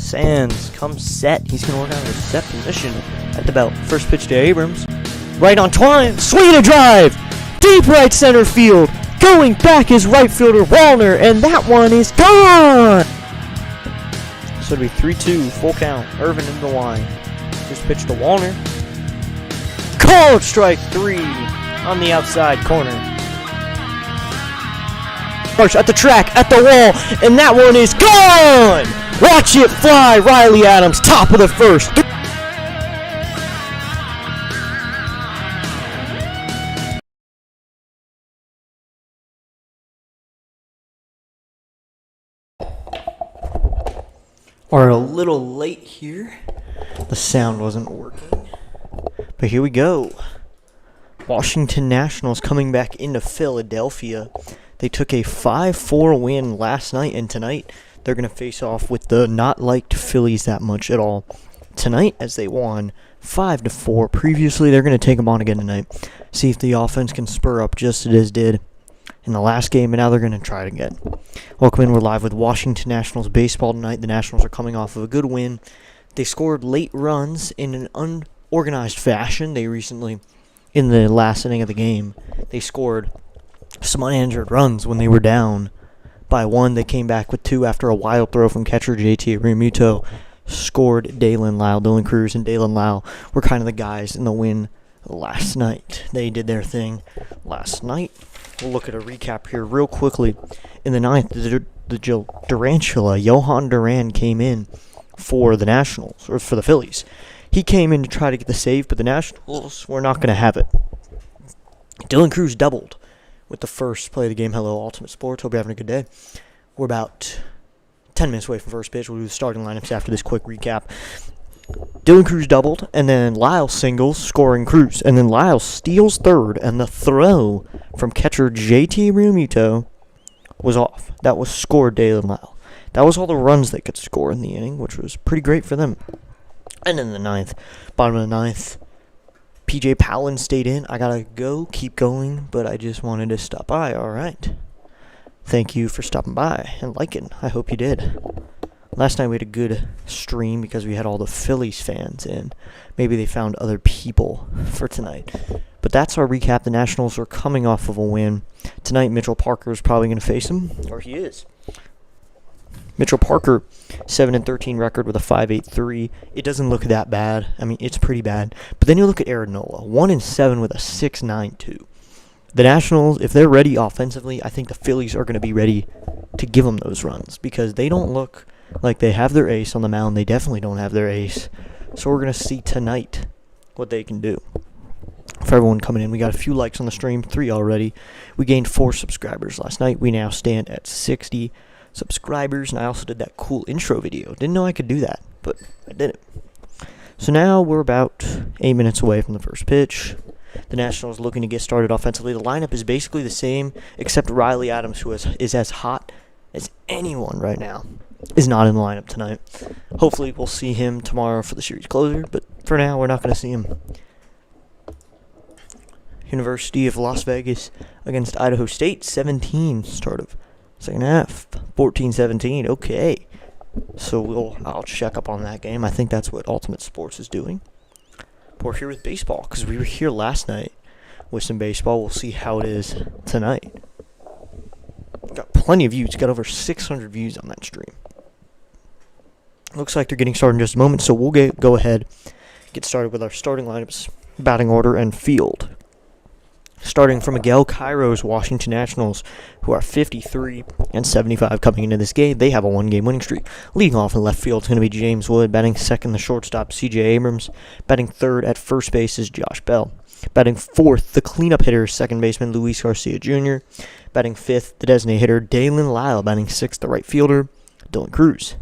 Sands comes set. He's going to work out of a set position at the belt. First pitch to Abrams. Right on time. Swing and a drive. Deep right center field. Going back is right fielder Wallner. And that one is gone. So it'll be 3-2. Full count. Irvin in the line. First pitch to Wallner. Called strike 3 on the outside corner. At the track, at the wall, and that one is gone! Watch it fly, Riley Adams, top of the first. Are a little late here. The sound wasn't working. But here we go. Washington Nationals coming back into Philadelphia. They took a 5-4 win last night, and tonight they're going to face off with the not-liked Phillies that much at all. Tonight, as they won 5-4. Previously, they're going to take them on again tonight. See if the offense can spur up just as did in the last game, and now they're going to try it again. Welcome in. We're live with Washington Nationals baseball tonight. The Nationals are coming off of a good win. They scored late runs in an unorganized fashion. They recently, in the last inning of the game, they scored some unanswered runs when they were down by 1. They came back with 2 after a wild throw from catcher JT Realmuto. Scored Dalen Lau. Dylan Cruz and Dalen Lau were kind of the guys in the win last night. They did their thing last night. We'll look at a recap here real quickly. In the 9th, the Durantula, Johan Duran, came in for the Nationals, or for the Phillies. He came in to try to get the save, but the Nationals were not going to have it. Dylan Cruz doubled with the first play of the game. Hello, Ultimate Sports. Hope you're having a good day. We're about 10 minutes away from first pitch. We'll do the starting lineups after this quick recap. Dylan Cruz doubled, and then Lyle singles, scoring Cruz. And then Lyle steals third, and the throw from catcher JT Realmuto was off. That was scored Dalen Lyle. That was all the runs they could score in the inning, which was pretty great for them. And in the 9th, bottom of the 9th, PJ Powlin stayed in. I gotta go, keep going, but I just wanted to stop by. All right. Thank you for stopping by and liking. I hope you did. Last night we had a good stream because we had all the Phillies fans in. Maybe they found other people for tonight. But that's our recap. The Nationals are coming off of a win. Tonight, Mitchell Parker is probably going to face them, or he is. Mitchell Parker, 7-13 record with a 5.83. It doesn't look that bad. I mean, it's pretty bad. But then you look at Aaron Nola, 1-7 with a 6.92. The Nationals, if they're ready offensively, I think the Phillies are going to be ready to give them those runs because they don't look like they have their ace on the mound. They definitely don't have their ace. So we're going to see tonight what they can do. For everyone coming in, we got a few likes on the stream, 3 already. We gained 4 subscribers last night. We now stand at 60 subscribers, and I also did that cool intro video. Didn't know I could do that, but I did it. So now we're about 8 minutes away from the first pitch. The Nationals looking to get started offensively. The lineup is basically the same, except Riley Adams, who is as hot as anyone right now, is not in the lineup tonight. Hopefully we'll see him tomorrow for the series closer, but for now we're not going to see him. University of Las Vegas against Idaho State, 17 start of second half, 14-17. Okay, so I'll check up on that game. I think that's what Ultimate Sports is doing. But we're here with baseball because we were here last night with some baseball. We'll see how it is tonight. Got plenty of views. Got over 600 views on that stream. Looks like they're getting started in just a moment, so we'll go ahead, get started with our starting lineups, batting order, and field. Starting from Miguel Cairo's Washington Nationals, who are 53-75 coming into this game. They have a 1-game winning streak. Leading off in left field is going to be James Wood. Batting second, the shortstop, C.J. Abrams. Batting third at first base is Josh Bell. Batting fourth, the cleanup hitter, second baseman Luis Garcia Jr. Batting fifth, the designated hitter, Dalen Lyle. Batting sixth, the right fielder, Dylan Cruz.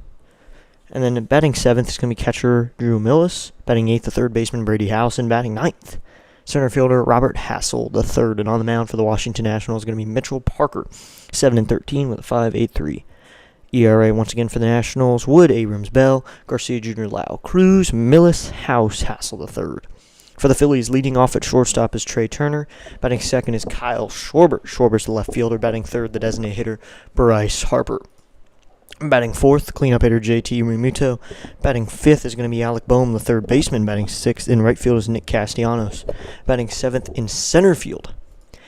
And then batting seventh is going to be catcher Drew Millis. Batting eighth, the third baseman Brady House. And batting ninth, center fielder Robert Hassel III. And on the mound for the Washington Nationals is going to be Mitchell Parker, 7-13 with a 5.83 ERA. Once again for the Nationals, Wood, Abrams, Bell, Garcia Jr., Lau, Cruz, Millis, House, Hassel III. For the Phillies, leading off at shortstop is Trey Turner. Batting second is Kyle Schwarber. Schwarber's the left fielder. Batting third, the designated hitter Bryce Harper. Batting fourth, cleanup hitter JT Realmuto. Batting fifth is going to be Alec Boehm, the third baseman. Batting sixth in right field is Nick Castellanos. Batting seventh in center field,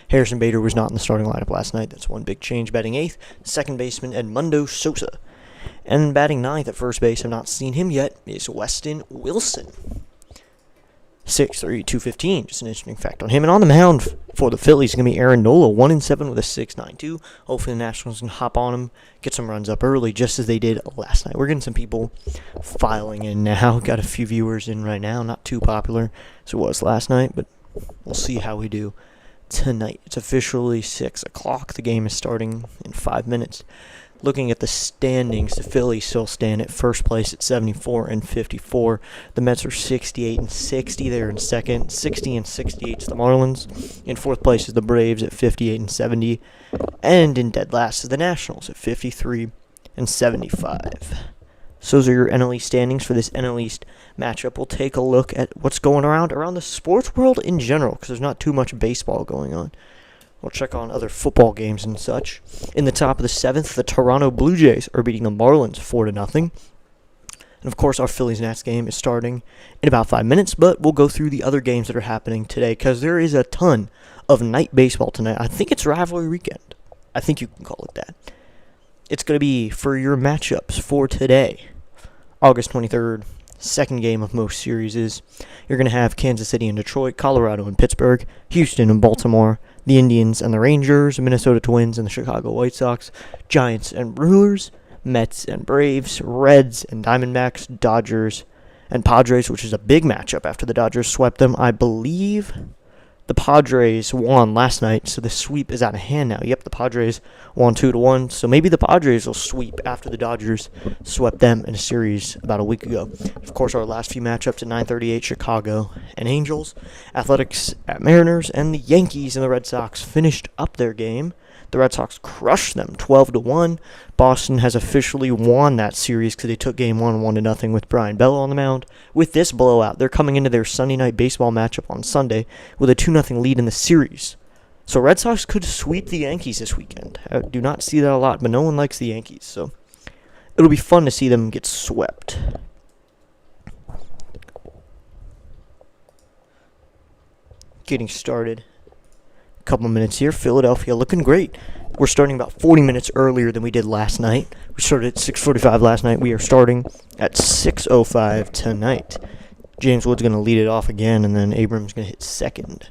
Harrison Bader was not in the starting lineup last night. That's one big change. Batting eighth, second baseman Edmundo Sosa. And batting ninth at first base, I've not seen him yet, is Weston Wilson. 6'3", 215. Just an interesting fact on him. And on the mound for the Phillies is going to be Aaron Nola, 1-7 with a 6.92. Hopefully the Nationals can hop on him, get some runs up early, just as they did last night. We're getting some people filing in now. Got a few viewers in right now. Not too popular as it was last night, but we'll see how we do tonight. It's officially 6 o'clock. The game is starting in 5 minutes. Looking at the standings, the Phillies still stand at first place at 74-54. The Mets are 68-60. They're in second. 60-68 is the Marlins. In fourth place is the Braves at 58-70. And in dead last is the Nationals at 53-75. So those are your NL East standings for this NL East matchup. We'll take a look at what's going around the sports world in general, because there's not too much baseball going on. We'll check on other football games and such. In the top of the seventh, the Toronto Blue Jays are beating the Marlins 4-0. And of course, our Phillies-Nats game is starting in about 5 minutes, but we'll go through the other games that are happening today, because there is a ton of night baseball tonight. I think it's rivalry weekend. I think you can call it that. It's going to be for your matchups for today, August 23rd. Second game of most series is you're going to have Kansas City and Detroit, Colorado and Pittsburgh, Houston and Baltimore, the Indians and the Rangers, Minnesota Twins and the Chicago White Sox, Giants and Brewers, Mets and Braves, Reds and Diamondbacks, Dodgers and Padres, which is a big matchup after the Dodgers swept them. I believe the Padres won last night, so the sweep is out of hand now. Yep, the Padres won 2-1, so maybe the Padres will sweep after the Dodgers swept them in a series about a week ago. Of course, our last few matchups at 9:38, Chicago and Angels, Athletics at Mariners, and the Yankees and the Red Sox finished up their game. The Red Sox crushed them 12-1. Boston has officially won that series because they took game 1-0 with Brian Bell on the mound. With this blowout, they're coming into their Sunday night baseball matchup on Sunday with a 2-0 lead in the series. So Red Sox could sweep the Yankees this weekend. I do not see that a lot, but no one likes the Yankees, so it'll be fun to see them get swept. Getting started. Couple minutes here. Philadelphia looking great. We're starting about 40 minutes earlier than we did last night. We started at 6:45 last night. We are starting at 6:05 tonight. James Wood's going to lead it off again, and then Abrams going to hit second.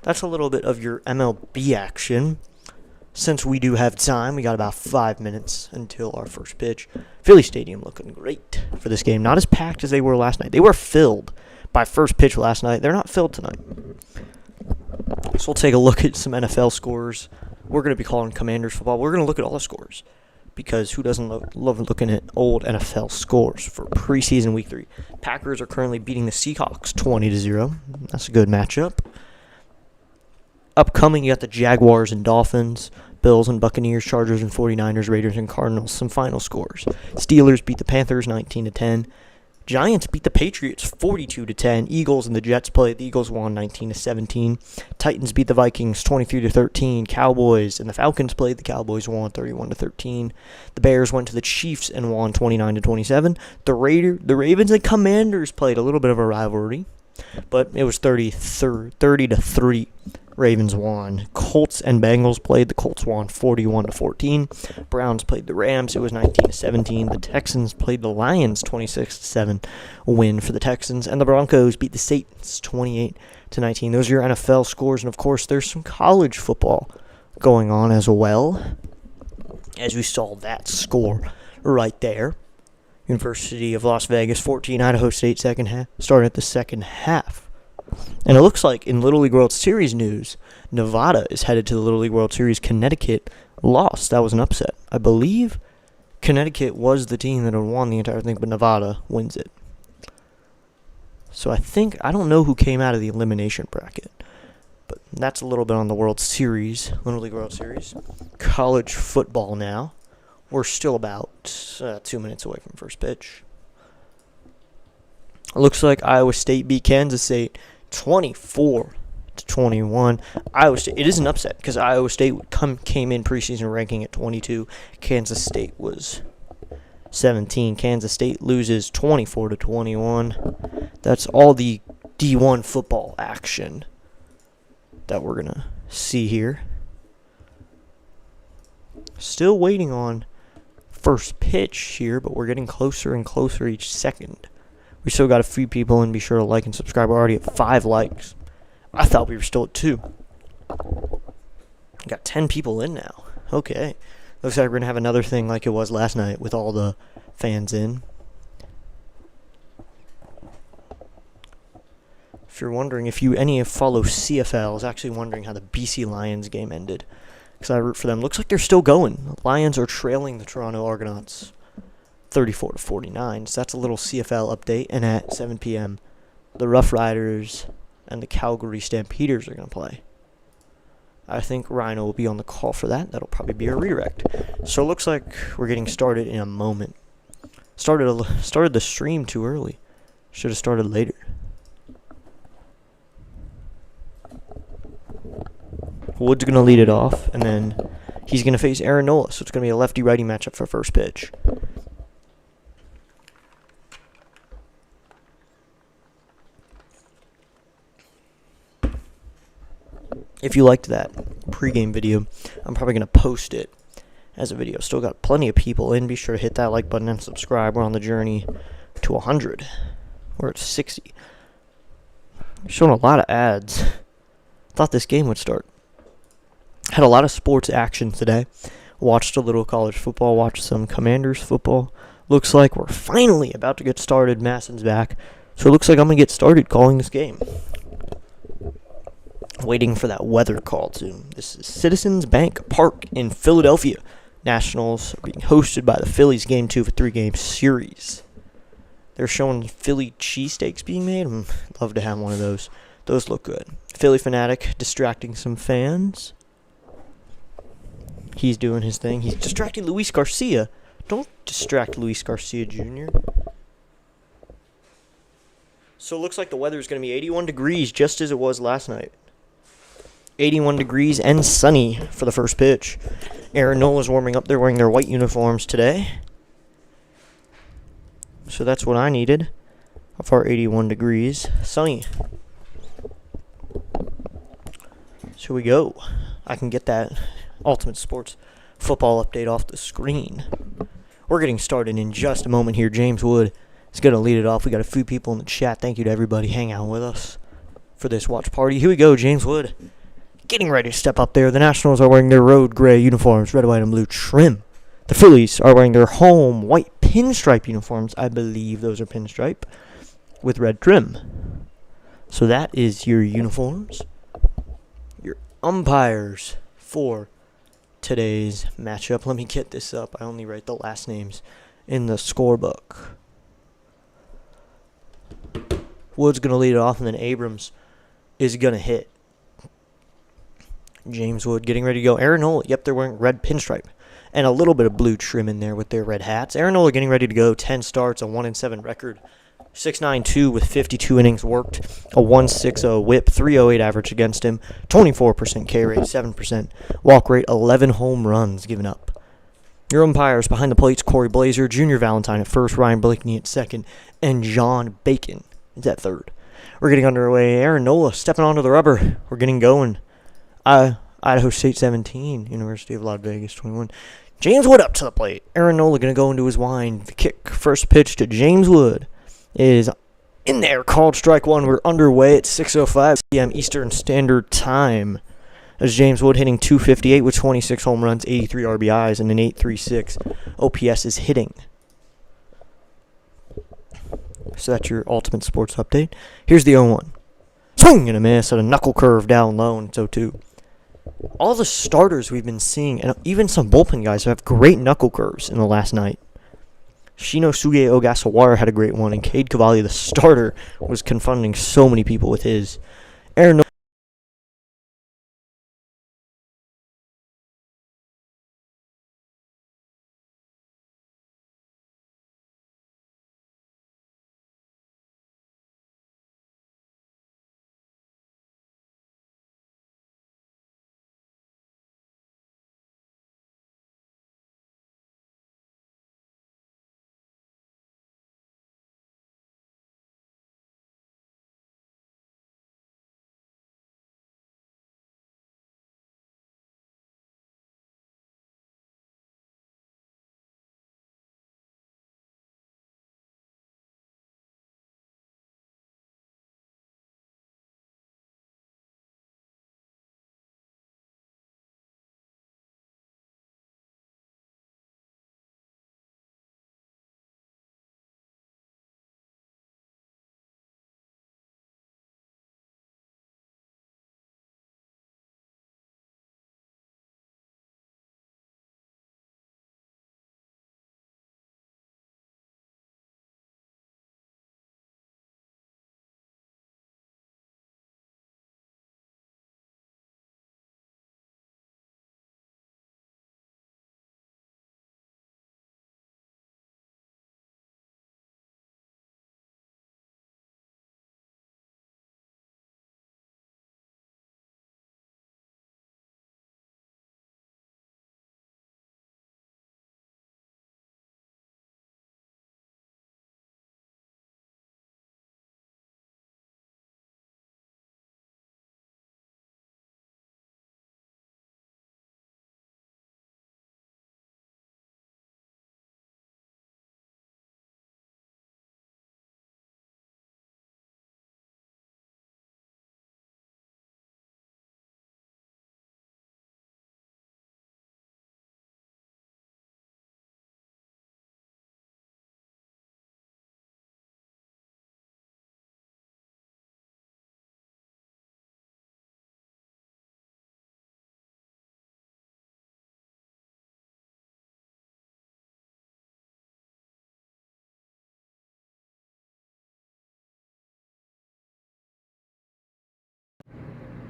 That's a little bit of your MLB action. Since we do have time, we got about 5 minutes until our first pitch. Philly Stadium looking great for this game. Not as packed as they were last night. They were filled by first pitch last night. They're not filled tonight. So we'll take a look at some NFL scores. We're going to be calling Commanders football. We're going to look at all the scores, because who doesn't love looking at old NFL scores for preseason week 3? Packers are currently beating the Seahawks 20-0. That's a good matchup. Upcoming, you got the Jaguars and Dolphins, Bills and Buccaneers, Chargers and 49ers, Raiders and Cardinals. Some final scores. Steelers beat the Panthers 19-10. Giants beat the Patriots 42-10. Eagles and the Jets played. The Eagles won 19-17. Titans beat the Vikings 23-13. Cowboys and the Falcons played. The Cowboys won 31-13. The Bears went to the Chiefs and won 29-27. The Ravens and Commanders played a little bit of a rivalry, but it was 30-3. Ravens won. Colts and Bengals played. The Colts won 41-14. Browns played the Rams. It was 19-17. The Texans played the Lions, 26-7 win for the Texans. And the Broncos beat the Saints 28-19. Those are your NFL scores. And, of course, there's some college football going on as well, as we saw that score right there. University of Las Vegas 14, Idaho State second half. Starting at the second half. And it looks like in Little League World Series news, Nevada is headed to the Little League World Series. Connecticut lost. That was an upset. I believe Connecticut was the team that had won the entire thing, but Nevada wins it. So I don't know who came out of the elimination bracket. But that's a little bit on the World Series, Little League World Series. College football now. We're still about 2 minutes away from first pitch. It looks like Iowa State beat Kansas State 24-21. Iowa State. It is an upset because Iowa State came in preseason ranking at 22. Kansas State was 17. Kansas State loses 24-21. That's all the D1 football action that we're going to see here. Still waiting on first pitch here, but we're getting closer and closer each second. We still got a few people in. Be sure to like and subscribe. We're already at 5 likes. I thought we were still at 2. Got 10 people in now. Okay. Looks like we're going to have another thing like it was last night with all the fans in. If you're wondering, if you any follow CFL, is actually wondering how the BC Lions game ended, because I root for them. Looks like they're still going. The Lions are trailing the Toronto Argonauts 34-49. So that's a little CFL update. And at 7 p.m., the Rough Riders and the Calgary Stampeders are going to play. I think Rhino will be on the call for that. That'll probably be a redirect. So it looks like we're getting started in a moment. Started the stream too early. Should have started later. Wood's going to lead it off, and then he's going to face Aaron Nola. So it's going to be a lefty-righty matchup for first pitch. If you liked that pregame video, I'm probably going to post it as a video. Still got plenty of people in. Be sure to hit that like button and subscribe. We're on the journey to 100. We're at 60. Showing a lot of ads. Thought this game would start. Had a lot of sports action today. Watched a little college football. Watched some Commanders football. Looks like we're finally about to get started. Masson's back. So it looks like I'm going to get started calling this game. Waiting for that weather call, too. This is Citizens Bank Park in Philadelphia. Nationals are being hosted by the Phillies. Game 2 of a 3-game series. They're showing Philly cheesesteaks being made. Love to have one of those. Those look good. Philly fanatic distracting some fans. He's doing his thing. He's distracting Luis Garcia. Don't distract Luis Garcia Jr. So it looks like the weather is going to be 81 degrees, just as it was last night. 81 degrees and sunny for the first pitch. Aaron Nola's warming up. They're wearing their white uniforms today. So that's what I needed. Of our 81 degrees. Sunny. So here we go. I can get that Ultimate Sports football update off the screen. We're getting started in just a moment here. James Wood is going to lead it off. We got a few people in the chat. Thank you to everybody hanging out with us for this watch party. Here we go, James Wood. Getting ready to step up there. The Nationals are wearing their road gray uniforms, red, white, and blue trim. The Phillies are wearing their home white pinstripe uniforms. I believe those are pinstripe with red trim. So that is your uniforms. Your umpires for today's matchup. Let me get this up. I only write the last names in the scorebook. Wood's going to lead it off, and then Abrams is going to hit. James Wood getting ready to go. Aaron Nola, yep, they're wearing red pinstripe. And a little bit of blue trim in there with their red hats. Aaron Nola getting ready to go. 10 starts, a 1-7 record. 6.92 with 52 innings worked. A 1.60 whip, 3.08 average against him. 24% K rate, 7% walk rate, 11 home runs given up. Your umpires behind the plates, Corey Blazer, Junior Valentine at first, Ryan Blakeney at second, and John Bacon is at third. We're getting underway. Aaron Nola stepping onto the rubber. We're getting going. Idaho State 17, University of Las Vegas 21. James Wood up to the plate. Aaron Nola going to go into his wind. The kick, first pitch to James Wood is in there. Called strike one. We're underway at 6:05 p.m. Eastern Standard Time. As James Wood hitting .258 with 26 home runs, 83 RBIs, and an .836 OPS is hitting. So that's your Ultimate Sports update. Here's the 0-1. Swing and a miss at a knuckle curve down low, and it's 0-2. All the starters we've been seeing, and even some bullpen guys, have great knuckle curves in the last night. Shinosuke Ogasawara had a great one, and Cade Cavalli, the starter, was confronting so many people with his. Aaron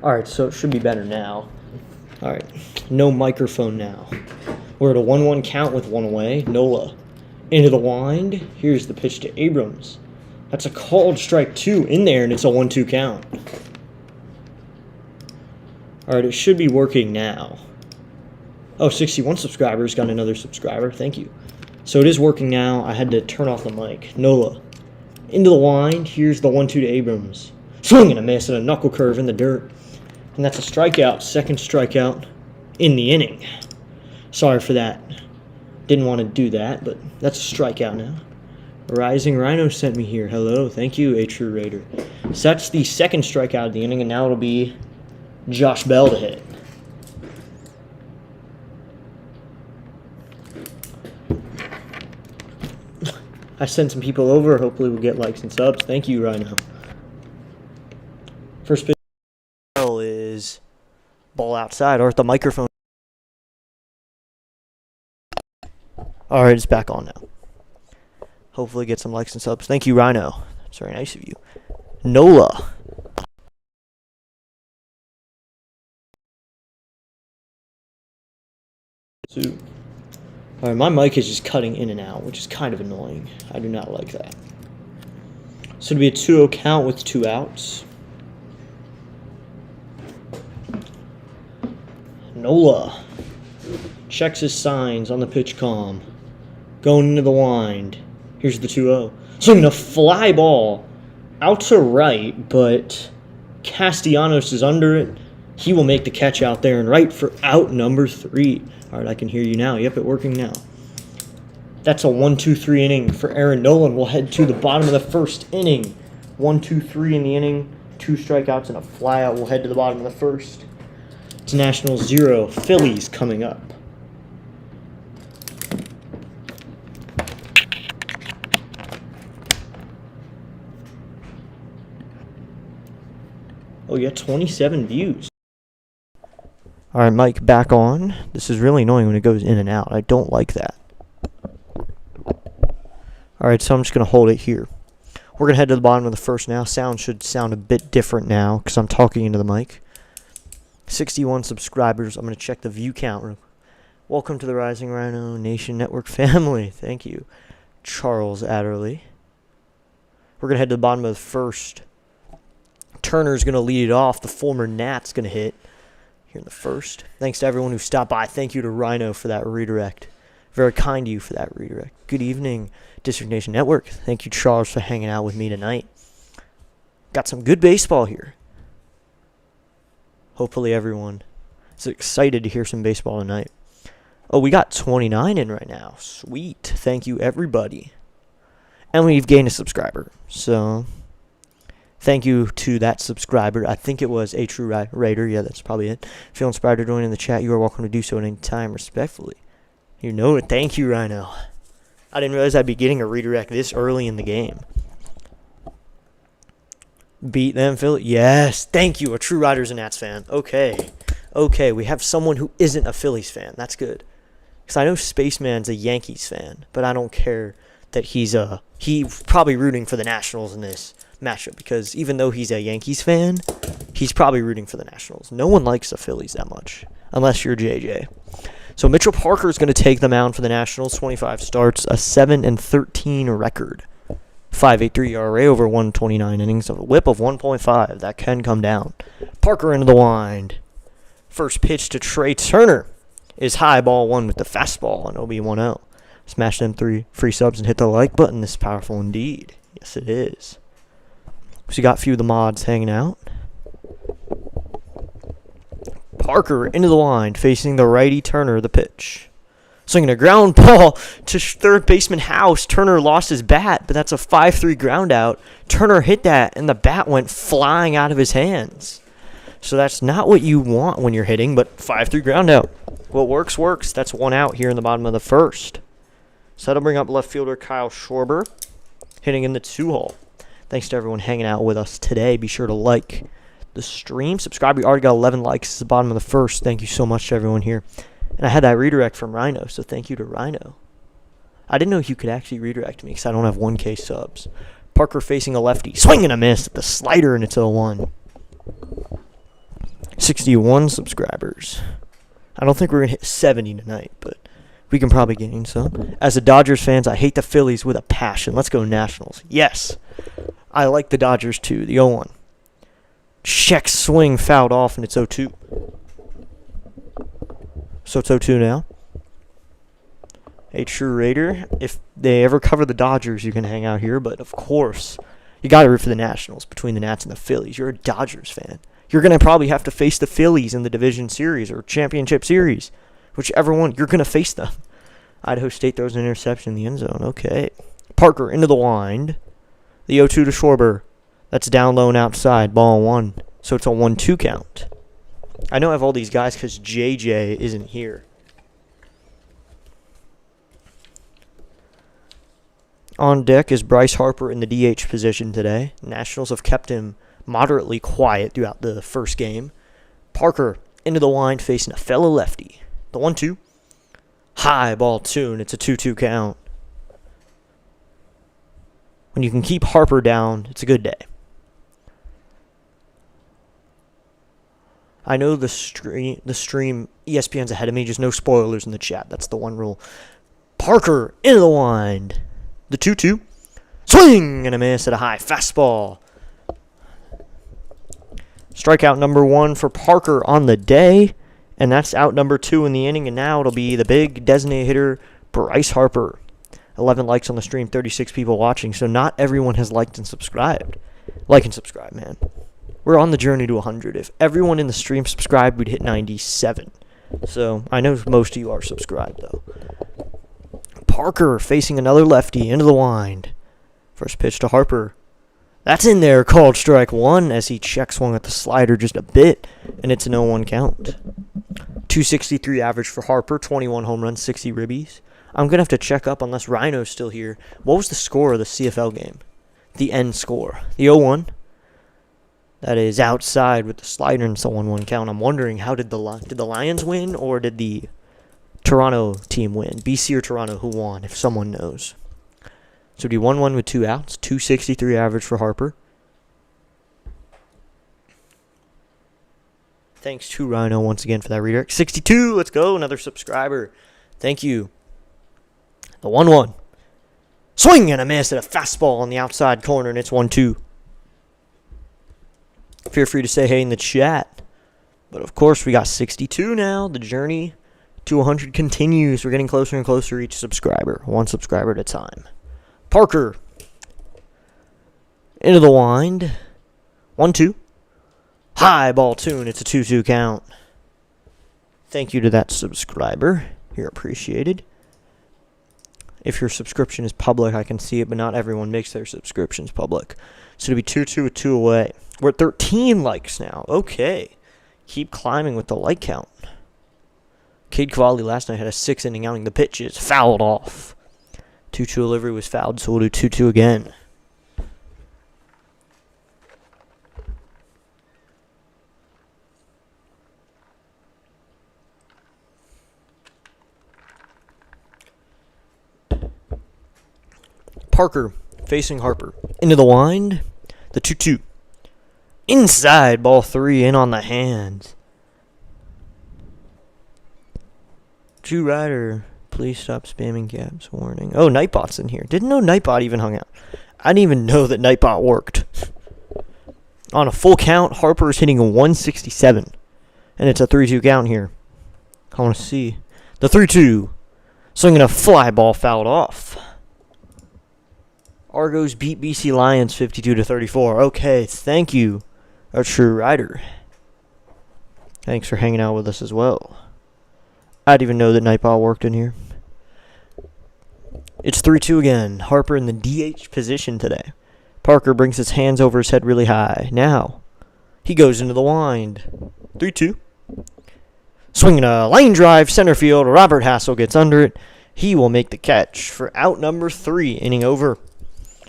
Alright, so it should be better now. Alright, no microphone now. We're at a 1-1 count with one away. Nola into the wind. Here's the pitch to Abrams. That's a called strike 2 in there, and it's a 1-2 count. Alright, it should be working now. Oh, 61 subscribers. Got another subscriber. Thank you. So it is working now. I had to turn off the mic. Nola into the wind. Here's the 1-2 to Abrams. Swing and a miss and a knuckle curve in the dirt. And that's a strikeout. Second strikeout in the inning. Sorry for that. Didn't want to do that, but that's a strikeout now. Rising Rhino sent me here. Hello. Thank you, A True Raider. So that's the second strikeout of the inning, and now it'll be Josh Bell to hit. I sent some people over. Hopefully we'll get likes and subs. Thank you, Rhino. First pitch is ball outside, or at the microphone. All right, it's back on now. Hopefully get some likes and subs. Thank you, Rhino. That's very nice of you. Nola. All right, my mic is just cutting in and out, which is kind of annoying. I do not like that. So it'll be a 2-0 count with 2 outs. Nola checks his signs on the pitch comm. Going into the wind. Here's the 2-0. Swinging a fly ball out to right, but Castellanos is under it. He will make the catch out there and right for out number 3. All right, I can hear you now. Yep, it's working now. That's a 1-2-3 inning for Aaron Nolan. We'll head to the bottom of the first inning. 1-2-3 in the inning. 2 strikeouts and a flyout. We'll head to the bottom of the first. It's Nationals 0, Phillies coming up. Oh, yeah, 27 views. All right, Mike, back on. This is really annoying when it goes in and out. I don't like that. All right, so I'm just going to hold it here. We're going to head to the bottom of the first now. Sound should sound a bit different now because I'm talking into the mic. 61 subscribers. I'm going to check the view count. Welcome to the Rising Rhino Nation Network family. Thank you, Charles Adderley. We're going to head to the bottom of the first. Turner's going to lead it off. The former Nat's going to hit here in the first. Thanks to everyone who stopped by. Thank you to Rhino for that redirect. Very kind to you for that redirect. Good evening, District Nation Network. Thank you, Charles, for hanging out with me tonight. Got some good baseball here. Hopefully everyone is excited to hear some baseball tonight. Oh, we got 29 in right now. Sweet. Thank you, everybody. And we've gained a subscriber. So thank you to that subscriber. I think it was A True Raider. Yeah, that's probably it. Feel inspired to join in the chat, you are welcome to do so at any time, respectfully. You know it. Thank you, Rhino. I didn't realize I'd be getting a redirect this early in the game. Beat them, Philly. Yes, thank you. A True Riders and Nats fan. Okay. Okay, we have someone who isn't a Phillies fan. That's good. Because I know Spaceman's a Yankees fan, but I don't care that he's probably rooting for the Nationals in this matchup. Because even though he's a Yankees fan, he's probably rooting for the Nationals. No one likes the Phillies that much, unless you're JJ. So Mitchell Parker is going to take the mound for the Nationals. 25 starts, a 7-13 record. 5.83 ERA over 129 innings, a whip of 1.5. That can come down. Parker into the wind. First pitch to Trey Turner is high, ball 1 with the fastball, and it'll be 1-0. Smash them 3 free subs and hit the like button. This is powerful indeed. Yes, it is. So you got a few of the mods hanging out. Parker into the wind, facing the righty Turner, the pitch. Swinging a ground ball to third baseman House. Turner lost his bat, but that's a 5-3 ground out. Turner hit that, and the bat went flying out of his hands. So that's not what you want when you're hitting, but 5-3 ground out. What works, works. That's 1 out here in the bottom of the first. So that'll bring up left fielder Kyle Schwarber, hitting in the 2-hole. Thanks to everyone hanging out with us today. Be sure to like the stream. Subscribe. We already got 11 likes at the bottom of the first. Thank you so much to everyone here. And I had that redirect from Rhino, so thank you to Rhino. I didn't know you could actually redirect me because I don't have 1K subs. Parker facing a lefty. Swing and a miss at the slider, and it's 0-1. 61 subscribers. I don't think we're going to hit 70 tonight, but we can probably gain some. As a Dodgers fans, I hate the Phillies with a passion. Let's go Nationals. Yes. I like the Dodgers too. The 0-1. Check swing fouled off, and it's 0-2. So it's 0-2 now. A true Raider. If they ever cover the Dodgers, you can hang out here. But, of course, you got to root for the Nationals between the Nats and the Phillies. You're a Dodgers fan. You're going to probably have to face the Phillies in the division series or championship series. Whichever one, you're going to face them. Idaho State throws an interception in the end zone. Okay. Parker into the wind. The 0-2 to Schwarber. That's down low and outside. Ball 1. So it's a 1-2 count. I know I have all these guys because JJ isn't here. On deck is Bryce Harper in the DH position today. Nationals have kept him moderately quiet throughout the first game. Parker into the wind facing a fellow lefty. The 1-2. High ball 2, and it's a 2-2 count. When you can keep Harper down, it's a good day. I know the stream ESPN's ahead of me, just no spoilers in the chat. That's the one rule. Parker into the wind. The 2-2. Swing and a miss at a high fastball. Strikeout number 1 for Parker on the day. And that's out number 2 in the inning. And now it'll be the big designated hitter, Bryce Harper. 11 likes on the stream, 36 people watching. So not everyone has liked and subscribed. Like and subscribe, man. We're on the journey to 100. If everyone in the stream subscribed, we'd hit 97. So I know most of you are subscribed, though. Parker facing another lefty into the wind. First pitch to Harper. That's in there, called strike 1 as he check swung at the slider just a bit, and it's an 0-1 count. 263 average for Harper, 21 home runs, 60 ribbies. I'm going to have to check up unless Rhino's still here. What was the score of the CFL game? The end score. The 0-1. That is outside with the slider, and it's a 1-1 count. I'm wondering, how did the Lions win, or did the Toronto team win? BC or Toronto, who won, if someone knows. So it'd be 1-1 with 2 outs. 263 average for Harper. Thanks to Rhino once again for that redirect. 62, let's go. Another subscriber. Thank you. The 1-1. Swing and a miss at a fastball on the outside corner, and it's 1-2. Feel free to say hey in the chat. But of course, we got 62 now. The journey to 100 continues. We're getting closer and closer each subscriber. One subscriber at a time. Parker. Into the wind. 1-2. High ball 2, and it's a 2-2 count. Thank you to that subscriber. You're appreciated. If your subscription is public, I can see it, but not everyone makes their subscriptions public. So it'll be 2-2 with 2 away. We're at 13 likes now. Okay. Keep climbing with the like count. Cade Cavalli last night had a 6-inning outing. The pitch is fouled off. 2-2 delivery was fouled, so we'll do 2-2 again. Parker facing Harper. Into the wind. The 2-2. Inside, ball 3, in on the hands. True Rider, please stop spamming caps. Warning. Oh, Nightbot's in here. Didn't know Nightbot even hung out. I didn't even know that Nightbot worked. On a full count, Harper's hitting a 167. And it's a 3-2 count here. I want to see. The 3-2. Swinging a fly ball fouled off. Argos beat BC Lions 52-34. Okay, thank you, a true rider. Thanks for hanging out with us as well. I didn't even know that Nightball worked in here. It's 3-2 again. Harper in the DH position today. Parker brings his hands over his head really high. Now, he goes into the wind. 3-2. Swinging a line drive, center field. Robert Hassel gets under it. He will make the catch for out number 3, inning over.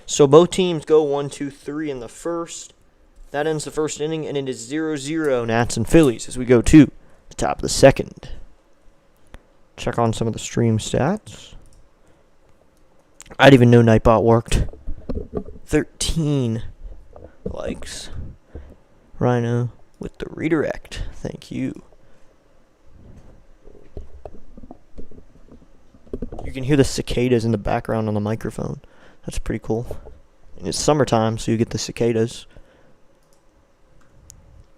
So both teams go 1-2-3 in the first. That ends the first inning, and it is 0-0 Nats and Phillies as we go to the top of the second. Check on some of the stream stats. I didn't even know Nightbot worked. 13 likes. Rhino. with the redirect. Thank you. You can hear the cicadas in the background on the microphone. That's pretty cool. And it's summertime, so you get the cicadas.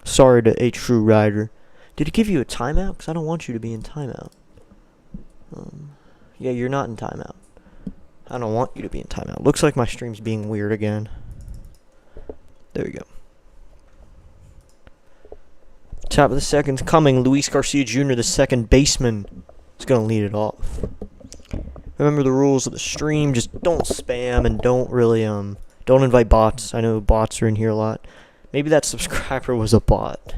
Sorry to a true rider. Did it give you a timeout? Because I don't want you to be in timeout. Yeah, you're not in timeout. I don't want you to be in timeout. Looks like my stream's being weird again. There we go. Top of the second's coming. Luis Garcia Jr., the second baseman, is going to lead it off. Remember the rules of the stream. Just don't spam and don't really, don't invite bots. I know bots are in here a lot. Maybe that subscriber was a bot.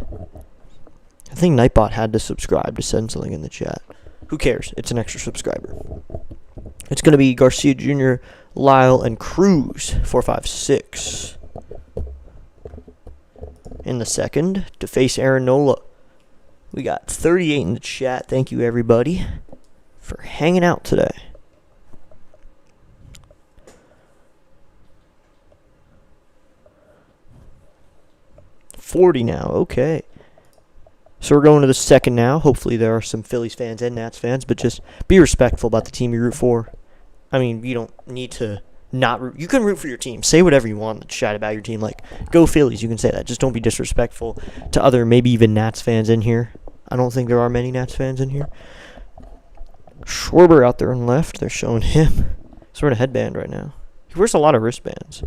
I think Nightbot had to subscribe to send something in the chat. Who cares? It's an extra subscriber. It's going to be Garcia Jr., Lyle, and Cruz, 4, 5, 6. In the second, to face Aaron Nola. We got 38 in the chat. Thank you, everybody, for hanging out today. $40 now. Okay. So we're going to the second now. Hopefully there are some Phillies fans and Nats fans, but just be respectful about the team you root for. I mean, you don't need to not root. You can root for your team. Say whatever you want in the chat about your team. Like, go Phillies. You can say that. Just don't be disrespectful to other, maybe even Nats fans in here. I don't think there are many Nats fans in here. Schwarber out there on left. They're showing him. Sort of headband right now. He wears a lot of wristbands.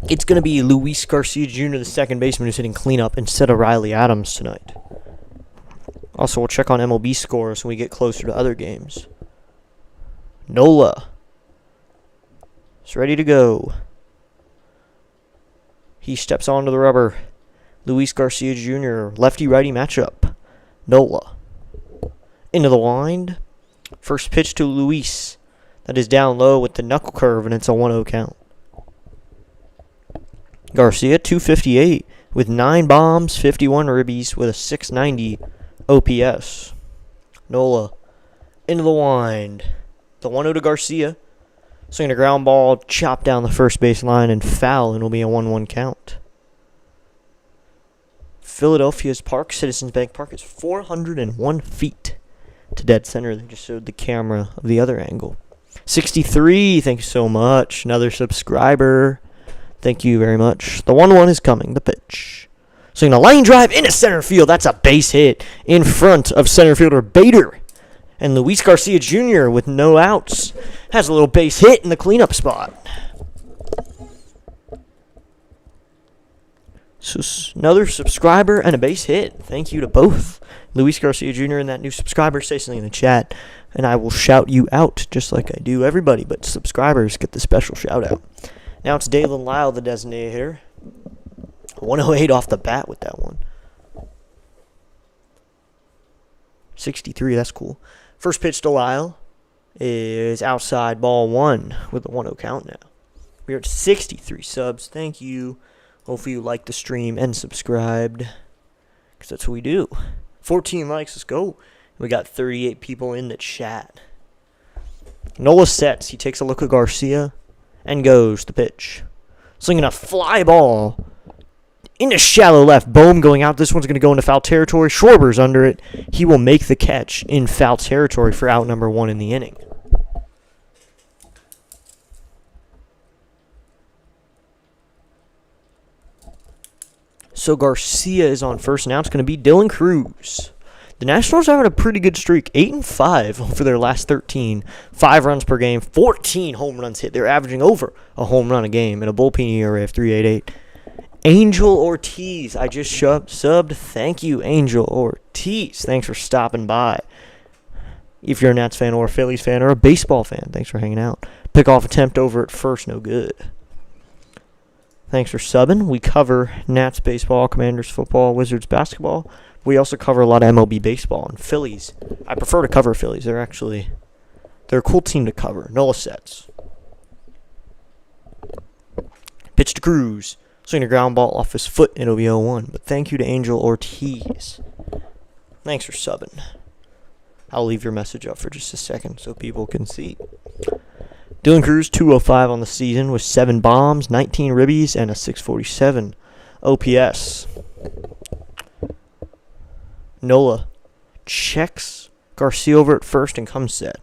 It's going to be Luis Garcia Jr., the second baseman, who's hitting cleanup instead of Riley Adams tonight. Also, we'll check on MLB scores when we get closer to other games. Nola is ready to go. He steps onto the rubber. Luis Garcia Jr., lefty-righty matchup. Nola into the wind. First pitch to Luis. That is down low with the knuckle curve, and it's a 1-0 count. Garcia, 258 with 9 bombs, 51 ribbies with a 690 OPS. Nola into the wind. The 1-0 to Garcia. Swinging a ground ball, chop down the first base line and foul, and it'll be a 1-1 count. Philadelphia's park, Citizens Bank Park, is 401 feet to dead center. They just showed the camera of the other angle. 63, thank you so much. Another subscriber. Thank you very much. The 1-1 is coming. The pitch. Swinging a line drive into center field. That's a base hit in front of center fielder Bader. And Luis Garcia Jr., with no outs, has a little base hit in the cleanup spot. So another subscriber and a base hit. Thank you to both Luis Garcia Jr. and that new subscriber. Say something in the chat, and I will shout you out just like I do everybody. But subscribers get the special shout out. Now it's Dalen Lyle, the designated hitter. 108 off the bat with that one. 63, that's cool. First pitch to Lyle is outside ball 1 with a 1-0 count now. We're at 63 subs. Thank you. Hopefully you liked the stream and subscribed, because that's what we do. 14 likes, let's go. We got 38 people in the chat. Nola sets. He takes a look at Garcia and goes to pitch. Slinging a fly ball into shallow left. Bohm going out. This one's going to go into foul territory. Schwarber's under it. He will make the catch in foul territory for out number 1 in the inning. So Garcia is on first. Now it's going to be Dylan Cruz. The Nationals are having a pretty good streak. 8-5 for their last 13. 5 runs per game. 14 home runs hit. They're averaging over a home run a game and a bullpen ERA of 3.88. Angel Ortiz. I just subbed. Thank you, Angel Ortiz. Thanks for stopping by. If you're a Nats fan or a Phillies fan or a baseball fan, thanks for hanging out. Pickoff attempt over at first. No good. Thanks for subbing. We cover Nats baseball, Commanders football, Wizards basketball. We also cover a lot of MLB baseball and Phillies. I prefer to cover Phillies. They're a cool team to cover. Nola sets. Pitch to Cruz. Swinging a ground ball off his foot. It'll be 0-1. But thank you to Angel Ortiz. Thanks for subbing. I'll leave your message up for just a second so people can see. Dylan Cruz, 205 on the season with 7 bombs, 19 ribbies, and a 647 OPS. Nola checks Garcia over at first and comes set.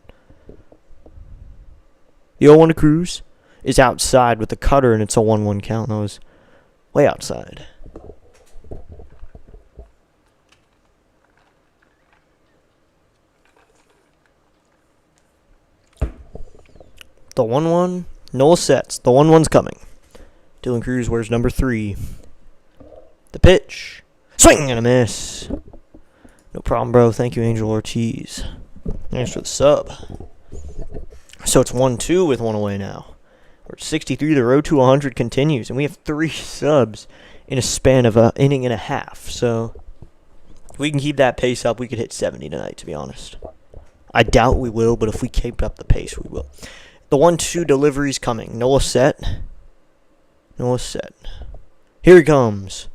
The 0-1 to Cruz is outside with the cutter, and it's a 1-1 count. That was way outside. The 1-1, Nola sets. The 1-1's coming. Dylan Cruz wears number 3. The pitch. Swing and a miss. No problem, bro. Thank you, Angel Ortiz. Thanks for the sub. So it's 1-2 with one away now. We're at 63. The road to 100 continues, and we have 3 subs in a span of an inning and a half. So if we can keep that pace up, we could hit 70 tonight, to be honest. I doubt we will, but if we keep up the pace, we will. The 1-2 delivery's coming. Nola set. Nola set. Here he comes.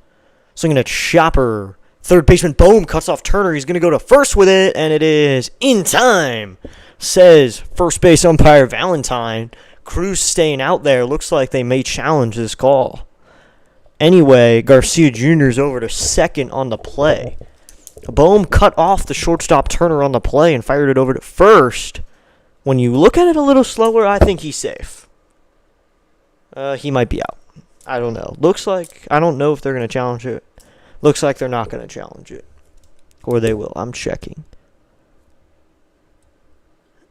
Swinging a chopper. Third baseman, boom, cuts off Turner. He's going to go to first with it, and it is in time, says first base umpire Valentine. Cruz staying out there. Looks like they may challenge this call. Anyway, Garcia Jr. is over to second on the play. Bohm cut off the shortstop Turner on the play and fired it over to first. When you look at it a little slower, I think he's safe. He might be out. I don't know. Looks like, I don't know if they're going to challenge it. Looks like they're not going to challenge it. Or they will. I'm checking.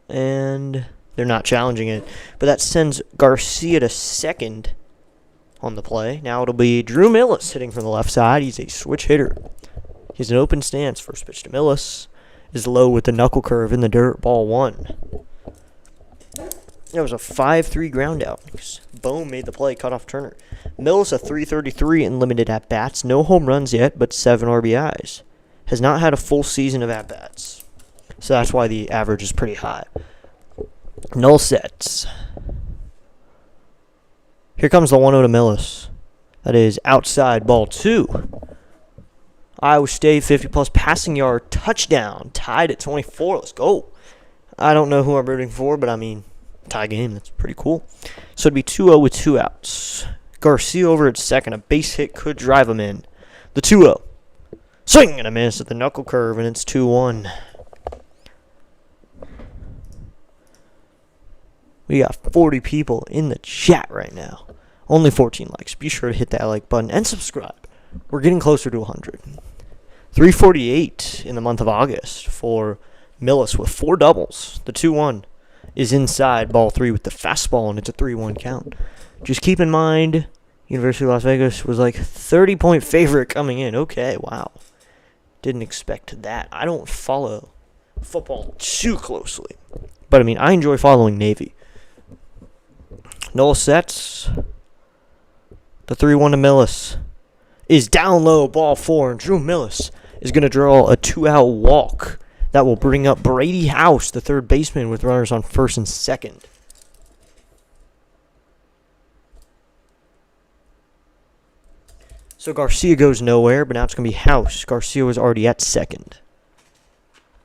And they're not challenging it. But that sends Garcia to second on the play. Now it'll be Drew Millis hitting from the left side. He's a switch hitter. He's an open stance. First pitch to Millis is low with the knuckle curve in the dirt. Ball 1. That was a 5-3 ground out. Bohm made the play, cut off Turner. Millis a 333 in limited at-bats. No home runs yet, but 7 RBIs. Has not had a full season of at-bats. So that's why the average is pretty high. Null sets. Here comes the 1-0 to Millis. That is outside, ball 2. Iowa State 50-plus passing yard touchdown. Tied at 24. Let's go. I don't know who I'm rooting for, but I mean, tie game. That's pretty cool. So it'd be 2-0 with 2 outs. Garcia over at second. A base hit could drive him in. The 2-0. Swing and a miss at the knuckle curve, and it's 2-1. We got 40 people in the chat right now. Only 14 likes. Be sure to hit that like button and subscribe. We're getting closer to 100. 348 in the month of August for Millis with 4 doubles. The 2-1 is inside, ball 3 with the fastball, and it's a 3-1 count. Just keep in mind, University of Las Vegas was like 30-point favorite coming in. Okay, wow. Didn't expect that. I don't follow football too closely. But, I mean, I enjoy following Navy. Nola sets. The 3-1 to Millis is down low, ball 4, and Drew Millis is going to draw a 2-out walk. That will bring up Brady House, the third baseman, with runners on first and second. So Garcia goes nowhere, but now it's going to be House. Garcia was already at second.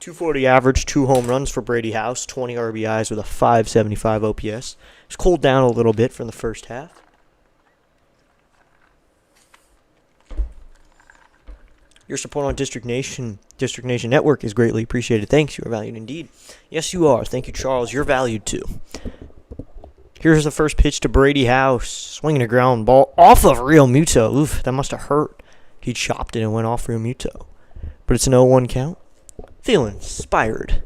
240 average, 2 home runs for Brady House, 20 RBIs with a 575 OPS. It's cooled down a little bit from the first half. Your support on District Nation Network is greatly appreciated. Thanks. You are valued indeed. Yes, you are. Thank you, Charles. You're valued too. Here's the first pitch to Brady House. Swinging a ground ball off of Real Muto. Oof, that must have hurt. He chopped it and went off Real Muto. But it's an 0-1 count. Feel inspired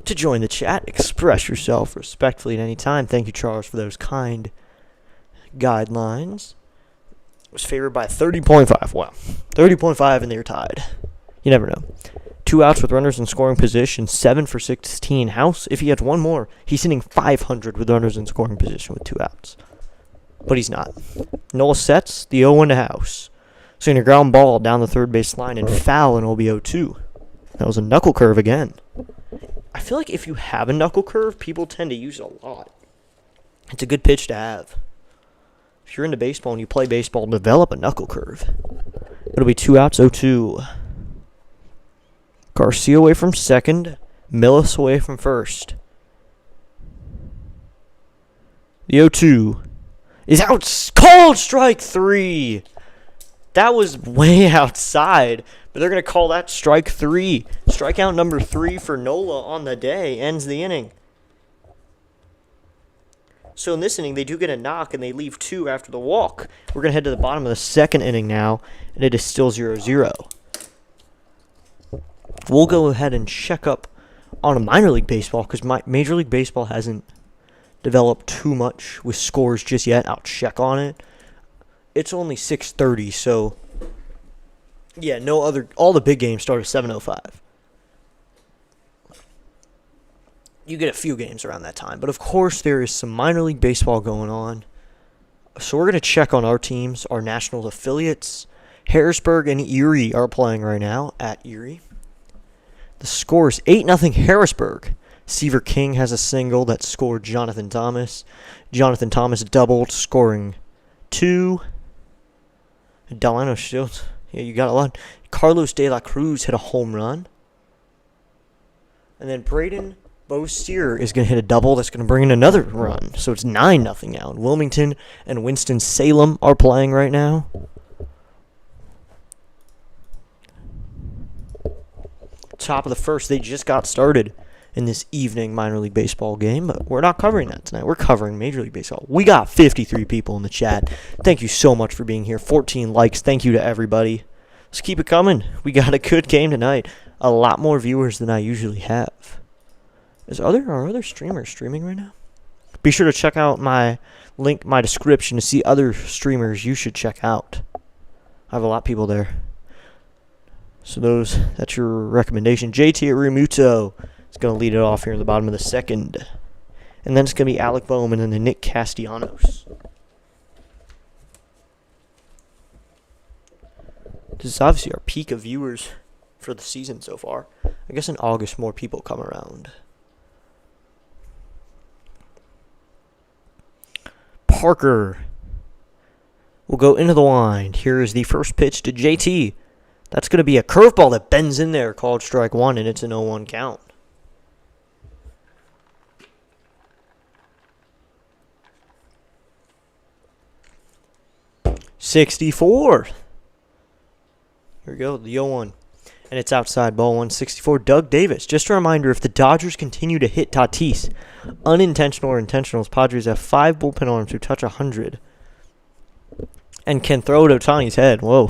to join the chat. Express yourself respectfully at any time. Thank you, Charles, for those kind guidelines. Was favored by 30.5. Wow. 30.5 and they're tied. You never know. 2 outs with runners in scoring position. 7 for 16. House, if he has one more, he's hitting 500 with runners in scoring position with 2 outs. But he's not. Nola sets the 0-1 to House. Swinging a ground ball down the third base line and foul, and it'll be 0-2. That was a knuckle curve again. I feel like if you have a knuckle curve, people tend to use it a lot. It's a good pitch to have. If you're into baseball and you play baseball, develop a knuckle curve. It'll be 2 outs, 0-2. Garcia away from second. Millis away from first. The 0-2 is out. Called strike 3. That was way outside, but they're going to call that strike 3. Strikeout number 3 for Nola on the day ends the inning. So in this inning, they do get a knock, and they leave 2 after the walk. We're going to head to the bottom of the second inning now, and it is still 0-0. We'll go ahead and check up on a minor league baseball because Major League Baseball hasn't developed too much with scores just yet. I'll check on it. It's only 6:30, so yeah, all the big games start at 7:05. You get a few games around that time, but of course there is some minor league baseball going on. So we're going to check on our teams, our national affiliates. Harrisburg and Erie are playing right now at Erie. The score is 8-0 Harrisburg. Seaver King has a single that scored Jonathan Thomas. Jonathan Thomas doubled, scoring 2. Delano Shields. Yeah, you got a lot. Carlos De La Cruz hit a home run. And then Braden Bosier is going to hit a double that's going to bring in another run. So it's 9-0 now. And Wilmington and Winston-Salem are playing right now. Top of the first, they just got started in this evening minor league baseball game, but we're not covering that tonight. We're covering Major League Baseball. We got 53 people in the chat. Thank you so much for being here. 14 likes. Thank you to everybody. Let's keep it coming. We got a good game tonight. A lot more viewers than I usually have. Are other streamers streaming right now? Be sure to check out my link, my description to see other streamers you should check out. I have a lot of people there. So that's your recommendation. JT Realmuto is going to lead it off here in the bottom of the second. And then it's going to be Alec Bowman and then Nick Castellanos. This is obviously our peak of viewers for the season so far. I guess in August more people come around. Parker will go into the wind. Here is the first pitch to JT. That's going to be a curveball that bends in there, called strike 1, and it's an 0-1 count. '64. Here we go, the 0-1. And it's outside, ball 164. Doug Davis. Just a reminder, if the Dodgers continue to hit Tatis, unintentional or intentional, Padres have 5 bullpen arms who touch 100. And can throw it at Ohtani's head. Whoa.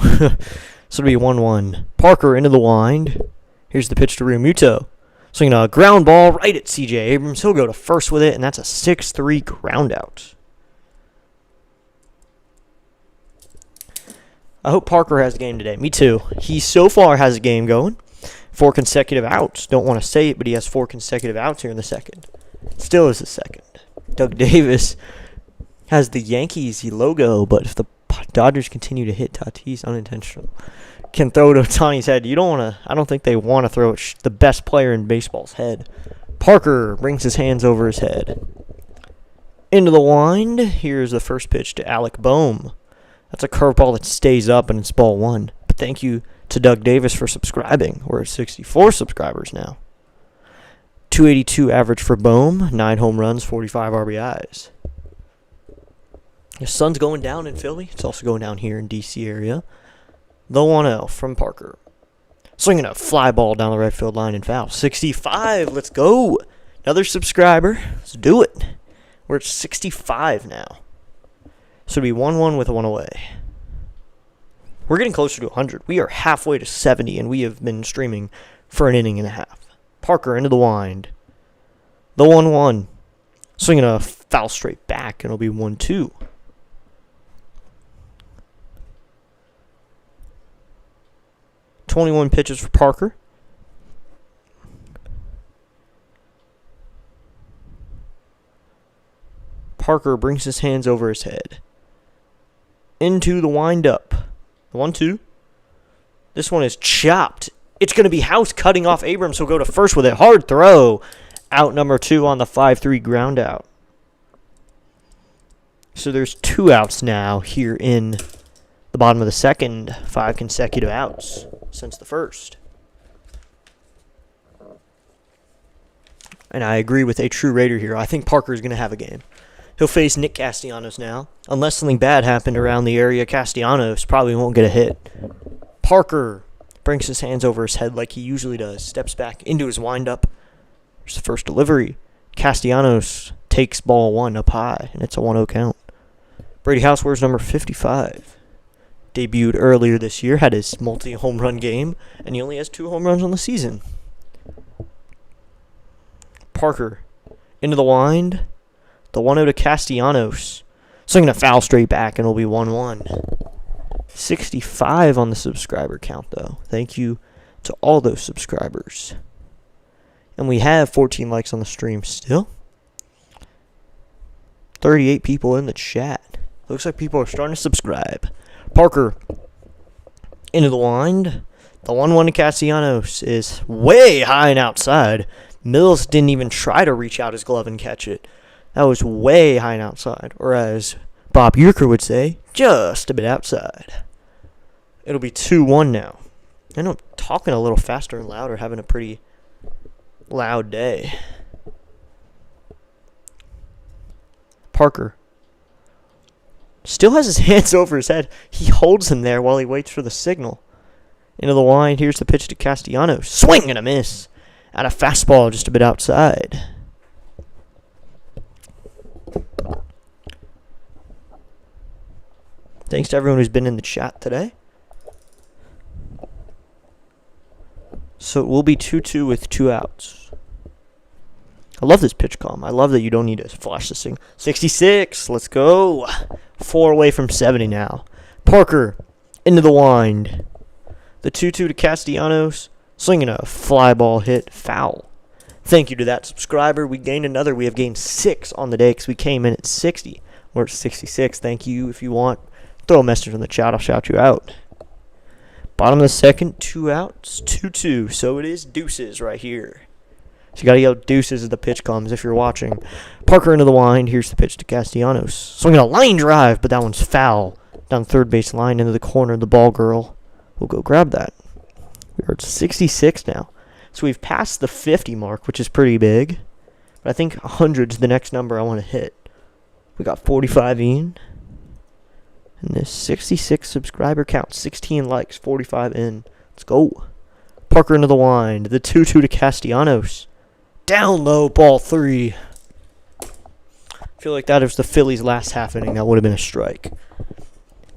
So it'll be 1-1. Parker into the wind. Here's the pitch to Realmuto. Swinging a ground ball right at C.J. Abrams. He'll go to first with it, and that's a 6-3 ground out. I hope Parker has a game today. Me too. He so far has a game going. 4 consecutive outs. Don't want to say it, but he has 4 consecutive outs here in the second. Still is the second. Doug Davis has the Yankees logo, but if the Dodgers continue to hit Tatis unintentional, can throw it at Ohtani's head. I don't think they want to throw it the best player in baseball's head. Parker brings his hands over his head. Into the wind. Here's the first pitch to Alec Bohm. That's a curveball that stays up, and it's ball 1. But thank you to Doug Davis for subscribing. We're at 64 subscribers now. 282 average for Bohm. 9 home runs, 45 RBIs. The sun's going down in Philly. It's also going down here in D.C. area. The 1-0 from Parker. Swinging a fly ball down the right field line and foul. 65. Let's go. Another subscriber. Let's do it. We're at 65 now. So it'll be 1-1 with 1 away. We're getting closer to 100. We are halfway to 70, and we have been streaming for an inning and a half. Parker into the wind. The 1-1. Swinging a foul straight back, and it'll be 1-2. .21 pitches for Parker. Parker brings his hands over his head. Into the windup. 1-2. This one is chopped. It's going to be House cutting off Abrams. He'll go to first with a hard throw. Out number 2 on the 5-3 ground out. So there's 2 outs now here in the bottom of the second. 5 consecutive outs since the first. And I agree with a true Raider here. I think Parker is going to have a game. He'll face Nick Castellanos now. Unless something bad happened around the area, Castellanos probably won't get a hit. Parker brings his hands over his head like he usually does. Steps back into his windup. There's the first delivery. Castellanos takes ball 1 up high, and it's a 1-0 count. Brady House wears number 55. Debuted earlier this year, had his multi-home run game, and he only has 2 home runs on the season. Parker into the wind. The 1-0 to Castellanos. Swinging a foul straight back, and it'll be 1-1. 65 on the subscriber count, though. Thank you to all those subscribers. And we have 14 likes on the stream still. 38 people in the chat. Looks like people are starting to subscribe. Parker into the wind. The 1-1 to Castellanos is way high and outside. Mills didn't even try to reach out his glove and catch it. That was way high and outside. Or as Bob Uecker would say, just a bit outside. It'll be 2-1 now. I know I'm talking a little faster and louder, having a pretty loud day. Parker still has his hands over his head. He holds him there while he waits for the signal. Into the wind. Here's the pitch to Castellanos. Swing and a miss. At a fastball just a bit outside. Thanks to everyone who's been in the chat today. So it will be 2-2 with 2 outs. I love this pitch calm. I love that you don't need to flash this thing. 66. Let's go. 4 away from 70 now. Parker into the wind. The 2-2 to Castellanos. Slinging a fly ball hit. Foul. Thank you to that subscriber. We gained another. We have gained 6 on the day because we came in at 60. We're at 66. Thank you. If you want, throw a message in the chat. I'll shout you out. Bottom of the second. 2 outs. 2-2. So it is deuces right here. So you got to yell deuces as the pitch comes if you're watching. Parker into the wind. Here's the pitch to Castellanos. Swinging a line drive, but that one's foul. Down third base line into the corner. The ball girl will go grab that. We're at 66 now. So we've passed the 50 mark, which is pretty big. But I think 100's the next number I want to hit. We got 45 in. And this 66 subscriber count. 16 likes, 45 in. Let's go. Parker into the wind. The 2-2 to Castellanos. Down low, ball 3. I feel like that was the Phillies' last half inning. That would have been a strike.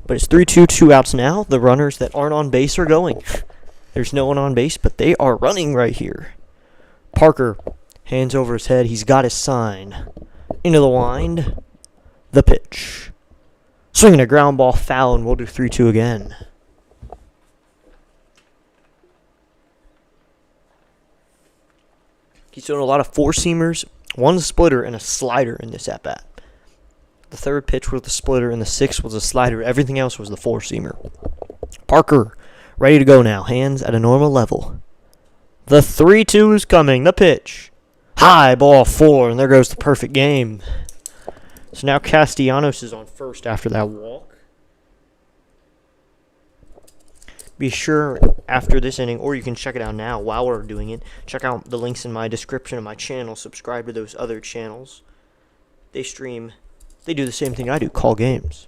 But it's 3-2, 2 outs now. The runners that aren't on base are going. There's no one on base, but they are running right here. Parker, hands over his head. He's got his sign. Into the wind. The pitch. Swinging a ground ball foul, and we'll do 3-2 again. He's doing a lot of four-seamers, one splitter, and a slider in this at-bat. The third pitch was the splitter, and the sixth was a slider. Everything else was the four-seamer. Parker, ready to go now. Hands at a normal level. The 3-2 is coming. The pitch. High, ball 4, and there goes the perfect game. So now Castellanos is on first after that walk. Be sure after this inning, or you can check it out now while we're doing it. Check out the links in my description of my channel. Subscribe to those other channels. They do the same thing I do, call games.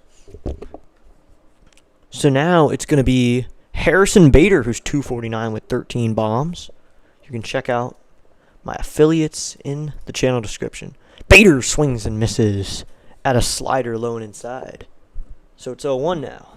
So now it's going to be Harrison Bader, who's 249 with 13 bombs. You can check out my affiliates in the channel description. Bader swings and misses at a slider low and inside. So it's 0-1 now.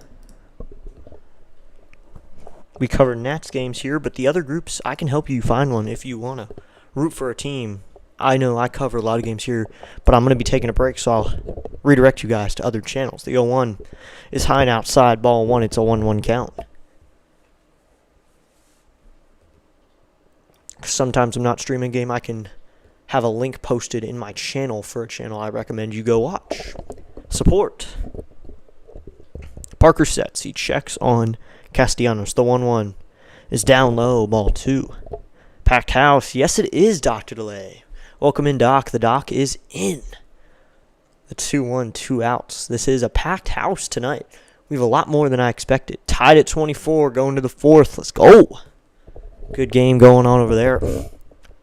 We covered Nats games here, but the other groups, I can help you find one if you want to root for a team. I know I cover a lot of games here, but I'm going to be taking a break, so I'll redirect you guys to other channels. The 0-1 is high and outside, ball 1, it's a 1-1 count. Sometimes I'm not streaming a game, I can have a link posted in my channel for a channel I recommend you go watch. Support. Parker sets, he checks on Castellanos. The 1-1 is down low, ball 2. Packed house. Yes, it is Dr. Delay. Welcome in, Doc. The Doc is in. The 2-1, 2 outs. This is a packed house tonight. We have a lot more than I expected. Tied at 24, going to the 4th. Let's go. Good game going on over there.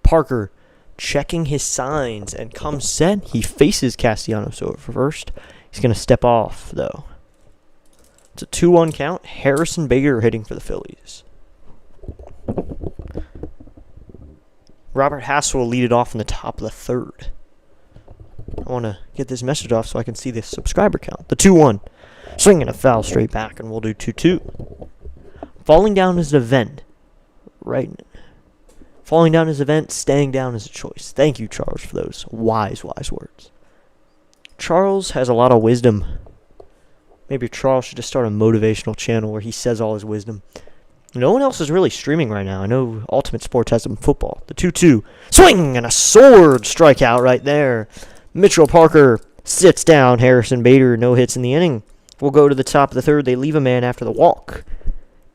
Parker checking his signs, and comes set. He faces Castellanos over first. He's going to step off, though. It's a 2-1 count. Harrison Bader hitting for the Phillies. Robert Hassel will lead it off in the top of the third. I want to get this message off so I can see the subscriber count. The 2-1. Swinging a foul straight back, and we'll do 2-2. Falling down is an event. Right. Falling down is an event. Staying down is a choice. Thank you, Charles, for those wise words. Charles has a lot of wisdom. Maybe Charles should just start a motivational channel where he says all his wisdom. No one else is really streaming right now. I know Ultimate Sports has some football. The 2-2. Swing and a sword strikeout right there. Mitchell Parker sits down. Harrison Bader, no hits in the inning. We'll go to the top of the third. They leave a man after the walk.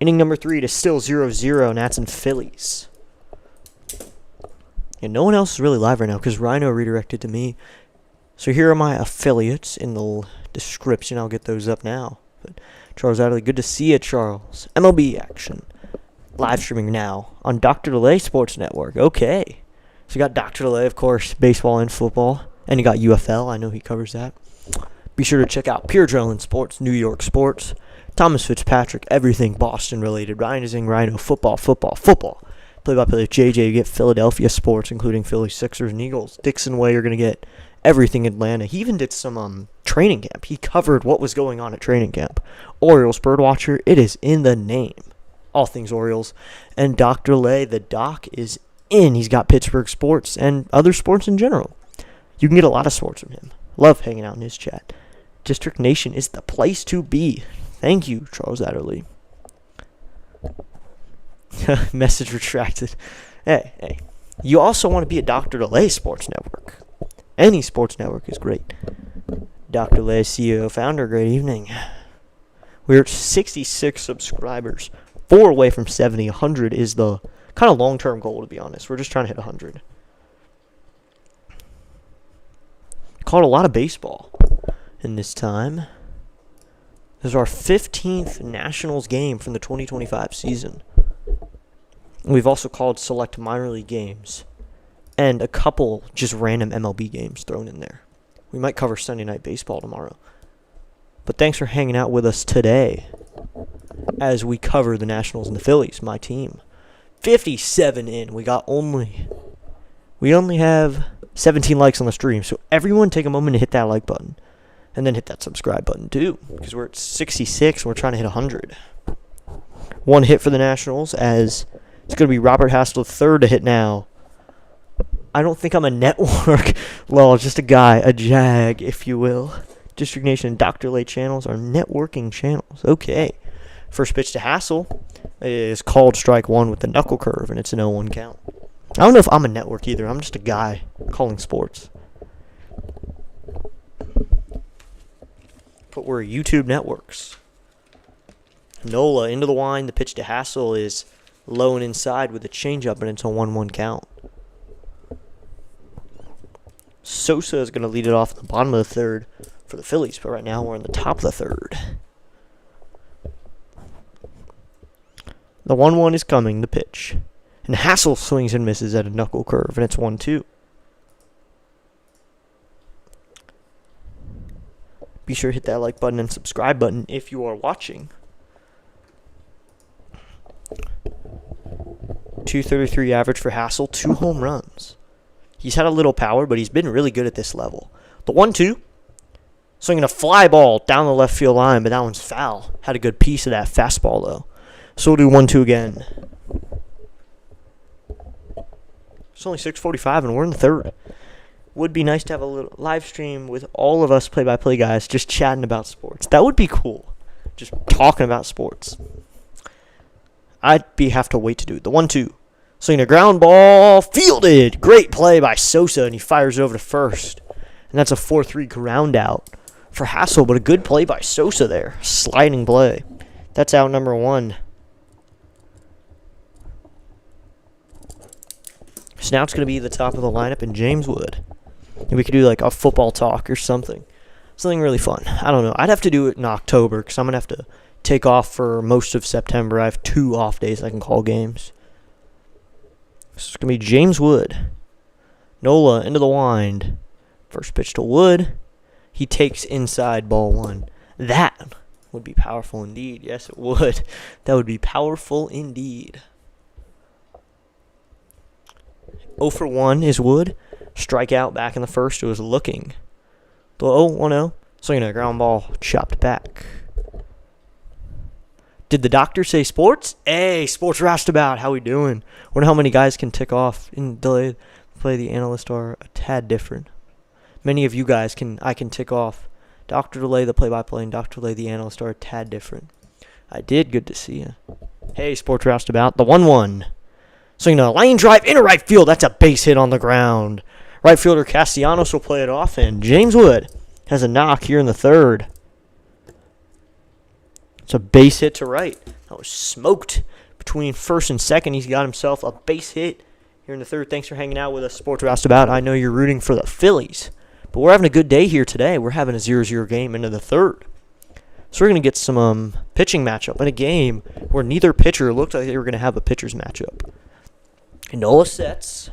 Inning number 3 to still 0-0. Nats and Phillies. And no one else is really live right now because Rhino redirected to me. So here are my affiliates in the description. I'll get those up now. But Charles Adderley, good to see you, Charles. MLB action. Live streaming now on Dr. DeLay Sports Network. Okay. So you got Dr. DeLay, of course, baseball and football. And you got UFL. I know he covers that. Be sure to check out Pure Adrenaline Sports, New York Sports. Thomas Fitzpatrick, everything Boston related. Ryan Ising, Rhino, football. Play-by-play with JJ, you get Philadelphia sports, including Phillies, Sixers, and Eagles. Dixon Way, you're going to get everything Atlanta. He even did some training camp. He covered what was going on at training camp. Orioles Birdwatcher, it is in the name. All things Orioles. And Dr. Lay, the doc, is in. He's got Pittsburgh sports and other sports in general. You can get a lot of sports from him. Love hanging out in his chat. District Nation is the place to be. Thank you, Charles Adderley. Message retracted. Hey. You also want to be a Dr. DeLay Sports Network. Any sports network is great. Dr. DeLay, CEO, founder, great evening. We're at 66 subscribers. 4 away from 70. 100 is the kind of long-term goal, to be honest. We're just trying to hit 100. Caught a lot of baseball in this time. This is our 15th Nationals game from the 2025 season. We've also called select minor league games and a couple just random MLB games thrown in there. We might cover Sunday Night Baseball tomorrow. But thanks for hanging out with us today as we cover the Nationals and the Phillies, my team. 57 in. We only have 17 likes on the stream, so everyone take a moment to hit that like button. And then hit that subscribe button too, because we're at 66 and we're trying to hit 100. 1 hit for the Nationals, as it's going to be Robert Hassel, third to hit now. I don't think I'm a network. Well, just a guy, a jag, if you will. District Nation and Dr. Lay channels are networking channels. Okay. First pitch to Hassel is called strike 1 with the knuckle curve, and it's an 0-1 count. I don't know if I'm a network either. I'm just a guy calling sports. But we're YouTube networks. Nola into the line. The pitch to Hassel is low and inside with a changeup, and it's a 1-1 count. Sosa is going to lead it off in the bottom of the third for the Phillies, but right now we're in the top of the third. The 1-1 is coming, the pitch. And Hassel swings and misses at a knuckle curve, and it's 1-2. Be sure to hit that like button and subscribe button if you are watching. 233 average for Hassel, 2 home runs. He's had a little power, but he's been really good at this level. The 1-2, swinging a fly ball down the left field line, but that one's foul. Had a good piece of that fastball, though. So we'll do 1-2 again. It's only 6:45, and we're in the third. Would be nice to have a little live stream with all of us play-by-play guys just chatting about sports. That would be cool. Just talking about sports. I'd have to wait to do it. The 1-2. Swinging a ground ball. Fielded. Great play by Sosa, and he fires it over to first. And that's a 4-3 ground out for Hassel, but a good play by Sosa there. Sliding play. That's out number 1. So now it's going to be the top of the lineup in James Wood. And we could do like a football talk or something. Something really fun. I don't know. I'd have to do it in October because I'm going to have to take off for most of September. I have 2 off days I can call games. This is going to be James Wood. Nola into the wind. First pitch to Wood. He takes inside, ball 1. That would be powerful indeed. Yes, it would. That would be powerful indeed. 0 for 1 is Wood. Strikeout back in the first. It was looking. The 0-1-0. Swinging a ground ball. Chopped back. Did the doctor say sports? Hey, Sports Roustabout. How we doing? Wonder how many guys can tick off in delay play. The analysts are a tad different. Many of you guys I can tick off. Dr. Delay, the play-by-play, and Dr. Delay, the analyst are a tad different. I did. Good to see you. Hey, Sports Roustabout. The 1-1. Swinging a line drive into right field. That's a base hit on the ground. Right fielder Castellanos will play it off, and James Wood has a knock here in the third. It's a base hit to right. That was smoked between first and second. He's got himself a base hit here in the third. Thanks for hanging out with us, Sports Roustabout. I know you're rooting for the Phillies, but we're having a good day here today. We're having a 0-0 game into the third. So we're going to get some pitching matchup in a game where neither pitcher looked like they were going to have a pitcher's matchup. Nola sets.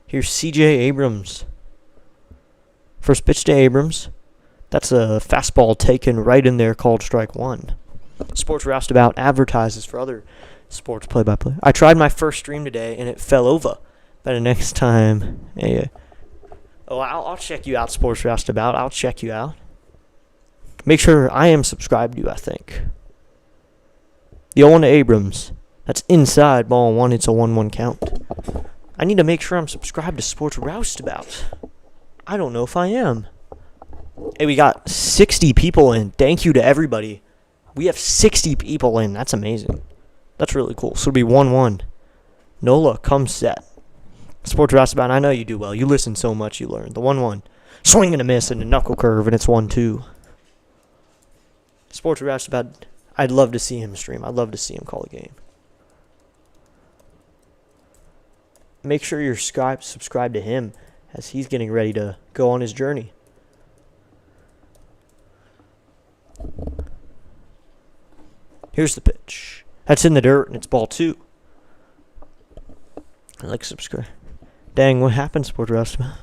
Here's C.J. Abrams. First pitch to Abrams. That's a fastball taken right in there called strike 1. Sports Roustabout advertises for other sports play-by-play. I tried my first stream today, and it fell over. But the next time... I'll check you out, Sports Roustabout. I'll check you out. Make sure I am subscribed to you, I think. The 0-1 to Abrams. That's inside, ball 1. It's a 1-1 count. I need to make sure I'm subscribed to Sports Roustabout. I don't know if I am. Hey, we got 60 people in. Thank you to everybody. We have 60 people in. That's amazing. That's really cool. So it'll be 1-1. Nola comes set. Sports Roustabout, I know you do well. You listen so much, you learn. The 1-1. Swing and a miss and a knuckle curve, and it's 1-2. Sports Roustabout, I'd love to see him stream. I'd love to see him call a game. Make sure you're subscribed to him as he's getting ready to go on his journey. Here's the pitch. That's in the dirt, and it's ball 2. Subscribe. Dang, what happened, Sports Roustabout?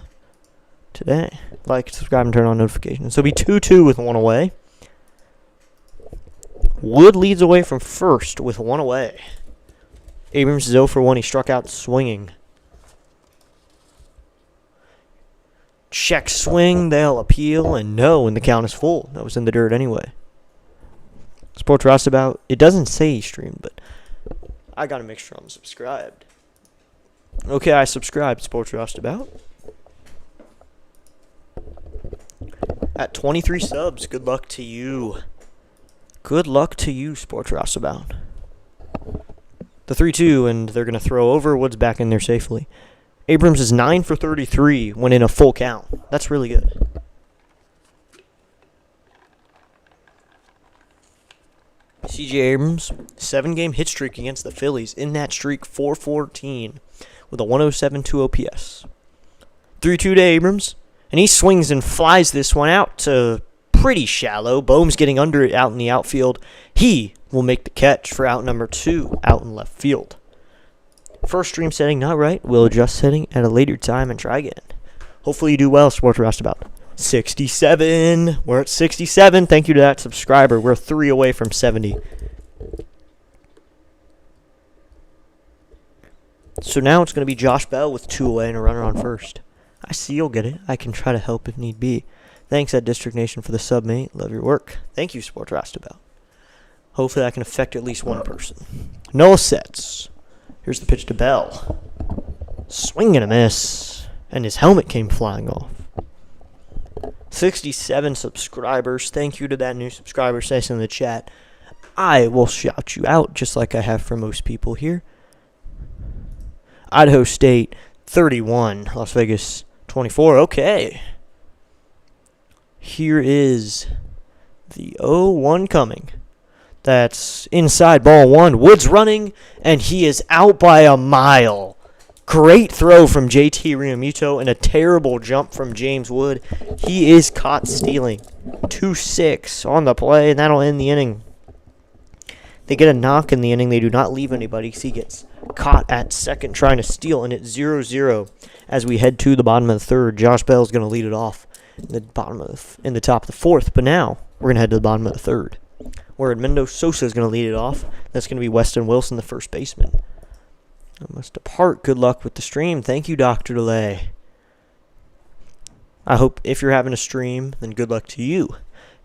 Today. Subscribe, and turn on notifications. So it'll be 2-2 with 1 away. Wood leads away from first with 1 away. Abrams is 0 for 1. He struck out swinging. Check swing. They'll appeal, and no, and the count is full. That was in the dirt anyway. Sports Roustabout. It doesn't say he streamed, but I got to make sure I'm subscribed. Okay, I subscribed, Sports Roustabout. At 23 subs, good luck to you. Good luck to you, Sports Roustabout. The 3-2, and they're going to throw over. Wood's back in there safely. Abrams is 9 for 33 when in a full count. That's really good. C.J. Abrams, 7-game hit streak against the Phillies. In that streak, 414 with a 107.2 OPS. 3-2 to Abrams, and he swings and flies this one out to pretty shallow. Bohm's getting under it out in the outfield. He will make the catch for out number 2 out in left field. First stream setting not right. We'll adjust setting at a later time and try again. Hopefully you do well, Sports Roustabout. 67. We're at 67. Thank you to that subscriber. We're 3 away from 70. So now it's going to be Josh Bell with 2 away and a runner on first. I see you'll get it. I can try to help if need be. Thanks at District Nation for the sub, mate. Love your work. Thank you, Sports Roustabout. Hopefully that can affect at least one person. Nola sets. Here's the pitch to Bell. Swing and a miss. And his helmet came flying off. 67 subscribers. Thank you to that new subscriber session in the chat. I will shout you out just like I have for most people here. Idaho State 31. Las Vegas 24. Okay. Here is the 0-1 coming. That's inside ball 1. Woods running, and he is out by a mile. Great throw from JT Realmuto and a terrible jump from James Wood. He is caught stealing. 2-6 on the play, and that'll end the inning. They get a knock in the inning. They do not leave anybody because he gets caught at second trying to steal, and it's 0-0 as we head to the bottom of the third. Josh Bell's going to lead it off in the top of the fourth, but now we're going to head to the bottom of the third, where Edmundo Sosa is going to lead it off. That's going to be Weston Wilson, the first baseman. I must depart. Good luck with the stream. Thank you, Dr. Delay. I hope if you're having a stream, then good luck to you.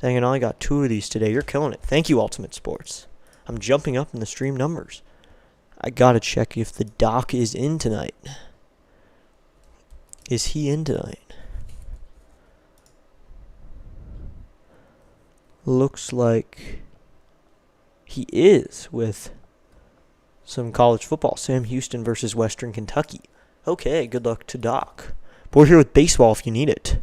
Dang it, I only got 2 of these today. You're killing it. Thank you, Ultimate Sports. I'm jumping up in the stream numbers. I gotta check if the doc is in tonight. Is he in tonight? Looks like he is, with some college football. Sam Houston versus Western Kentucky. Okay, good luck to Doc. But we're here with baseball if you need it.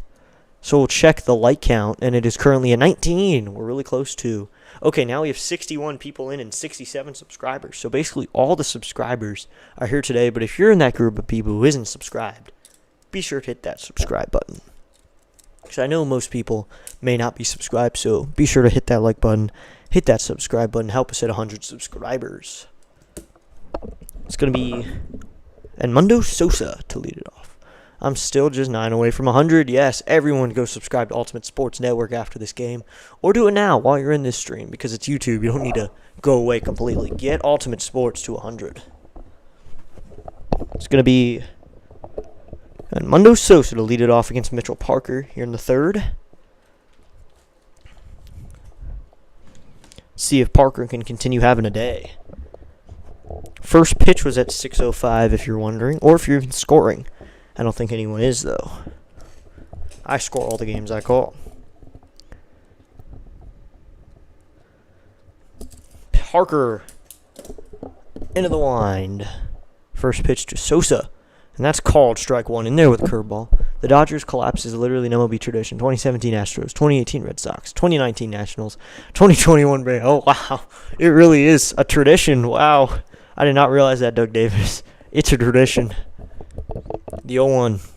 So we'll check the like count, and it is currently at 19. We're really close to. Okay, now we have 61 people in and 67 subscribers. So basically all the subscribers are here today. But if you're in that group of people who isn't subscribed, be sure to hit that subscribe button. Because I know most people may not be subscribed, so be sure to hit that like button, hit that subscribe button, help us hit 100 subscribers. It's going to be Edmundo Sosa to lead it off. I'm still just 9 away from 100. Yes, everyone go subscribe to Ultimate Sports Network after this game. Or do it now while you're in this stream, because it's YouTube. You don't need to go away completely. Get Ultimate Sports to 100. It's going to be Edmundo Sosa to lead it off against Mitchell Parker here in the third. See if Parker can continue having a day. First pitch was at 6:05 if you're wondering, or if you're even scoring. I don't think anyone is, though. I score all the games I call. Parker into the wind. First pitch to Sosa. And that's called strike one in there with a curveball. The Dodgers collapse is literally an MLB tradition. 2017 Astros, 2018 Red Sox, 2019 Nationals, 2021 Bay. Oh, wow. It really is a tradition. Wow. I did not realize that, Doug Davis. It's a tradition. The 0-1.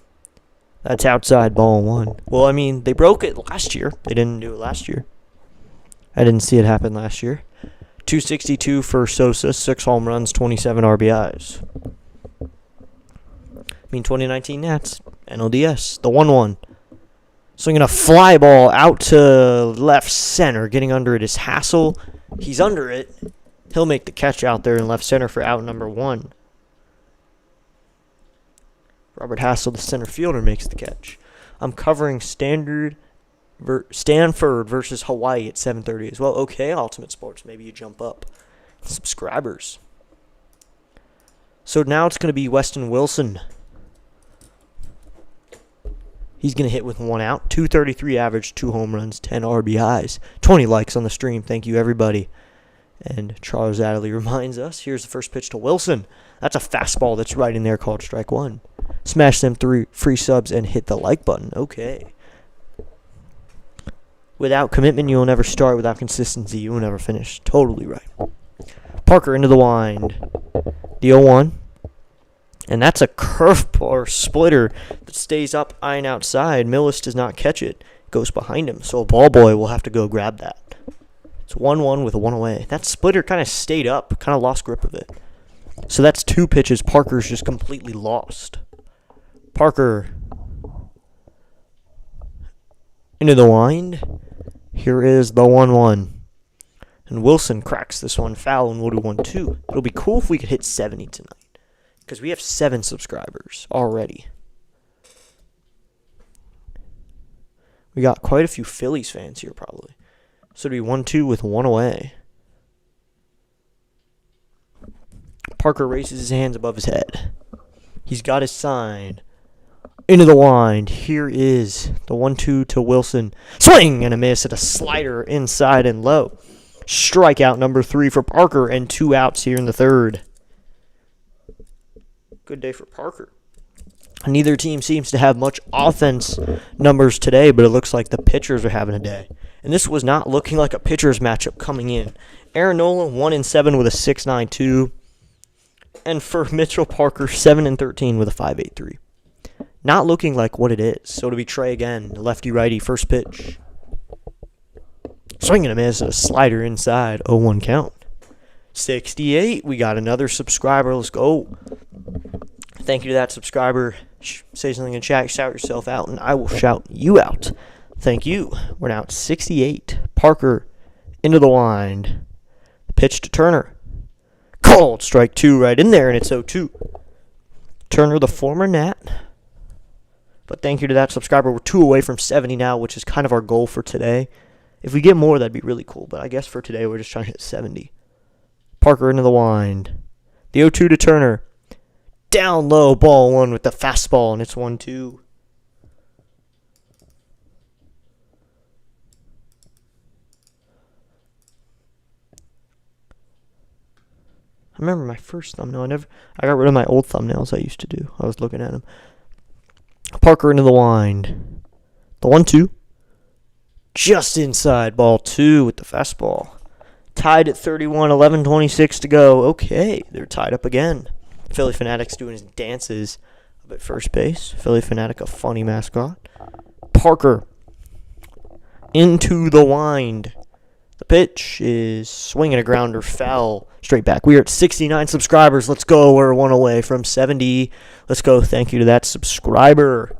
That's outside, ball 1. Well, I mean, they broke it last year. They didn't do it last year. I didn't see it happen last year. 262 for Sosa, 6 home runs, 27 RBIs. I mean, 2019 Nats, NLDS, the 1-1. Swinging a fly ball out to left center. Getting under it is Hassel. He's under it. He'll make the catch out there in left center for out number 1. Robert Hassel, the center fielder, makes the catch. I'm covering Stanford versus Hawaii at 7:30 as well. Okay, Ultimate Sports, maybe you jump up. Subscribers. So now it's going to be Weston Wilson. He's going to hit with 1 out. 233 average, 2 home runs, 10 RBIs. 20 likes on the stream. Thank you, everybody. And Charles Adderley reminds us, here's the first pitch to Wilson. That's a fastball that's right in there called strike 1. Smash them 3 free subs and hit the like button. Okay. Without commitment, you will never start. Without consistency, you will never finish. Totally right. Parker into the wind. The 0-1. And that's a curveball or splitter that stays up, eyeing outside. Millis does not catch it. Goes behind him. So a ball boy will have to go grab that. It's 1-1 with a 1 away. That splitter kind of stayed up. Kind of lost grip of it. So that's 2 pitches. Parker's just completely lost. Parker into the wind. Here is the 1-1. And Wilson cracks this one foul, and we'll do 1-2. It'll be cool if we could hit 70 tonight, because we have 7 subscribers already. We got quite a few Phillies fans here, probably. So it'll be 1-2 with 1 away. Parker raises his hands above his head. He's got his sign. Into the wind. Here is the 1-2 to Wilson. Swing and a miss at a slider inside and low. Strikeout number 3 for Parker, and 2 outs here in the third. Good day for Parker. Neither team seems to have much offense numbers today, but it looks like the pitchers are having a day. And this was not looking like a pitcher's matchup coming in. Aaron Nola 1-7 with a 6.92. And for Mitchell Parker, 7-13 with a 5.83. Not looking like what it is. So to be Trey again, lefty-righty, first pitch. Swing and a miss, a slider inside, 0-1 count. 68. We got another subscriber. Let's go. Thank you to that subscriber. Say something in chat. Shout yourself out, and I will shout you out. Thank you. We're now at 68. Parker into the wind. Pitch to Turner. Called. Strike 2 right in there, and it's 0-2. Turner, the former Nat. But thank you to that subscriber. We're 2 away from 70 now, which is kind of our goal for today. If we get more, that'd be really cool. But I guess for today, we're just trying to hit 70. Parker into the wind. The 0-2 to Turner. Down low, ball 1 with the fastball, and it's 1-2. I remember my first thumbnail. I got rid of my old thumbnails I used to do. I was looking at them. Parker into the wind. The 1-2. Just inside, ball 2 with the fastball. Tied at 31, 11:26 to go. Okay, they're tied up again. Philly Fanatic's doing his dances up at first base. Philly Fanatic, a funny mascot. Parker into the wind. The pitch is swinging a grounder, foul, straight back. We are at 69 subscribers. Let's go. We're 1 away from 70. Let's go. Thank you to that subscriber.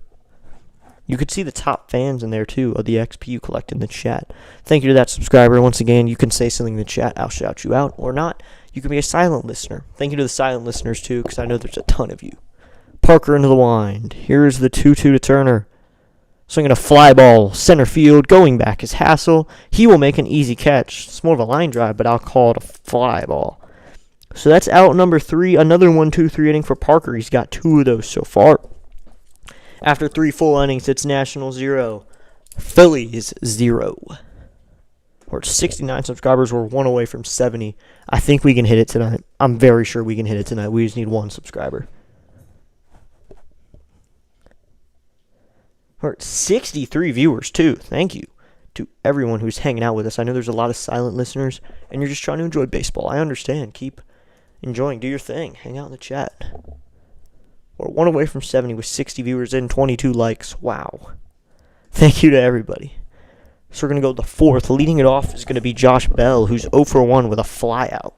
You could see the top fans in there, too, of the XP you collect in the chat. Thank you to that subscriber. Once again, you can say something in the chat. I'll shout you out. Or not. You can be a silent listener. Thank you to the silent listeners, too, because I know there's a ton of you. Parker into the wind. Here's the 2-2 to Turner. Swinging a fly ball. Center field. Going back is Hassel. He will make an easy catch. It's more of a line drive, but I'll call it a fly ball. So that's out number 3. Another 1-2-3 inning for Parker. He's got 2 of those so far. After 3 full innings, it's Nationals 0, Phillies 0. We're at 69 subscribers. We're 1 away from 70. I think we can hit it tonight. I'm very sure we can hit it tonight. We just need 1 subscriber. We're at 63 viewers, too. Thank you to everyone who's hanging out with us. I know there's a lot of silent listeners, and you're just trying to enjoy baseball. I understand. Keep enjoying. Do your thing. Hang out in the chat. We're 1 away from 70 with 60 viewers and 22 likes. Wow. Thank you to everybody. So we're going to go to the 4th. Leading it off is going to be Josh Bell, who's 0 for 1 with a flyout.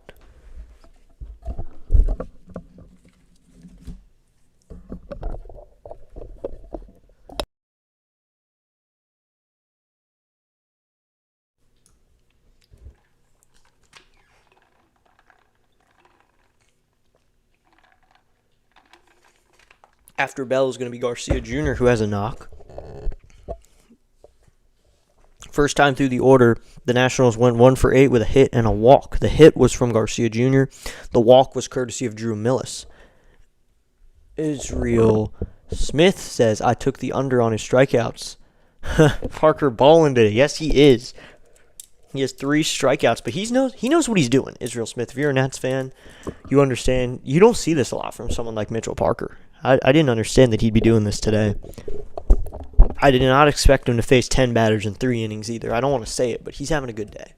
After Bell is going to be Garcia Jr., who has a knock. First time through the order, the Nationals went 1 for 8 with a hit and a walk. The hit was from Garcia Jr. The walk was courtesy of Drew Millis. Israel Smith says, I took the under on his strikeouts. Parker balling today. Yes, he is. He has 3 strikeouts, but he knows what he's doing, Israel Smith. If you're a Nats fan, you understand. You don't see this a lot from someone like Mitchell Parker. I didn't understand that he'd be doing this today. I did not expect him to face 10 batters in 3 innings either. I don't want to say it, but he's having a good day.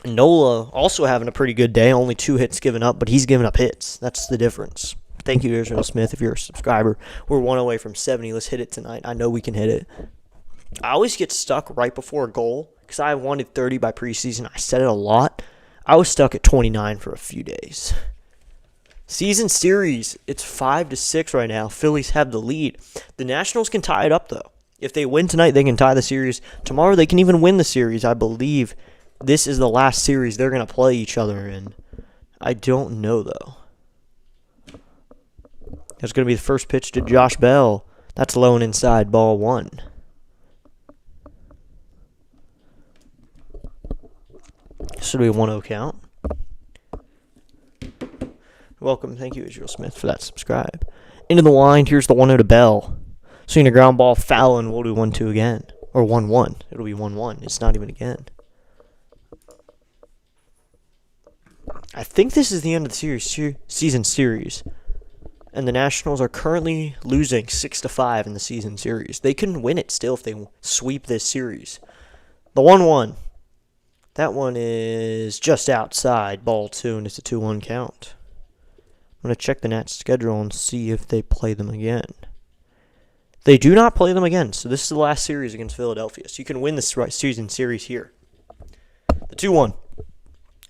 Nola also having a pretty good day. Only 2 hits given up, but he's giving up hits. That's the difference. Thank you, Israel Smith, if you're a subscriber. We're 1 away from 70. Let's hit it tonight. I know we can hit it. I always get stuck right before a goal because I wanted 30 by preseason. I said it a lot. I was stuck at 29 for a few days. Season series, it's 5-6 right now. Phillies have the lead. The Nationals can tie it up, though. If they win tonight, they can tie the series. Tomorrow, they can even win the series. I believe this is the last series they're going to play each other in. I don't know, though. There's going to be the first pitch to Josh Bell. That's low and inside, ball 1. Should be a 1-0 count. Welcome. Thank you, Israel Smith, for that subscribe. Into the wind. Here's the 1-0 to Bell. Swinging a ground ball, foul, and we'll do 1-2 again. Or 1-1. It'll be 1-1. It's not even again. I think this is the end of the season series. And the Nationals are currently losing 6-5 in the season series. They can win it still if they sweep this series. The 1-1. That one is just outside, ball 2, and it's a 2-1 count. I'm going to check the Nats schedule and see if they play them again. They do not play them again, so this is the last series against Philadelphia. So you can win this season series here. The 2-1.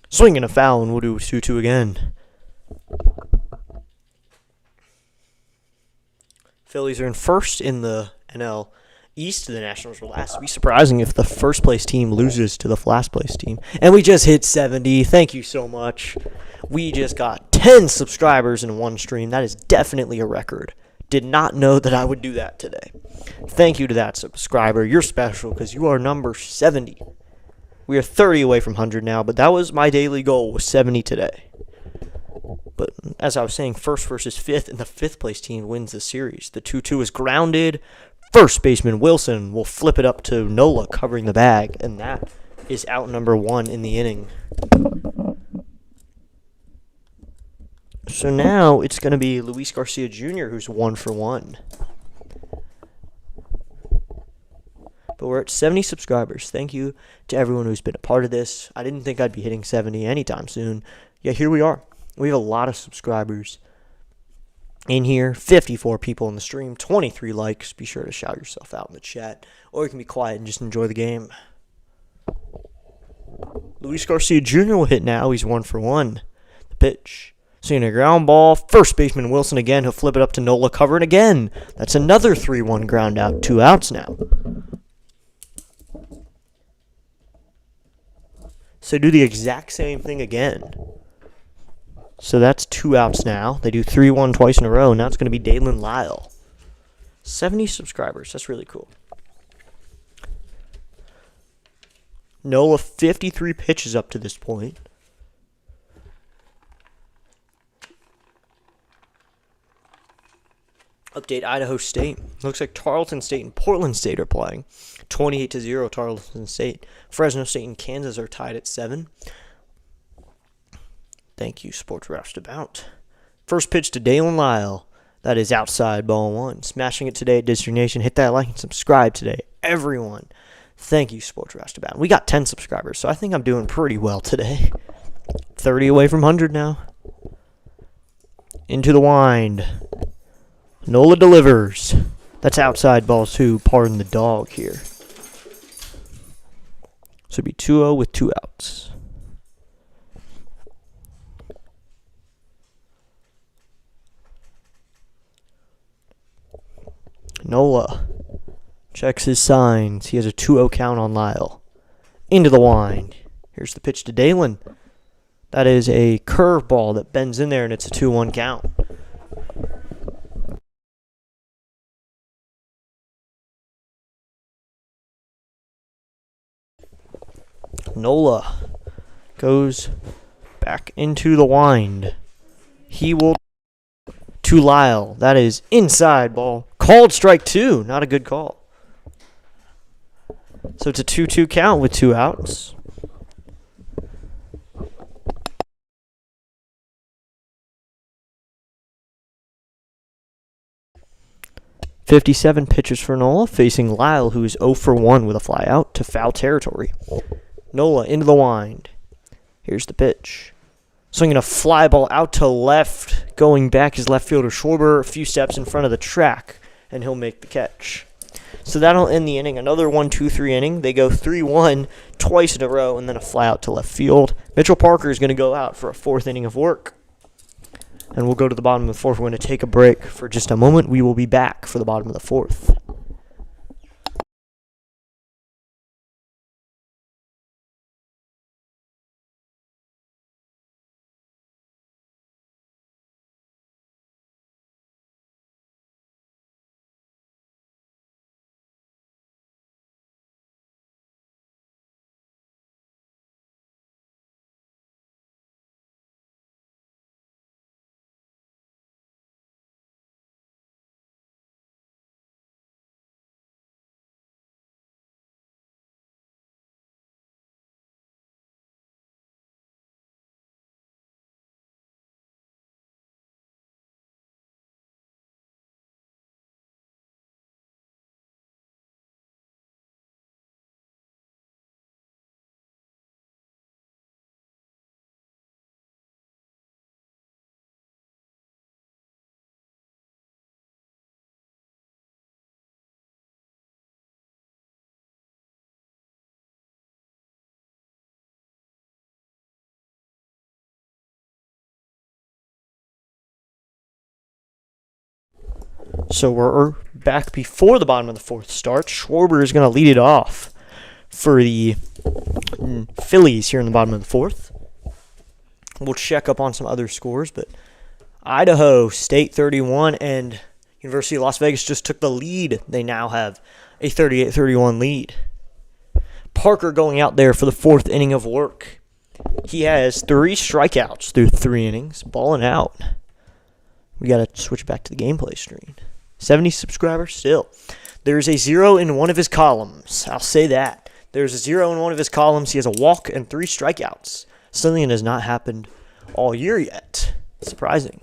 Swinging a foul, and we'll do 2-2 again. Phillies are in first in the NL East. The Nationals will last. It'd be surprising if the first place team loses to the last place team. And we just hit 70. Thank you so much. We just got 10 subscribers in one stream. That is definitely a record. Did not know that I would do that today. Thank you to that subscriber. You're special because you are number 70. We are 30 away from 100 now, but that was my daily goal, was 70 today. But as I was saying, first versus fifth, and the fifth place team wins the series. The 2-2 is grounded. First baseman Wilson will flip it up to Nola covering the bag, and that is out number 1 in the inning. So now it's going to be Luis Garcia Jr. who's 1 for 1. But we're at 70 subscribers. Thank you to everyone who's been a part of this. I didn't think I'd be hitting 70 anytime soon. Yeah, here we are. We have a lot of subscribers in here. 54 people in the stream. 23 likes. Be sure to shout yourself out in the chat. Or you can be quiet and just enjoy the game. Luis Garcia Jr. will hit now. He's 1 for 1. The pitch. Seeing a ground ball. First baseman Wilson again. He'll flip it up to Nola covering again. That's another 3-1 ground out. 2 outs now. So do the exact same thing again. So that's 2 outs now. They do 3-1 twice in a row. Now it's going to be Dalen Lyle. 70 subscribers. That's really cool. Nola 53 pitches up to this point. Update Idaho State. Looks like Tarleton State and Portland State are playing. 28-0 Tarleton State. Fresno State and Kansas are tied at 7. Thank you, Sports Roustabout. First pitch to Dalen Lyle. That is outside, ball 1. Smashing it today at District Nation. Hit that like and subscribe today, everyone. Thank you, Sports Roustabout. We got 10 subscribers, so I think I'm doing pretty well today. 30 away from 100 now. Into the wind. Nola delivers. That's outside, ball 2. Pardon the dog here. So it'd be 2-0 with 2 outs. Nola checks his signs. He has a 2-0 count on Lyle. Into the wind. Here's the pitch to Dalen. That is a curveball that bends in there, and it's a 2-1 count. Nola goes back into the wind. He will to Lyle. That is inside, ball. Called strike 2. Not a good call. So it's a 2-2 count with 2 outs. .57 pitches for Nola, facing Lyle, who is 0 for 1 with a fly out to foul territory. Nola into the wind. Here's the pitch. Swinging a fly ball out to left. Going back is left fielder Schwarber a few steps in front of the track, and he'll make the catch. So that'll end the inning. Another 1-2-3 inning. They go 3-1 twice in a row, and then a fly out to left field. Mitchell Parker is going to go out for a 4th inning of work. And we'll go to the bottom of the 4th. We're going to take a break for just a moment. We will be back for the bottom of the 4th. So we're back before the bottom of the fourth start. Schwarber is going to lead it off for the Phillies here in the bottom of the fourth. We'll check up on some other scores, but Idaho State 31 and University of Las Vegas just took the lead. They now have a 38-31 lead. Parker going out there for the fourth inning of work. He has 3 strikeouts through 3 innings, balling out. We got to switch back to the gameplay screen. 70 subscribers still. There's a 0 in one of his columns. I'll say that. There's a 0 in one of his columns. He has a walk and 3 strikeouts. Something that has not happened all year yet. Surprising.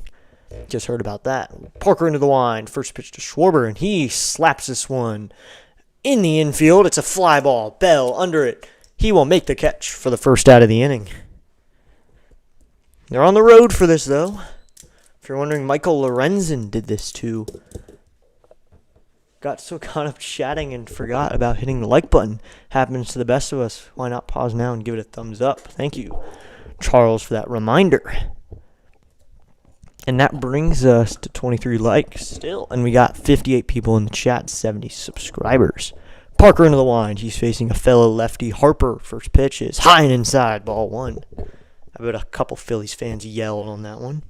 Just heard about that. Parker into the wind. First pitch to Schwarber, and he slaps this one in the infield. It's a fly ball. Bell under it. He will make the catch for the first out of the inning. They're on the road for this, though. If you're wondering, Michael Lorenzen did this too. Got so caught up chatting and forgot about hitting the like button. Happens to the best of us. Why not pause now and give it a thumbs up? Thank you, Charles, for that reminder. And that brings us to 23 likes still. And we got 58 people in the chat, 70 subscribers. Parker into the wind. He's facing a fellow lefty. Harper, first pitch is high and inside, ball 1. I bet a couple Phillies fans yelled on that one.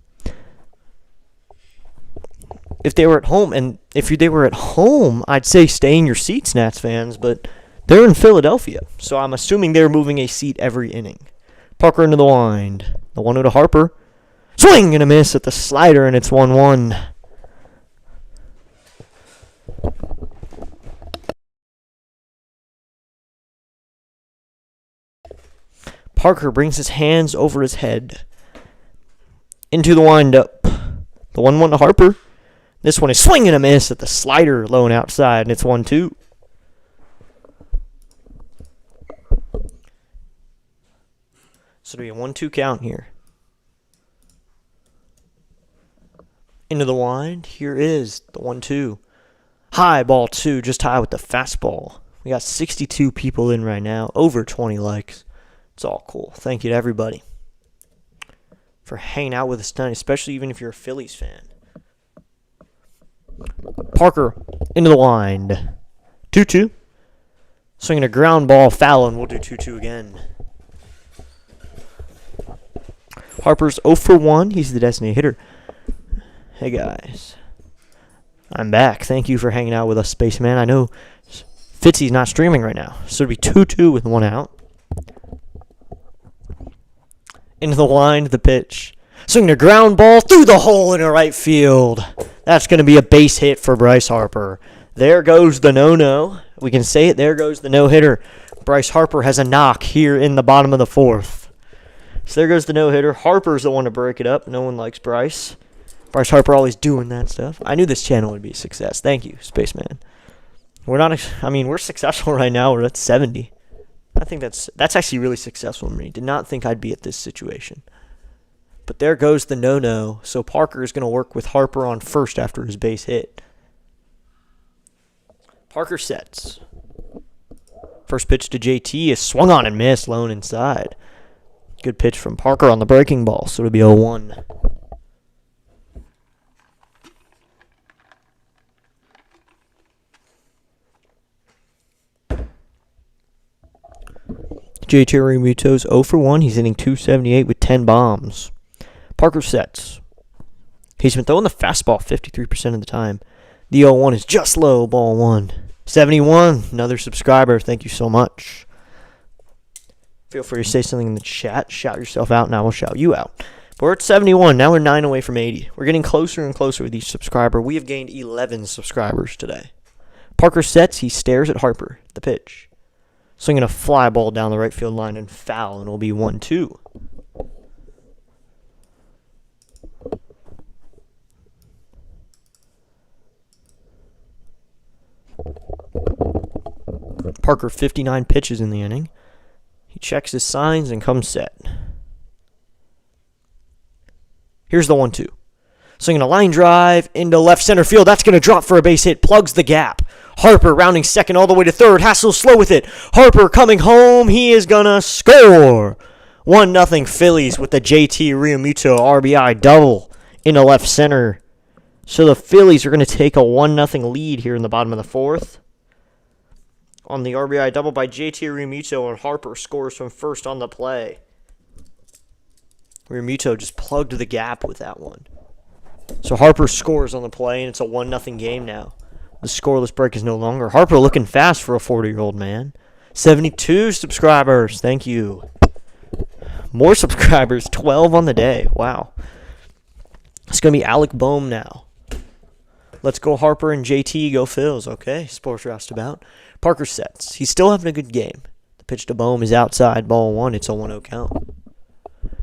If they were at home, I'd say stay in your seats, Nats fans, but they're in Philadelphia, so I'm assuming they're moving a seat every inning. Parker into the wind. The 1-0 to Harper. Swing and a miss at the slider, and it's 1-1. Parker brings his hands over his head. Into the windup. The 1-1 to Harper. This one is swing and a miss at the slider, low and outside, and it's 1-2. So it'll be a 1-2 count here. Into the wind. Here is the 1-2. High, ball 2, just high with the fastball. We got 62 people in right now, over 20 likes. It's all cool. Thank you to everybody for hanging out with us tonight, especially even if you're a Phillies fan. Parker into the wind. 2-2. Swinging a ground ball, foul, and we'll do 2-2 again. Harper's 0 for 1. He's the designated hitter. Hey, guys. I'm back. Thank you for hanging out with us, Spaceman. I know Fitzy's not streaming right now, so it'll be 2-2 with 1 out. Into the wind, the pitch. Swinging a ground ball through the hole into right field. That's going to be a base hit for Bryce Harper. There goes the no-no. We can say it. There goes the no-hitter. Bryce Harper has a knock here in the bottom of the fourth. So there goes the no-hitter. Harper's the one to break it up. No one likes Bryce. Bryce Harper always doing that stuff. I knew this channel would be a success. Thank you, Spaceman. We're successful right now. We're at 70. I think that's actually really successful for me. Did not think I'd be at this situation. But there goes the no-no. So Parker is going to work with Harper on first after his base hit. Parker sets. First pitch to JT is swung on and missed, low and inside. Good pitch from Parker on the breaking ball, so it'll be 0-1. JT Realmuto's 0 for 1. He's hitting .278 with 10 bombs. Parker sets. He's been throwing the fastball 53% of the time. The 0-1 is just low, ball 1. 71, another subscriber. Thank you so much. Feel free to say something in the chat. Shout yourself out, and I will shout you out. But we're at 71. Now we're 9 away from 80. We're getting closer and closer with each subscriber. We have gained 11 subscribers today. Parker sets. He stares at Harper. The pitch. Swinging a fly ball down the right field line and foul, and it'll be 1-2. Parker 59 pitches in the inning. He checks his signs and comes set. Here's the 1-2. Swinging a line drive into left center field. That's going to drop for a base hit. Plugs the gap. Harper rounding second all the way to third. Hassel slow with it. Harper coming home. He is going to score. 1-0 Phillies with the JT Realmuto RBI double into left center. So the Phillies are going to take a 1-0 lead here in the bottom of the fourth. On the RBI double by JT Realmuto, and Harper scores from first on the play. Realmuto just plugged the gap with that one. So Harper scores on the play, and it's a 1-0 game now. The scoreless break is no longer. Harper looking fast for a 40-year-old man. 72 subscribers. Thank you. More subscribers. 12 on the day. Wow. It's going to be Alec Boehm now. Let's go Harper and JT, go Phils. Okay, sports roustabout. Parker sets. He's still having a good game. The pitch to Boehm is outside, ball 1. It's a 1-0 count.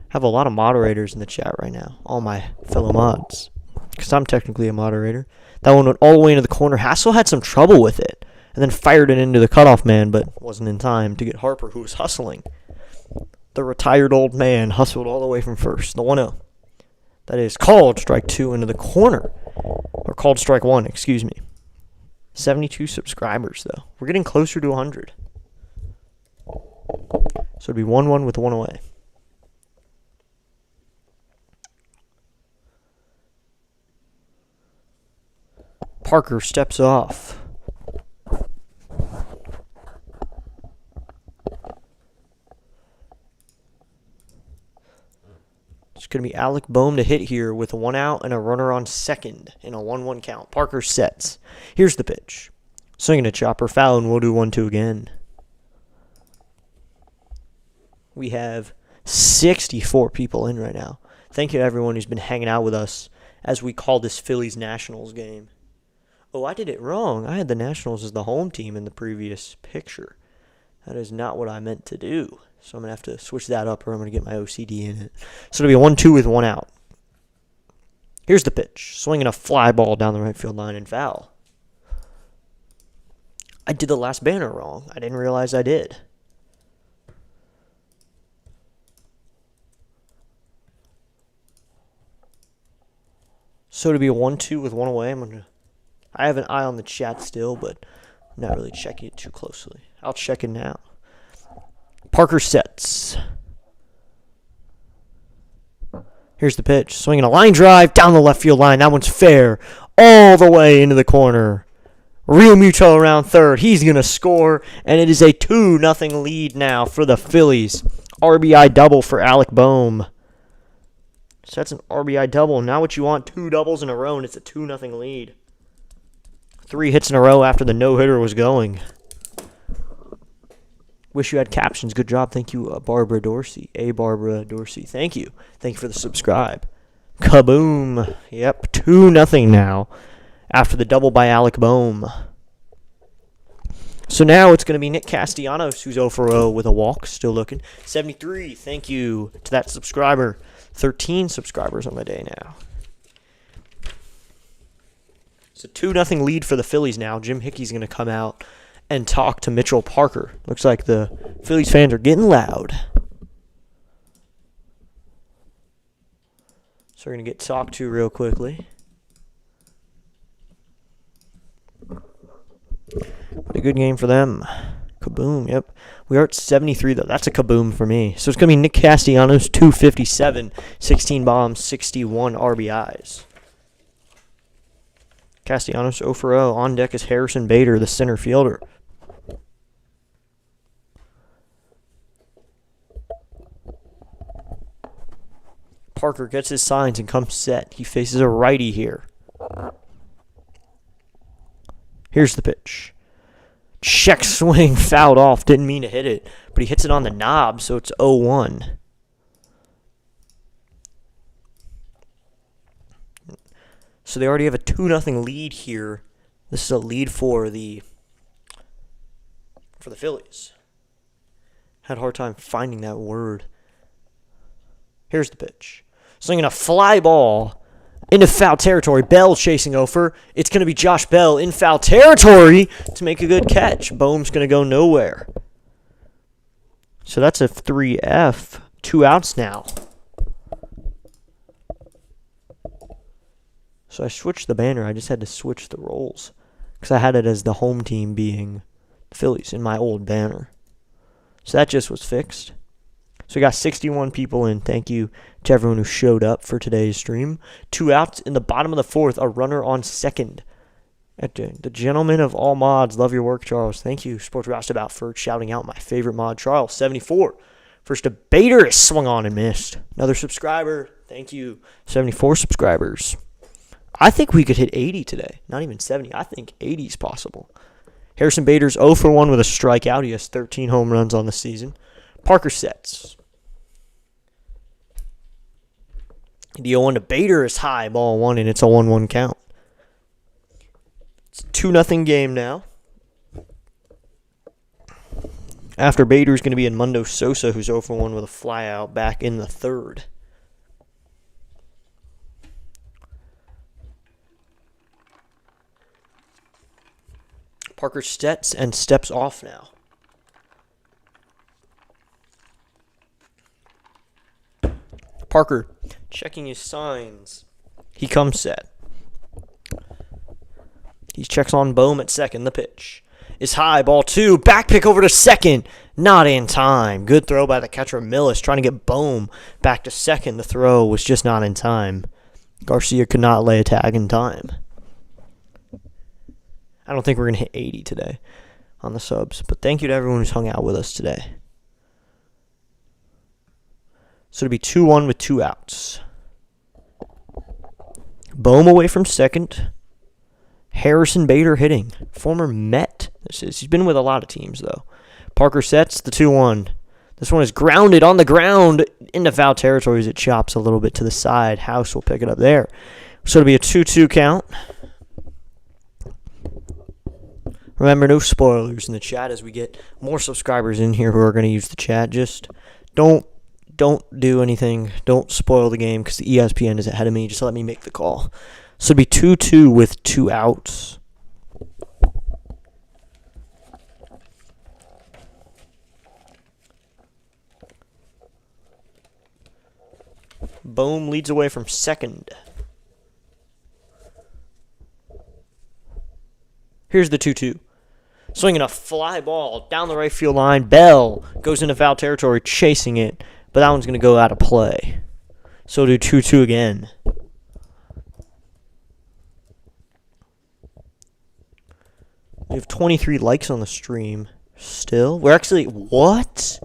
Have a lot of moderators in the chat right now. All my fellow mods. Because I'm technically a moderator. That one went all the way into the corner. Hassel had some trouble with it. And then fired it into the cutoff man, but wasn't in time to get Harper, who was hustling. The retired old man hustled all the way from first. The 1-0. That is called strike 2 into the corner. Or called strike 1, excuse me. 72 subscribers, though. We're getting closer to 100. So it'd be 1-1 with 1 away. Parker steps off. It's going to be Alec Boehm to hit here with 1 out and a runner on second in a 1-1 count. Parker sets. Here's the pitch. Swinging a chopper, foul, and we'll do 1-2 again. We have 64 people in right now. Thank you to everyone who's been hanging out with us as we call this Phillies Nationals game. Oh, I did it wrong. I had the Nationals as the home team in the previous picture. That is not what I meant to do. So I'm going to have to switch that up or I'm going to get my OCD in it. So it'll be 1-2 with 1 out. Here's the pitch. Swinging a fly ball down the right field line and foul. I did the last banner wrong. I didn't realize I did. So it'll be a 1-2 with 1 away. I have an eye on the chat still, but I'm not really checking it too closely. I'll check it now. Parker sets. Here's the pitch. Swinging a line drive down the left field line. That one's fair. All the way into the corner. Realmuto around third. He's going to score, and it is a 2-0 lead now for the Phillies. RBI double for Alec Boehm. So that's an RBI double. Now what you want, 2 doubles in a row, and it's a 2-0 lead. 3 hits in a row after the no-hitter was going. Wish you had captions. Good job. Thank you, Barbara Dorsey. Barbara Dorsey. Thank you. Thank you for the subscribe. Kaboom. Yep, 2-0 now after the double by Alec Boehm. So now it's going to be Nick Castellanos, who's 0 for 0 with a walk. Still looking. 73. Thank you to that subscriber. 13 subscribers on the day now. It's a 2-0 lead for the Phillies now. Jim Hickey's going to come out and talk to Mitchell Parker. Looks like the Phillies fans are getting loud. So we're going to get talked to real quickly. But a good game for them. Kaboom, yep. We are at 73, though. That's a kaboom for me. So it's going to be Nick Castellanos, 257, 16 bombs, 61 RBIs. Castellanos 0 for 0. On deck is Harrison Bader, the center fielder. Parker gets his signs and comes set. He faces a righty here. Here's the pitch. Check swing, fouled off. Didn't mean to hit it, but he hits it on the knob, so it's 0-1. So they already have a 2-0 lead here. This is a lead for the Phillies. Had a hard time finding that word. Here's the pitch. Swinging a fly ball into foul territory. Bell chasing over. It's going to be Josh Bell in foul territory to make a good catch. Boehm's going to go nowhere. So that's a 3F. 2 outs now. So I switched the banner. I just had to switch the roles because I had it as the home team being the Phillies in my old banner. So that just was fixed. So we got 61 people in. Thank you to everyone who showed up for today's stream. 2 outs in the bottom of the 4th, a runner on second. The gentleman of all mods, love your work, Charles. Thank you, Sports Roustabout, for shouting out my favorite mod, Charles, 74. First debater is swung on and missed. Another subscriber, thank you, 74 subscribers. I think we could hit 80 today, not even 70. I think 80 is possible. Harrison Bader's 0 for 1 with a strikeout. He has 13 home runs on the season. Parker sets. The 0-1 to Bader is high, ball 1, and it's a 1-1 count. It's a 2-0 game now. After Bader's going to be Edmundo Sosa, who's 0 for 1 with a flyout back in the 3rd. Parker sets and steps off now. Parker checking his signs. He comes set. He checks on Bohm at second. The pitch is high, ball 2. Back pick over to second. Not in time. Good throw by the catcher, Millis, trying to get Bohm back to second. The throw was just not in time. Garcia could not lay a tag in time. I don't think we're going to hit 80 today on the subs, but thank you to everyone who's hung out with us today. So it'll be 2-1 with 2 outs. Bohm away from second. Harrison Bader hitting. Former Met, this is. He's been with a lot of teams, though. Parker sets the 2-1. This one is grounded on the ground into foul territory as it chops a little bit to the side. House will pick it up there. So it'll be a 2-2 count. Remember, no spoilers in the chat as we get more subscribers in here who are going to use the chat. Just don't do anything. Don't spoil the game because the ESPN is ahead of me. Just let me make the call. So it'll be 2-2 with 2 outs. Bohm leads away from second. Here's the 2-2. Swinging a fly ball down the right field line. Bell goes into foul territory, chasing it, but that one's going to go out of play. So we'll do 2-2 again. We have 23 likes on the stream still. We're actually, what?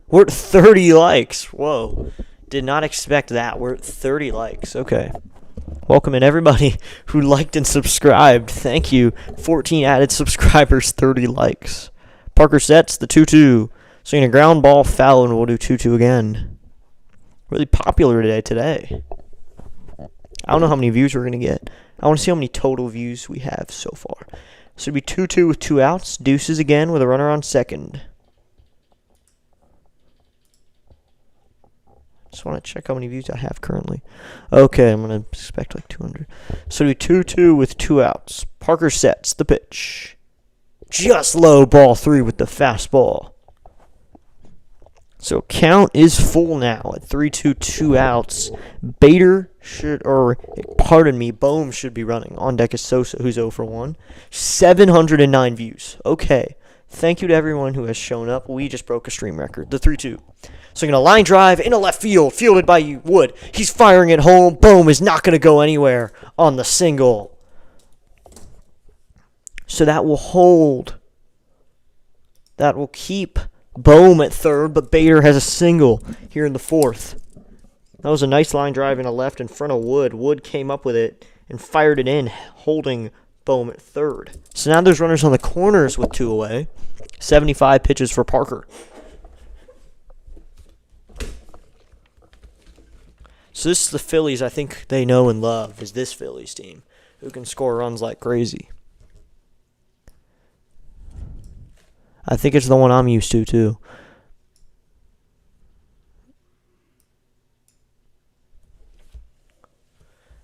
We're at 30 likes. Whoa. Did not expect that. We're at 30 likes. Okay. Welcome in everybody who liked and subscribed. Thank you. 14 added subscribers, 30 likes. Parker sets the 2-2. Swinging a ground ball foul, and we'll do 2-2 again. Really popular today. I don't know how many views we're going to get. I want to see how many total views we have so far. So it'll be 2-2 with 2 outs. Deuces again with a runner on second. Just want to check how many views I have currently. Okay, I'm going to expect like 200. So it'll be 2-2 with 2 outs. Parker sets the pitch. Just low, ball 3 with the fastball. So count is full now at 3-2, 2 outs. Bohm should be running. On deck is Sosa, who's 0 for 1. 709 views. Okay. Thank you to everyone who has shown up. We just broke a stream record. The 3-2. Swinging a line drive into left field. Fielded by Wood. He's firing it home. Bohm is not going to go anywhere on the single. So that will hold. That will keep Bohm at third, but Bader has a single here in the 4th. That was a nice line drive into left in front of Wood. Wood came up with it and fired it in, holding Bohm at third. So now there's runners on the corners with 2 away. 75 pitches for Parker. So this is the Phillies I think they know and love, is this Phillies team, who can score runs like crazy. I think it's the one I'm used to, too.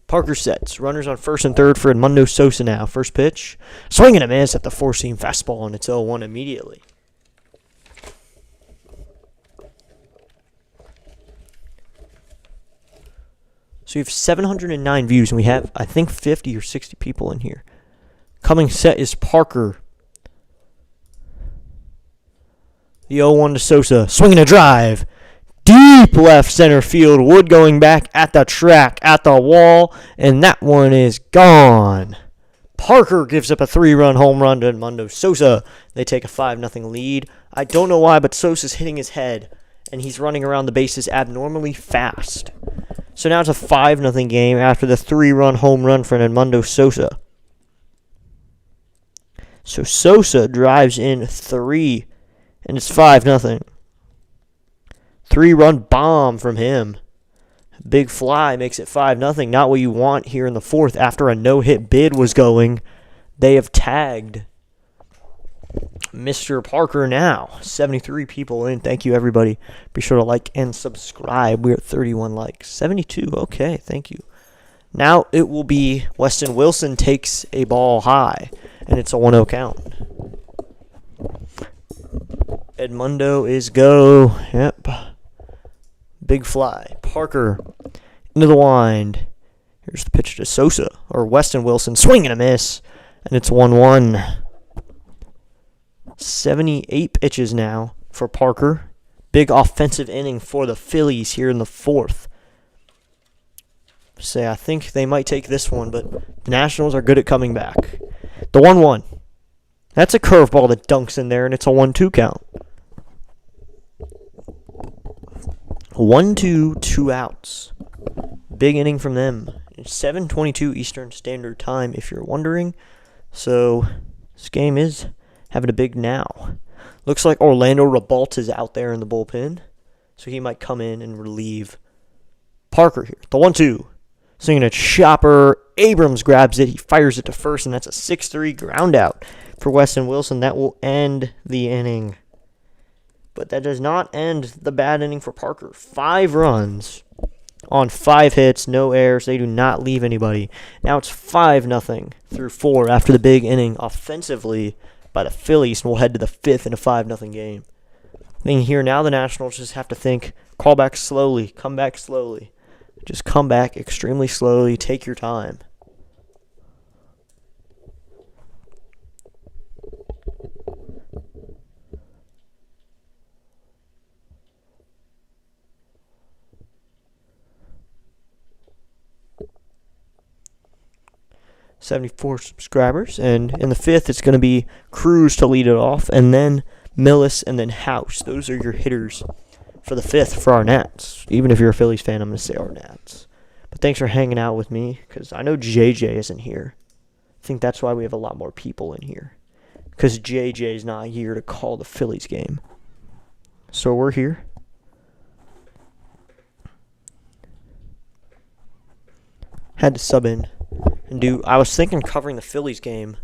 Parker sets. Runners on first and third for Edmundo Sosa now. First pitch. Swing and a miss at the four-seam fastball, and it's 0-1 immediately. So you have 709 views, and we have, I think, 50 or 60 people in here. Coming set is Parker. The 0-1 to Sosa. Swinging a drive. deep left center field. Wood going back at the track, at the wall, and that one is gone. Parker gives up a 3-run home run to Edmundo Sosa. They take a 5-0 lead. I don't know why, but Sosa's hitting his head, and he's running around the bases abnormally fast. So now it's a 5-0 game after the 3-run home run for Edmundo Sosa. So Sosa drives in 3, and it's 5-0. 3-run bomb from him. Big fly makes it 5-0. Not what you want here in the fourth. After a no-hit bid was going, they have tagged Mr. Parker now. 73 people in. Thank you, everybody. Be sure to like and subscribe. We're at 31 likes. 72. Okay, thank you. Now it will be Weston Wilson takes a ball high, and it's a 1-0 count. Edmundo is go. Yep. Big fly. Parker into the wind. Here's the pitch to Sosa, or Weston Wilson. Swing and a miss, and it's 1-1. 78 pitches now for Parker. Big offensive inning for the Phillies here in the fourth. I think they might take this one, but the Nationals are good at coming back. The 1-1. That's a curveball that dunks in there, and it's a 1-2 count. 1-2, 2 outs. Big inning from them. It's 7:22 Eastern Standard Time, if you're wondering. So this game is having a big now. Looks like Orlando Rebault is out there in the bullpen, so he might come in and relieve Parker here. The 1-2. Swinging a chopper. Abrams grabs it. He fires it to first, and that's a 6-3 ground out for Weston Wilson. That will end the inning. But that does not end the bad inning for Parker. 5 runs on 5 hits, no errors. They do not leave anybody. Now it's 5-0 through 4 after the big inning offensively by the Phillies, and we'll head to the 5th in a 5-0 game. Thing here now, the Nationals just have to think, call back slowly, come back slowly. Just come back extremely slowly. Take your time. .74 subscribers, and in the 5th it's going to be Cruz to lead it off, and then Millis, and then House. Those are your hitters for the 5th for our Nats. Even if you're a Phillies fan, I'm going to say our Nats. But thanks for hanging out with me, because I know JJ isn't here. I think that's why we have a lot more people in here, because JJ is not here to call the Phillies game. So we're here. Had to sub in and do. I was thinking covering the Phillies game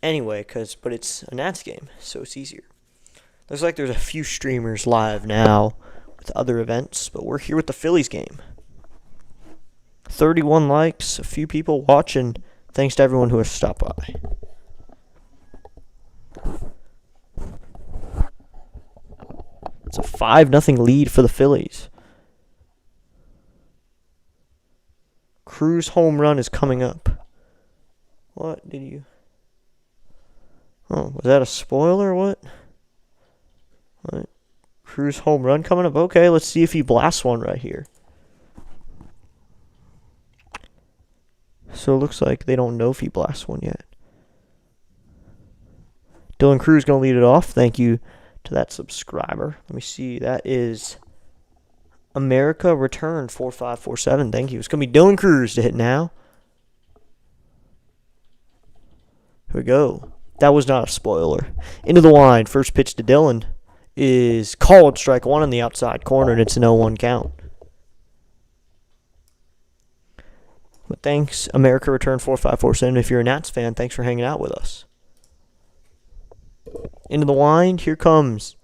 anyway, but it's a Nats game, so it's easier. Looks like there's a few streamers live now with other events, but we're here with the Phillies game. 31 likes, a few people watching. Thanks to everyone who has stopped by. It's a 5-0 lead for the Phillies. Cruz home run is coming up. What did you... Oh, was that a spoiler or what? What? Cruz home run coming up? Okay, let's see if he blasts one right here. So it looks like they don't know if he blasts one yet. Dylan Cruz going to lead it off. Thank you to that subscriber. Let me see. That is America Return 4547. Thank you. It's going to be Dylan Cruz to hit now. Here we go. That was not a spoiler. Into the line. First pitch to Dylan is called strike one on the outside corner, and it's an 0-1 count. But thanks, America Return 4547. If you're a Nats fan, thanks for hanging out with us. Into the wind. Here comes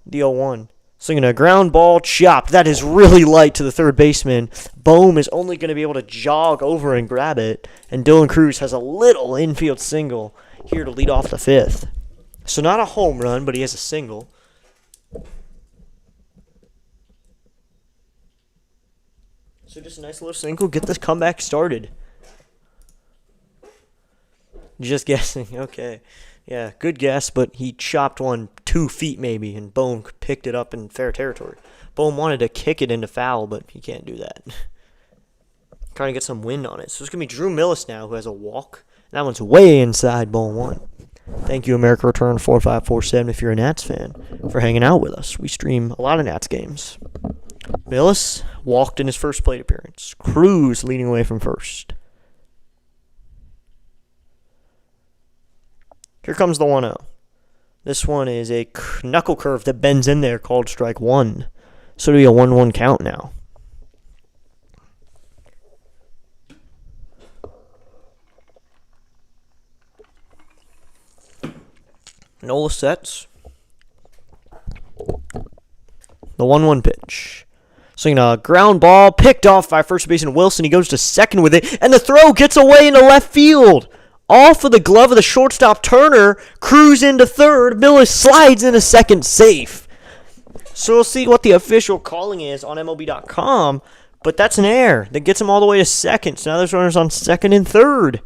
the 0-1. Swinging a ground ball, chopped. That is really light to the third baseman. Bohm is only going to be able to jog over and grab it. And Dylan Cruz has a little infield single here to lead off the 5th. So not a home run, but he has a single. So just a nice little single. Get this comeback started. Just guessing. Okay. Yeah, good guess, but he chopped one 2 feet maybe, and Bohm picked it up in fair territory. Bohm wanted to kick it into foul, but he can't do that. Trying to get some wind on it. So it's going to be Drew Millis now who has a walk. That one's way inside ball 1. Thank you, America Return 4547, if you're a Nats fan, for hanging out with us. We stream a lot of Nats games. Millis walked in his first plate appearance. Cruz leading away from first. Here comes the 1-0. This one is a knuckle curve that bends in there called strike 1. So it'll be a 1-1 count now. Nola sets. The 1-1 pitch. Swinging a ground ball, picked off by first baseman Wilson. He goes to second with it, and the throw gets away into left field. Off of the glove of the shortstop Turner. Cruz into third. Millis slides into second, safe. So we'll see what the official calling is on MLB.com, but that's an error that gets him all the way to second. So now there's runners on second and third.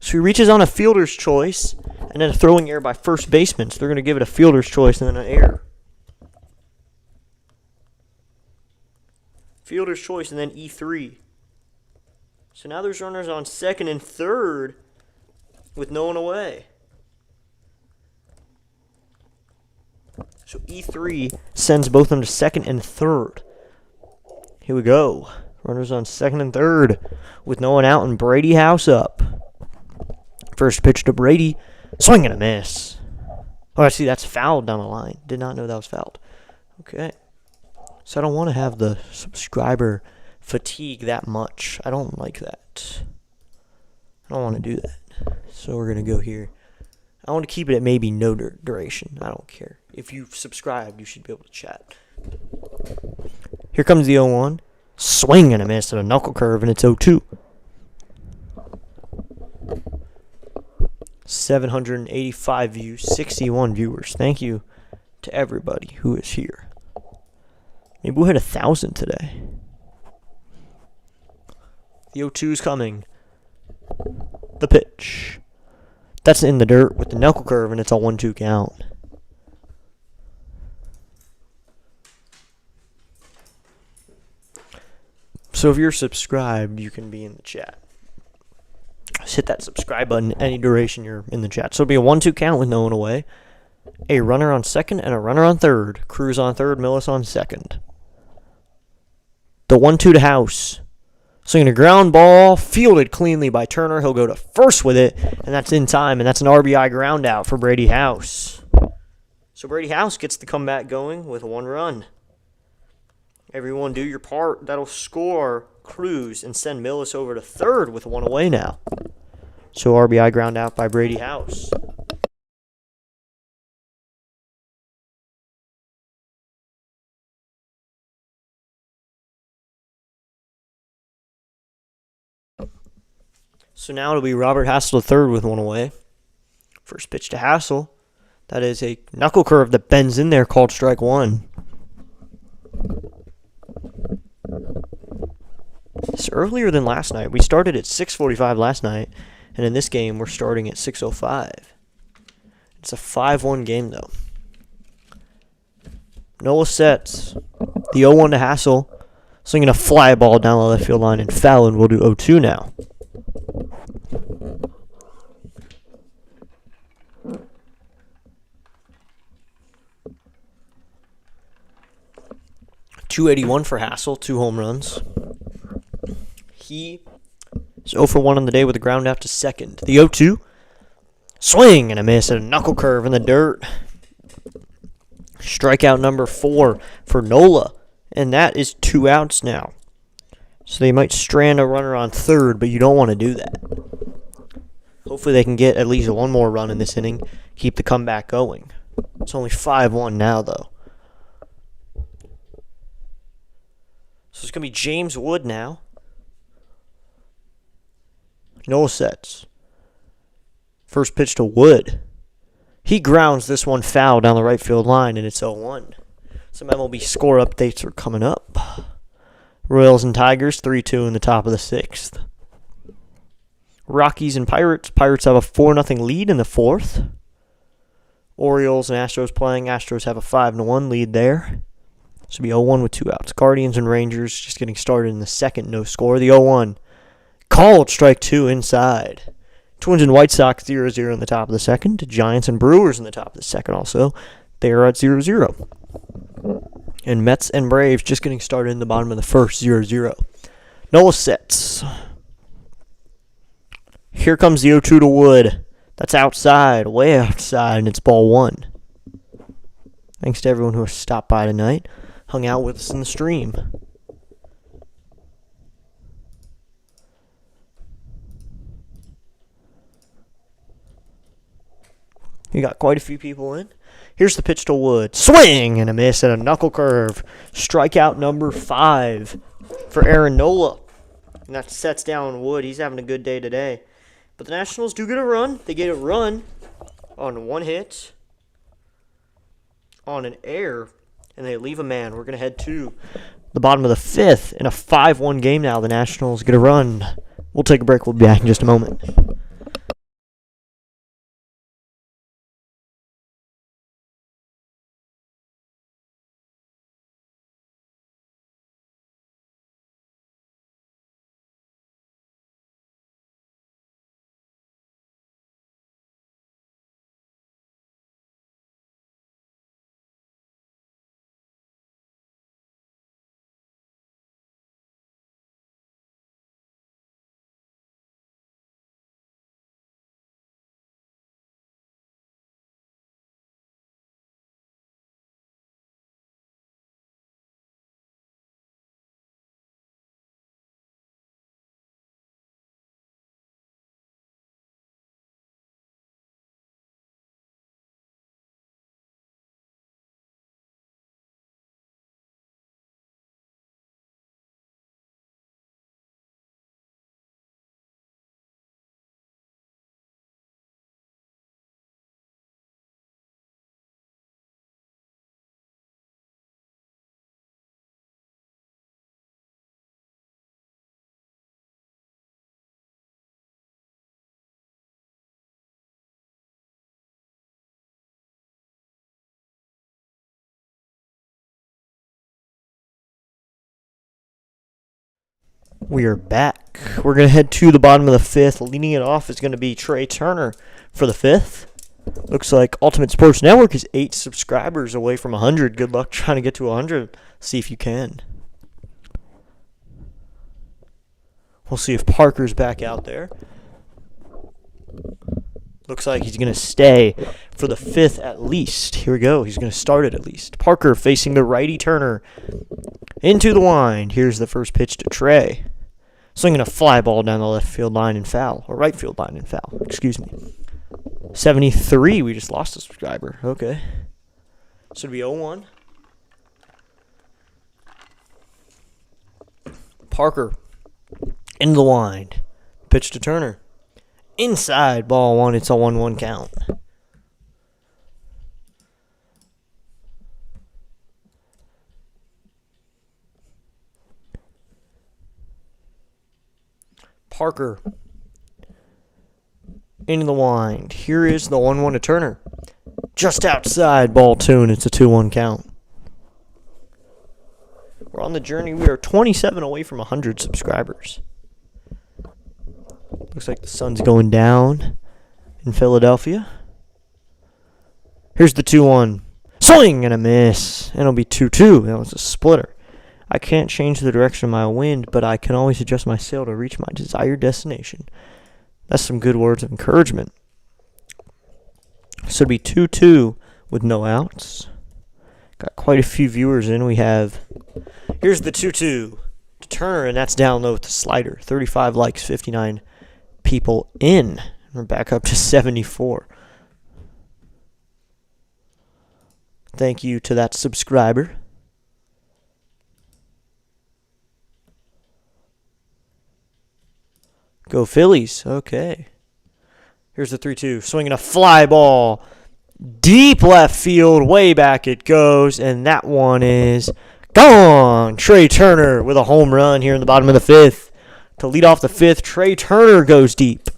So he reaches on a fielder's choice, and then a throwing error by first baseman. So they're going to give it a fielder's choice and then an error. Fielder's choice and then E3. So now there's runners on second and third with no one away. So E3 sends both of them to second and third. Here we go. Runners on second and third with no one out and Brady House up. First pitch to Brady. Swing and a miss. Oh, I see that's fouled down the line. Did not know that was fouled. Okay. So I don't want to have the subscriber fatigue that much. I don't like that. I don't want to do that. So we're going to go here. I want to keep it at maybe no duration. I don't care. If you've subscribed, you should be able to chat. Here comes the 0-1. Swing and a miss at a knuckle curve, and it's 0-2. 785 views, 61 viewers. Thank you to everybody who is here. Maybe we'll hit 1,000 today. The 0-2 is coming. The pitch. That's in the dirt with the knuckle curve, and it's a 1-2 count. So if you're subscribed, you can be in the chat. Just hit that subscribe button any duration you're in the chat. So it'll be a 1-2 count with no one away. A runner on second and a runner on third. Cruz on third, Millis on second. The 1-2 to House. Swinging a ground ball, fielded cleanly by Turner. He'll go to first with it, and that's in time, and that's an RBI ground out for Brady House. So Brady House gets the comeback going with 1 run. Everyone do your part. That'll score Cruz and send Millis over to third with 1 away now. So RBI ground out by Brady House. So now it'll be Robert Hassel to third with 1 away. First pitch to Hassel. That is a knuckle curve that bends in there called strike 1. It's earlier than last night. We started at 6:45 last night, and in this game we're starting at 6:05. It's a 5-1 game though. Nola sets. The 0-1 to Hassel. Swinging a fly ball down the left field line and foul, and we'll do 0-2 now. .281 for Hassel, 2 home runs. He is 0 for 1 on the day with a ground out to second. The 0-2. Swing and a miss at a knuckle curve in the dirt. Strikeout number 4 for Nola. And that is 2 outs now. So they might strand a runner on third, but you don't want to do that. Hopefully they can get at least 1 more run in this inning. Keep the comeback going. It's only 5-1 now, though. So it's going to be James Wood now. Nola sets. First pitch to Wood. He grounds this one foul down the right field line, and it's 0-1. Some MLB score updates are coming up. Royals and Tigers, 3-2 in the top of the 6th. Rockies and Pirates. Pirates have a 4-0 lead in the 4th. Orioles and Astros playing. Astros have a 5-1 lead there. This will be 0-1 with 2 outs. Guardians and Rangers just getting started in the second. No score. The 0-1. Called strike 2 inside. Twins and White Sox 0-0 in the top of the second. Giants and Brewers in the top of the second also. They are at 0-0. And Mets and Braves just getting started in the bottom of the first. 0-0. Nola sets. Here comes the 0-2 to Wood. That's outside, way outside, and it's ball 1. Thanks to everyone who has stopped by tonight, hung out with us in the stream. We got quite a few people in. Here's the pitch to Wood. Swing and a miss and a knuckle curve. Strikeout number 5 for Aaron Nola. And that sets down Wood. He's having a good day today. But the Nationals do get a run. They get a run on 1 hit, on an error, and they leave a man. We're going to head to the bottom of the 5th in a 5-1 game now. The Nationals get a run. We'll take a break. We'll be back in just a moment. We are back. We're going to head to the bottom of the 5th. Leading it off is going to be Trey Turner for the 5th. Looks like Ultimate Sports Network is 8 subscribers away from 100. Good luck trying to get to 100. See if you can. We'll see if Parker's back out there. Looks like he's going to stay for the 5th at least. Here we go. He's going to start it at least. Parker facing the righty Turner. Into the wind. Here's the first pitch to Trey. Swinging a fly ball down the left field line and foul. Or right field line and foul. Excuse me. 73. We just lost a subscriber. Okay. So it'll be 0-1. Parker. Into the wind. Pitch to Turner. Inside, ball 1. It's a 1-1 count. Parker. Into the wind. Here is the 1-1 to Turner. Just outside, ball 2, and it's a 2-1 count. We're on the journey. We are 27 away from 100 subscribers. Looks like the sun's going down in Philadelphia. Here's the 2-1. Swing and a miss. And it'll be 2-2. That was a splitter. I can't change the direction of my wind, but I can always adjust my sail to reach my desired destination. That's some good words of encouragement. So it'll be 2-2 with no outs. Got quite a few viewers in. We have... Here's the 2-2 to Turner, and that's down low with the slider. 35 likes, 59 people in. We're back up to 74. Thank you to that subscriber. Go Phillies. Okay. Here's the 3-2. Swinging a fly ball. Deep left field. Way back it goes. And that one is gone. Trey Turner with a home run here in the bottom of the 5th. To lead off the 5th, Trey Turner goes deep.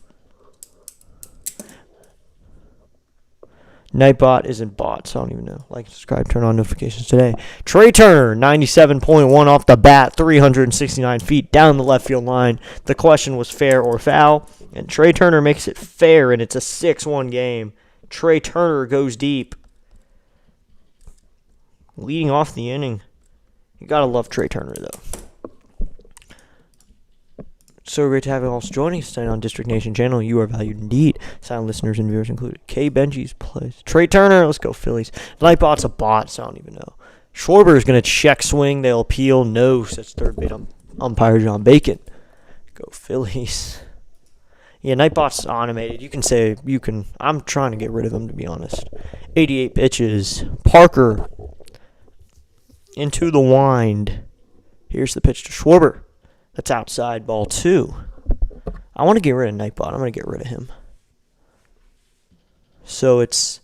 Nightbot isn't bot, so I don't even know. Like, subscribe, turn on notifications today. Trey Turner, 97.1 off the bat, 369 feet down the left field line. The question was fair or foul, and Trey Turner makes it fair, and it's a 6-1 game. Trey Turner goes deep, leading off the inning. You gotta love Trey Turner, though. So great to have you all joining us tonight on District Nation channel. You are valued indeed. Silent listeners and viewers included. K. Benji's plays. Trey Turner, let's go Phillies. Nightbot's a bot, so I don't even know. Schwarber is going to check swing. They'll appeal. No, says third base umpire John Bacon. Go Phillies. Yeah, Nightbot's automated. I'm trying to get rid of him, to be honest. 88 pitches. Parker into the wind. Here's the pitch to Schwarber. That's outside, ball 2. I want to get rid of Nightbot. I'm going to get rid of him. So it's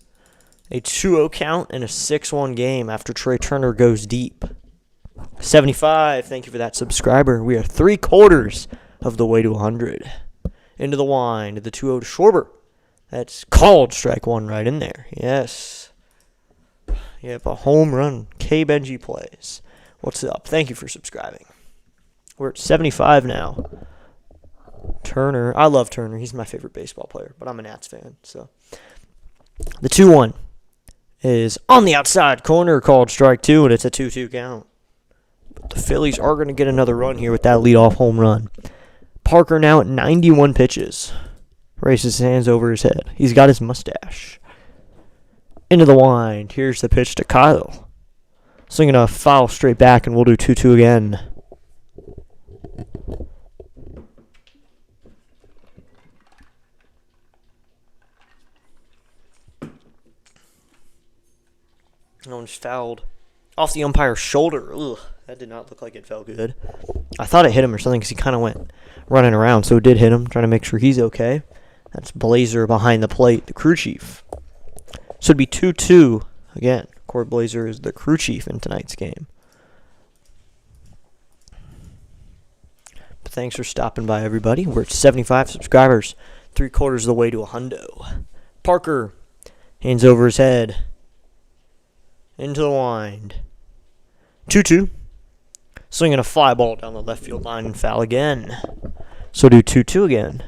a 2-0 count and a 6-1 game after Trey Turner goes deep. 75, thank you for that subscriber. We are 3/4 of the way to 100. Into the wind, the 2-0 to Schwarber. That's called strike 1 right in there. Yes. Yep, a home run. K. Benji plays. What's up? Thank you for subscribing. We're at 75 now. Turner. I love Turner. He's my favorite baseball player, but I'm a Nats fan. So the 2-1 is on the outside corner, called strike 2, and it's a 2-2 count. But the Phillies are going to get another run here with that leadoff home run. Parker now at 91 pitches. Raises his hands over his head. He's got his mustache. Into the wind. Here's the pitch to Kyle. Swinging a foul straight back, and we'll do 2-2 again. That one's fouled off the umpire's shoulder. Ugh, that did not look like it felt good. I thought it hit him or something because he kind of went running around, so it did hit him, trying to make sure he's okay. That's Blazer behind the plate, the crew chief. So it'd be 2-2 again. Court Blazer is the crew chief in tonight's game. But thanks for stopping by, everybody. We're at 75 subscribers, 3/4 of the way to a hundo. Parker, hands over his head. Into the wind. 2-2. Swinging a fly ball down the left field line and foul again. So do 2-2 again.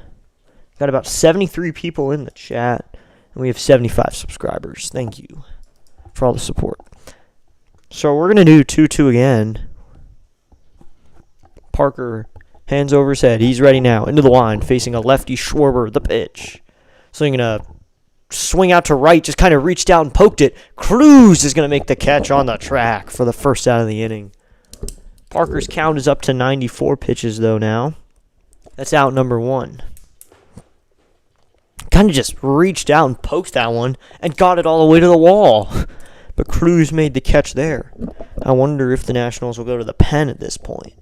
Got about 73 people in the chat, and we have 75 subscribers. Thank you for all the support. So we're going to do 2-2 again. Parker, hands over his head. He's ready now. Into the wind, facing a lefty Schwarber. The pitch. Swinging a swing out to right, just kind of reached out and poked it. Cruz is going to make the catch on the track for the first out of the inning. Parker's count is up to 94 pitches, though, now. That's out number 1. Kind of just reached out and poked that one and got it all the way to the wall. But Cruz made the catch there. I wonder if the Nationals will go to the pen at this point.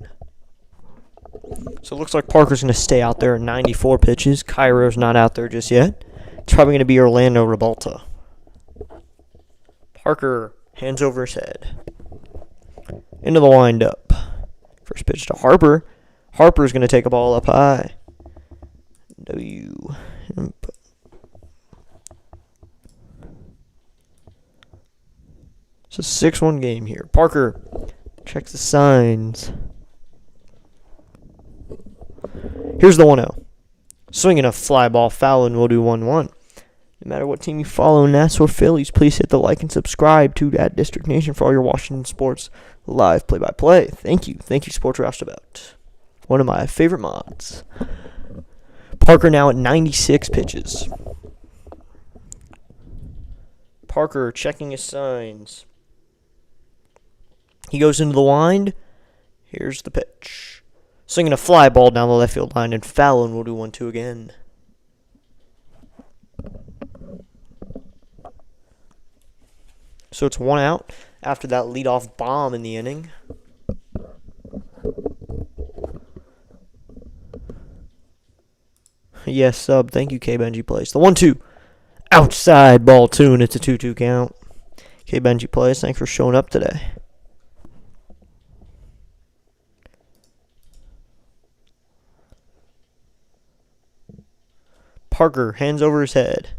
So it looks like Parker's going to stay out there at 94 pitches. Cairo's not out there just yet. It's probably going to be Orlando Rebalta. Parker, hands over his head. Into the windup. First pitch to Harper. Harper's going to take a ball up high. It's a 6-1 game here. Parker checks the signs. Here's the 1-0. Swinging a fly ball foul, and we'll do 1-1. No matter what team you follow, Nats or Phillies, please hit the like and subscribe to District Nation for all your Washington sports live play-by-play. Thank you. Thank you, Sports Roustabout. One of my favorite mods. Parker now at 96 pitches. Parker checking his signs. He goes into the wind. Here's the pitch. Swinging a fly ball down the left field line and foul, and we'll do 1-2 again. So it's 1 out after that leadoff bomb in the inning. Yes, sub. Thank you, K. Benji plays. The 1-2. Outside ball 2, and it's a 2-2 count. K. Benji plays. Thanks for showing up today. Parker, hands over his head.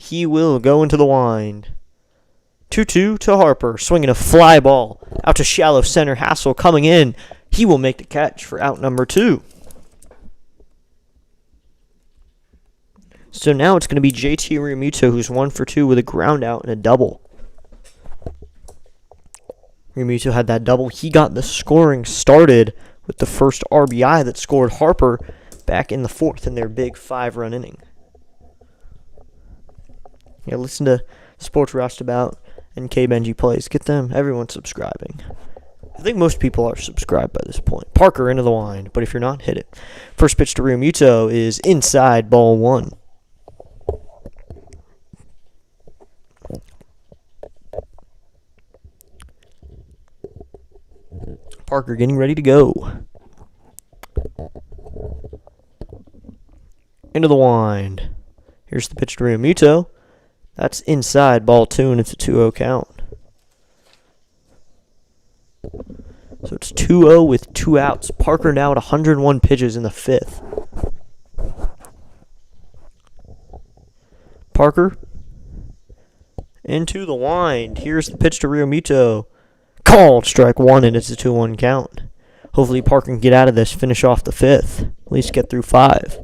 He will go into the wind. 2-2 to Harper, swinging a fly ball out to shallow center. Hassel coming in. He will make the catch for out number 2. So now it's going to be JT Realmuto, who's 1 for 2 with a ground out and a double. Realmuto had that double. He got the scoring started with the first RBI that scored Harper back in the 4th in their big 5-run inning. Yeah, listen to Sports Roustabout and K Benji Plays. Get them. Everyone's subscribing. I think most people are subscribed by this point. Parker into the wind, but if you're not, hit it. First pitch to Realmuto is inside, ball 1. Parker getting ready to go. Into the wind. Here's the pitch to Realmuto. That's inside, ball 2, and it's a 2-0 count. So it's 2-0 with 2 outs. Parker now at 101 pitches in the 5th. Parker into the wind. Here's the pitch to Realmuto. Called strike 1, and it's a 2-1 count. Hopefully Parker can get out of this, finish off the 5th. At least get through 5.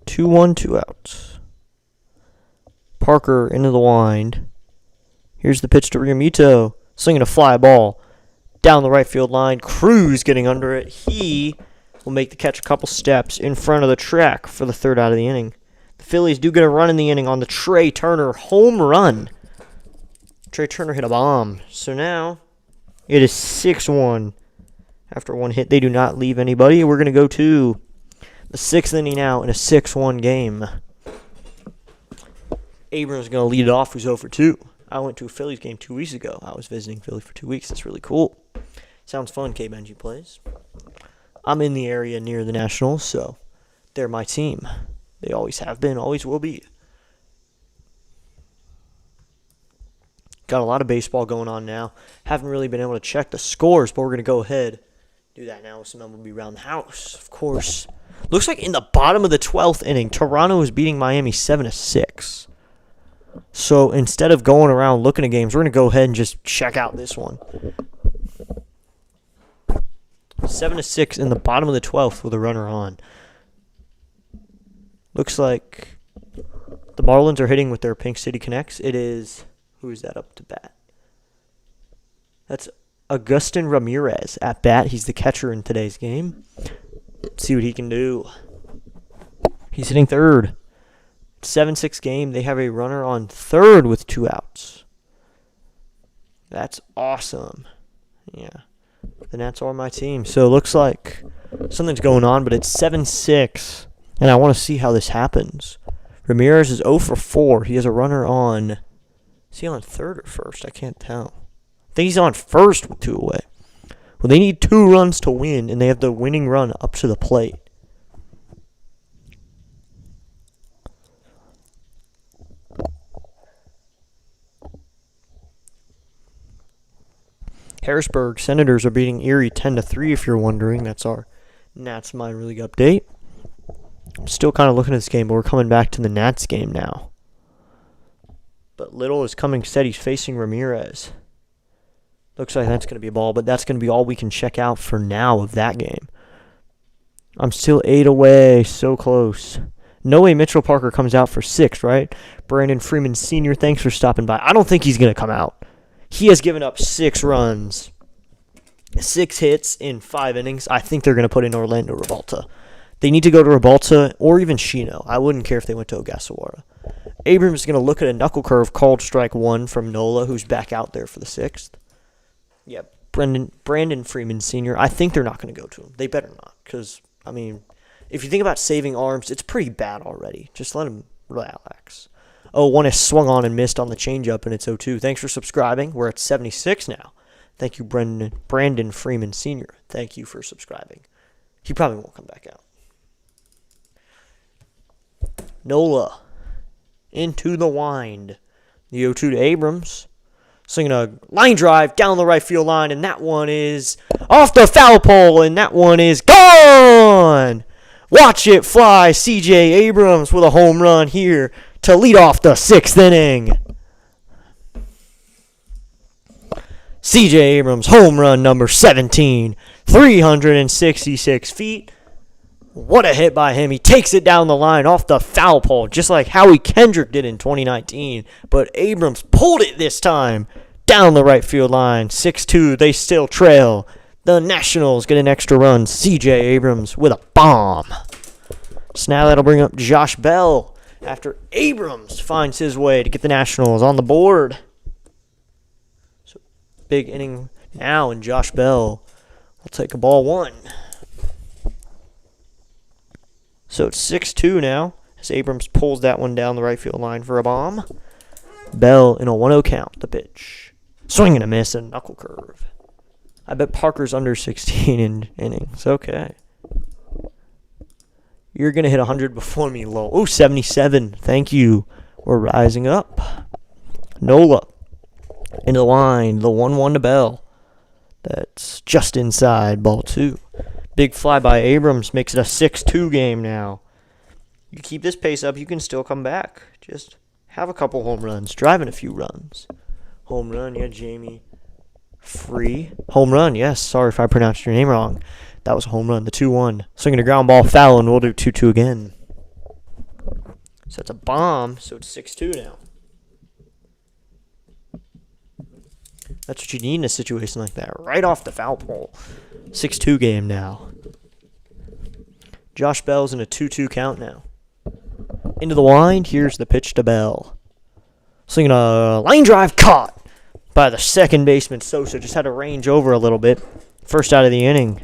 Two, 1, 2 outs. Parker into the wind. Here's the pitch to Realmuto. Slinging a fly ball down the right field line. Cruz getting under it. He will make the catch a couple steps in front of the track for the 3rd out of the inning. The Phillies do get a run in the inning on the Trey Turner home run. Trey Turner hit a bomb. So now it is 6-1. After 1 hit, they do not leave anybody. We're going to go to the 6th inning now in a 6-1 game. Abrams is going to lead it off, who's 0 for 2. I went to a Phillies game 2 weeks ago. I was visiting Philly for 2 weeks. That's really cool. Sounds fun, K Benji Plays. I'm in the area near the Nationals, so they're my team. They always have been, always will be. Got a lot of baseball going on now. Haven't really been able to check the scores, but we're going to go ahead do that now. Some will be around the house, of course. Looks like in the bottom of the 12th inning, Toronto is beating Miami 7-6. So instead of going around looking at games, we're going to go ahead and just check out this one. 7-6 in the bottom of the 12th with a runner on. Looks like the Marlins are hitting with their Pink City Connects. It is, who is that up to bat? That's Agustin Ramirez at bat. He's the catcher in today's game. Let's see what he can do. He's hitting 3rd. 7-6 game. They have a runner on 3rd with 2 outs. That's awesome. Yeah. The Nats are my team. So it looks like something's going on, but it's 7-6. And I want to see how this happens. Ramirez is 0 for 4. He has a runner on... Is he on 3rd or 1st? I can't tell. I think he's on 1st with 2 away. Well, they need 2 runs to win, and they have the winning run up to the plate. Harrisburg Senators are beating Erie 10-3, if you're wondering. That's our Nats minor league update. I'm still kind of looking at this game, but we're coming back to the Nats game now. But Little is coming steady. He's facing Ramirez. Looks like that's going to be a ball, but that's going to be all we can check out for now of that game. I'm still 8 away. So close. No way Mitchell Parker comes out for 6, right? Brandon Freeman Sr., thanks for stopping by. I don't think he's going to come out. He has given up 6 runs, 6 hits in 5 innings. I think they're going to put in Orlando Revolta. They need to go to Revolta or even Shino. I wouldn't care if they went to Ogasawara. Abrams is going to look at a knuckle curve called strike 1 from Nola, who's back out there for the 6th. Yeah, Brandon Freeman Sr., I think they're not going to go to him. They better not, because, I mean, if you think about saving arms, it's pretty bad already. Just let him relax. Oh, one is swung on and missed on the changeup, and it's 0-2. Thanks for subscribing. We're at 76 now. Thank you, Brandon Freeman Sr. Thank you for subscribing. He probably won't come back out. Nola into the wind. The 0-2 to Abrams. Swinging a line drive down the right field line, and that one is off the foul pole, and that one is gone. Watch it fly. C.J. Abrams with a home run here to lead off the 6th inning. C.J. Abrams, home run number 17, 366 feet. What a hit by him. He takes it down the line off the foul pole, just like Howie Kendrick did in 2019. But Abrams pulled it this time down the right field line. 6-2, they still trail. The Nationals get an extra run. C.J. Abrams with a bomb. So now that'll bring up Josh Bell after Abrams finds his way to get the Nationals on the board. So big inning now, and Josh Bell will take a ball 1. So it's 6-2 now as Abrams pulls that one down the right field line for a bomb. Bell in a 1-0 count, the pitch. Swing and a miss, a knuckle curve. I bet Parker's under 16 in innings. Okay. You're going to hit 100 before me, Lowell. Oh, 77. Thank you. We're rising up. Nola into the line. The 1-1 to Bell. That's just inside, ball 2. Big fly by Abrams makes it a 6-2 game now. You keep this pace up, you can still come back. Just have a couple home runs. Driving a few runs. Home run, yeah, Jamie. Free. Home run, yes. Sorry if I pronounced your name wrong. That was a home run, the 2-1. Swinging a ground ball foul, and we'll do 2-2 again. So it's a bomb, so it's 6-2 now. That's what you need in a situation like that. Right off the foul pole. 6-2 game now. Josh Bell's in a 2-2 count now. Into the wind. Here's the pitch to Bell. Swinging a line drive, caught by the second baseman. Sosa just had to range over a little bit. First out of the inning.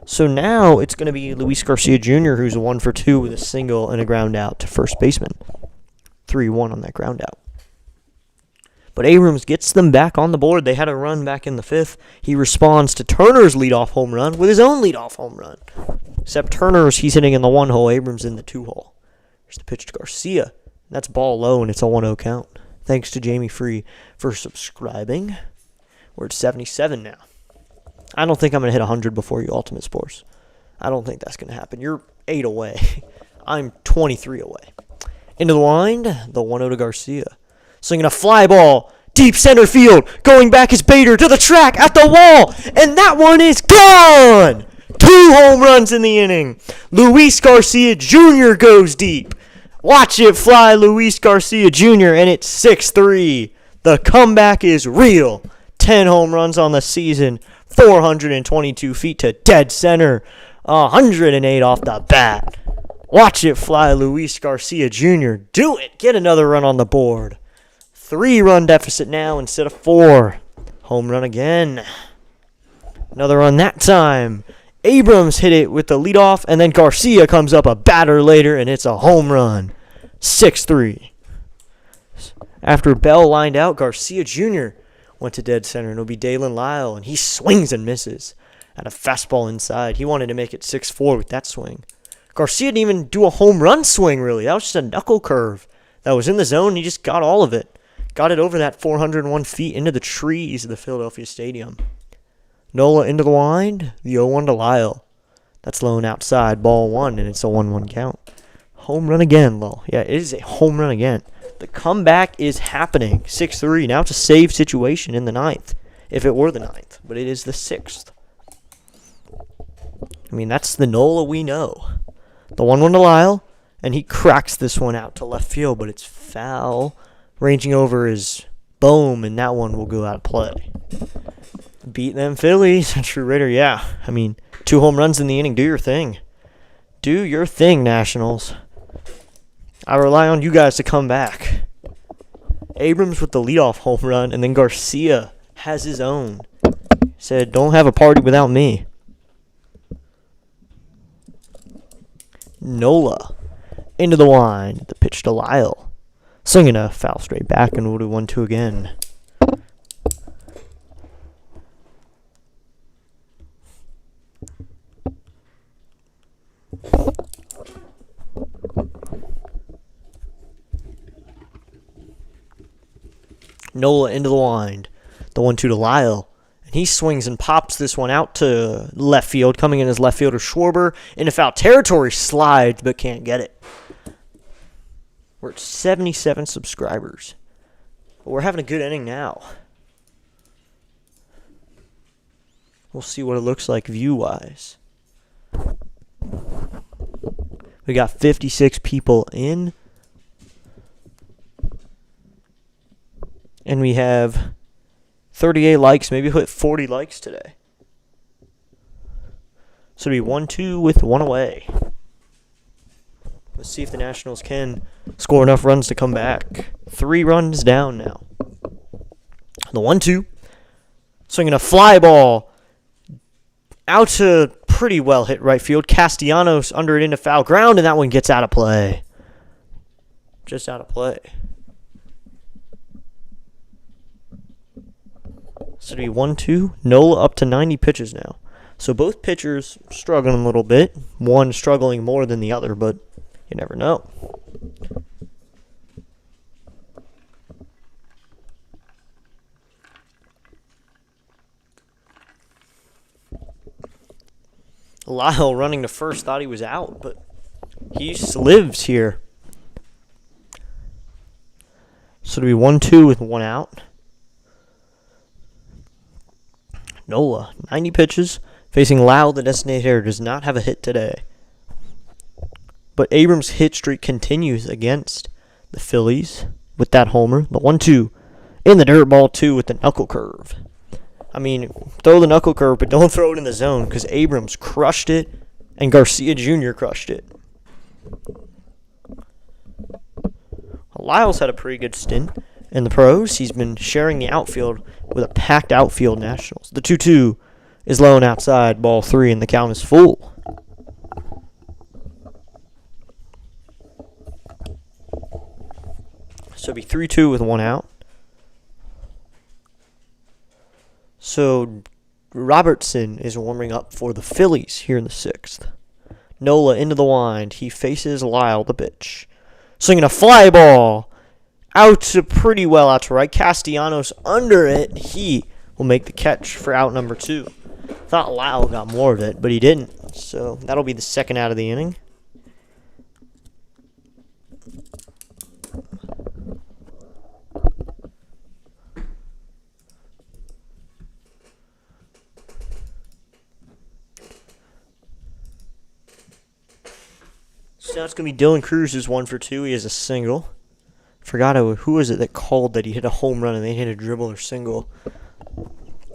So now it's going to be Luis Garcia Jr., who's 1 for 2 with a single and a ground out to first baseman. 3-1 on that ground out. But Abrams gets them back on the board. They had a run back in the 5th. He responds to Turner's leadoff home run with his own leadoff home run. Except Turner's, he's hitting in the 1 hole, Abrams in the 2 hole. Here's the pitch to Garcia. That's ball low, and it's a 1-0 count. Thanks to Jamie Free for subscribing. We're at 77 now. I don't think I'm going to hit 100 before you, Ultimate Sports. I don't think that's going to happen. You're 8 away. I'm 23 away. Into the wind, the 1-0 to Garcia. Swinging a fly ball, deep center field. Going back is Bader to the track, at the wall. And that one is gone! 2 home runs in the inning. Luis Garcia Jr. goes deep. Watch it fly, Luis Garcia Jr., and it's 6-3. The comeback is real. 10 home runs on the season. 422 feet to dead center. 108 off the bat. Watch it fly, Luis Garcia Jr. Do it. Get another run on the board. 3-run deficit now instead of 4. Home run again. Another run that time. Abrams hit it with the leadoff, and then Garcia comes up a batter later, and it's a home run. 6-3. After Bell lined out, Garcia Jr. went to dead center, and it'll be Dalen Lyle, and he swings and misses at a fastball inside. He wanted to make it 6-4 with that swing. Garcia didn't even do a home run swing, really. That was just a knuckle curve that was in the zone. He just got all of it. Got it over that 401 feet into the trees of the Philadelphia Stadium. Nola into the wind, the 0-1 to Lyle. That's low and outside, ball 1, and it's a 1-1 count. Home run again, Lowell. Yeah, it is a home run again. The comeback is happening. 6-3. Now it's a save situation in the 9th. If it were the 9th. But it is the 6th. I mean, that's the Nola we know. The 1-1 to Lyle. And he cracks this one out to left field, but it's foul. Ranging over is Bohm, and that one will go out of play. Beat them Phillies. True Raider, yeah. I mean, 2 home runs in the inning. Do your thing. Do your thing, Nationals. I rely on you guys to come back. Abrams with the leadoff home run, and then Garcia has his own. Said, don't have a party without me. Nola into the wind. The pitch to Lyle. Swinging a foul straight back, and we'll do 1-2 again. Nola into the wind. The 1-2 to Lyle. And he swings and pops this one out to left field. Coming in as left fielder Schwarber. Into foul territory. Slides, but can't get it. We're at 77 subscribers. But we're having a good inning now. We'll see what it looks like view-wise. We got 56 people in. And we have 38 likes. Maybe hit 40 likes today. So it'll be 1-2 with one away. Let's see if the Nationals can score enough runs to come back. 3 runs down now. The 1-2. Swinging a fly ball. Out to pretty well hit right field. Castellanos under it into foul ground, and that one gets out of play. Just out of play. So it'll be 1-2. Nola up to 90 pitches now. So both pitchers struggling a little bit. One struggling more than the other, but you never know. Lyle running to first thought he was out, but he lives here. So it'll be 1-2 with one out. Nola, 90 pitches, facing Lyle. The designated hitter does not have a hit today. But Abrams' hit streak continues against the Phillies with that homer. The 1-2 in the dirt, ball 2 with the knuckle curve. I mean, throw the knuckle curve, but don't throw it in the zone because Abrams crushed it and Garcia Jr. crushed it. Lyle's had a pretty good stint in the pros. He's been sharing the outfield with a packed outfield Nationals. The 2-2 is low and outside, ball 3, and the count is full. So it'll be 3-2 with one out. So Robertson is warming up for the Phillies here in the 6th. Nola into the wind. He faces Lyle, the pitch. Swinging a fly ball. Out to pretty well out to right. Castellanos under it. He will make the catch for out number 2. Thought Lyle got more of it, but he didn't. So that'll be the second out of the inning. So now it's going to be Dylan Cruz's 1 for 2. He has a single. Forgot who was it that called that he hit a home run and they hit a dribble or single.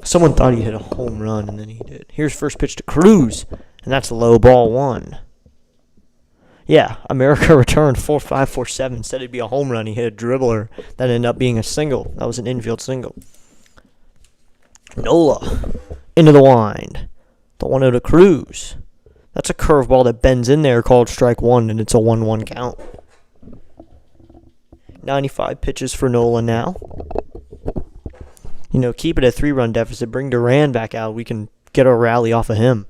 Someone thought he hit a home run and then he did. Here's first pitch to Cruz, and that's a low, ball 1. Yeah, America returned 4-5, 4-7. Said it'd be a home run. He hit a dribbler. That ended up being a single. That was an infield single. Nola into the wind. The 1-0 to Cruz. That's a curveball that bends in there called strike 1, and it's a 1-1 count. 95 pitches for Nola now. You know, keep it a 3-run deficit. Bring Duran back out. We can get a rally off of him.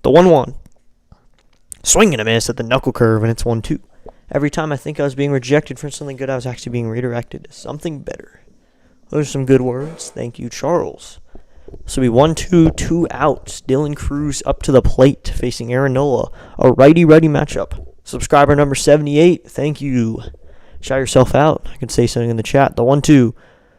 The 1-1. Swing and a miss at the knuckle curve, and it's 1-2. Every time I think I was being rejected for something good, I was actually being redirected to something better. Those are some good words. Thank you, Charles. So we 1-2, 2 outs. Dylan Cruz up to the plate facing Aaron Nola. A righty-righty matchup. Subscriber number 78, thank you. Shout yourself out. I can say something in the chat. The 1-2.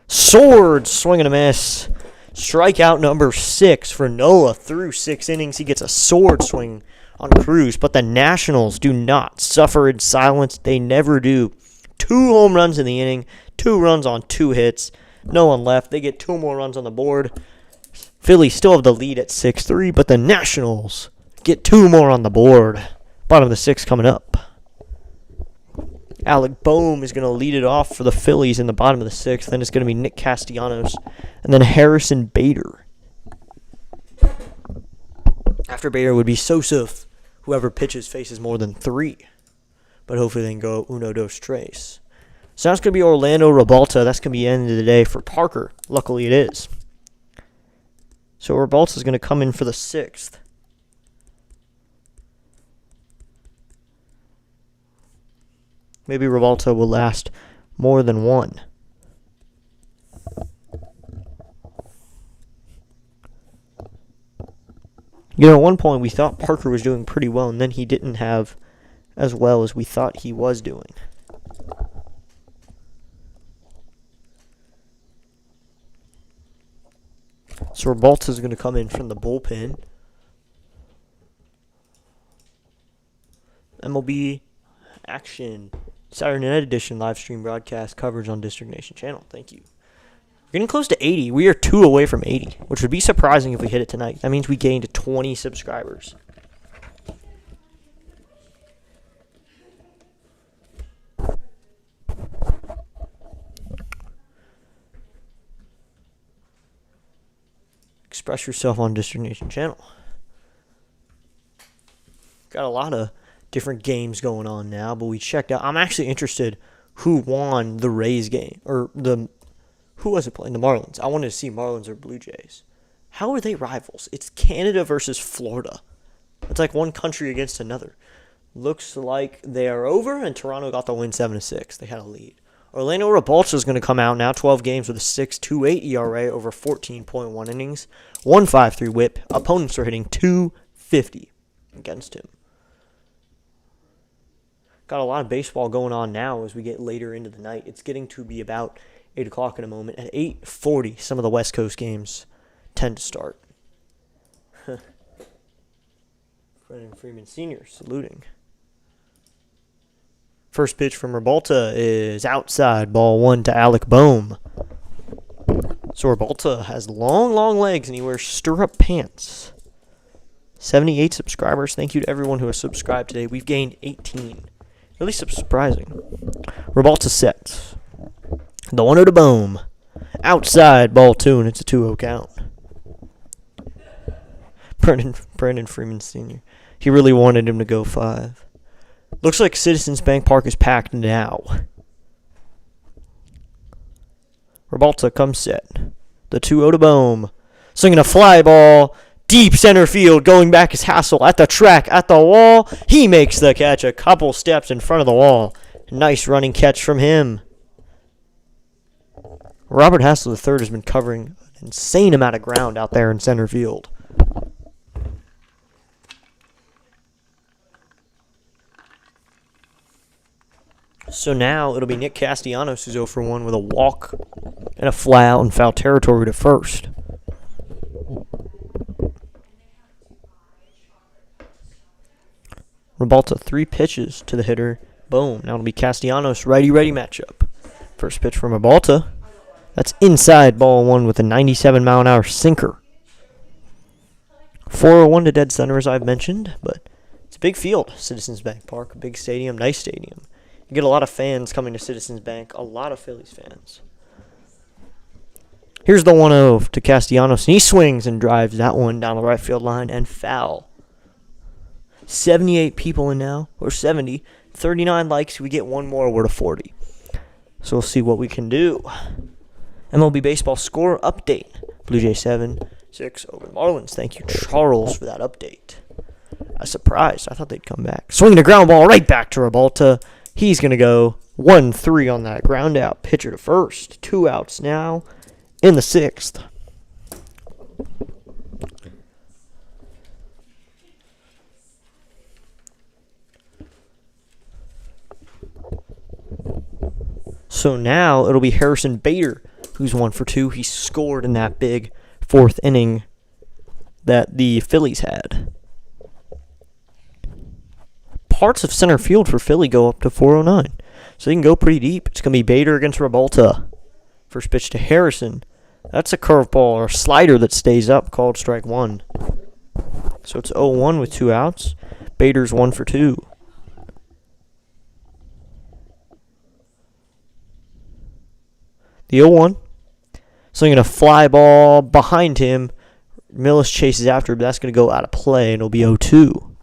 Sword, swing and a miss. Strikeout number 6 for Nola through 6 innings. He gets a sword swing on Cruz, but the Nationals do not suffer in silence. They never do. 2 home runs in the inning, 2 runs on 2 hits. No one left. They get 2 more runs on the board. Phillies still have the lead at 6-3, but the Nationals get 2 more on the board. Bottom of the 6th coming up. Alec Boehm is going to lead it off for the Phillies in the bottom of the 6th. Then it's going to be Nick Castellanos. And then Harrison Bader. After Bader would be Sosa if whoever pitches faces more than 3. But hopefully they can go uno, dos, tres. So now it's going to be Orlando Rebalta. That's going to be the end of the day for Parker. Luckily it is. So Rebalta is going to come in for the 6th. Maybe Rebalta will last more than 1. At one point we thought Parker was doing pretty well, and then he didn't have as well as we thought he was doing. So Rebalta's going to come in from the bullpen. MLB Action Saturday Night Edition live stream broadcast coverage on District Nation channel. Thank you. We're getting close to 80. We are 2 away from 80, which would be surprising if we hit it tonight. That means we gained 20 subscribers. Express yourself on District Nation channel. Got a lot of different games going on now, but we checked out. I'm actually interested who won the Rays game, or who was it playing? The Marlins. I wanted to see Marlins or Blue Jays. How are they rivals? It's Canada versus Florida. It's like one country against another. Looks like they are over, and Toronto got the win 7-6. They had a lead. Orlando Rebalta is going to come out now, 12 games with a 6.28 ERA over 14.1 innings, 1.53 whip. Opponents are hitting .250 against him. Got a lot of baseball going on now as we get later into the night. It's getting to be about 8 o'clock in a moment. At 8:40, some of the West Coast games tend to start. Brendan Freeman Sr. saluting. First pitch from Rebalta is outside, ball 1 to Alec Boehm. So Rebalta has long legs and he wears stirrup pants. 78 subscribers. Thank you to everyone who has subscribed today. We've gained 18. Really surprising. Rebalta sets. The 1-0 to Boehm. Outside, ball 2, and it's a 2-0 count. Brendan Freeman Sr. He really wanted him to go 5. Looks like Citizens Bank Park is packed now. Rebalta comes set. The 2-0 to Boehm. Swinging a fly ball. Deep center field. Going back is Hassel at the track, at the wall. He makes the catch a couple steps in front of the wall. Nice running catch from him. Robert Hassel III has been covering an insane amount of ground out there in center field. So now it'll be Nick Castellanos who's 0 for 1 with a walk and a fly out in foul territory to first. Rebalta 3 pitches to the hitter. Boom. Now it'll be Castellanos righty-righty matchup. First pitch from Rebalta. That's inside, ball 1 with a 97-mile-an-hour sinker. 401 to dead center, as I've mentioned, but it's a big field, Citizens Bank Park, a big stadium, nice stadium. You get a lot of fans coming to Citizens Bank, a lot of Phillies fans. Here's the 1-0 to Castellanos, and he swings and drives that one down the right field line and foul. 78 people in now, or 70. 39 likes, we get one more, we're to 40. So we'll see what we can do. MLB Baseball score update. Blue Jays 7-6 over the Marlins. Thank you, Charles, for that update. I was surprised. I thought they'd come back. Swinging a ground ball right back to Rebalta. He's going to go 1-3 on that ground out. Pitcher to first. 2 outs now in the 6th. So now it'll be Harrison Bader who's 1 for 2. He scored in that big 4th inning that the Phillies had. Parts of center field for Philly go up to 409. So they can go pretty deep. It's going to be Bader against Rebalta. First pitch to Harrison. That's a curveball or a slider that stays up, called strike 1. So it's 0-1 with 2 outs. Bader's 1 for 2. The 0-1. Swinging a fly ball behind him. Millis chases after, but that's going to go out of play, and it'll be 0-2.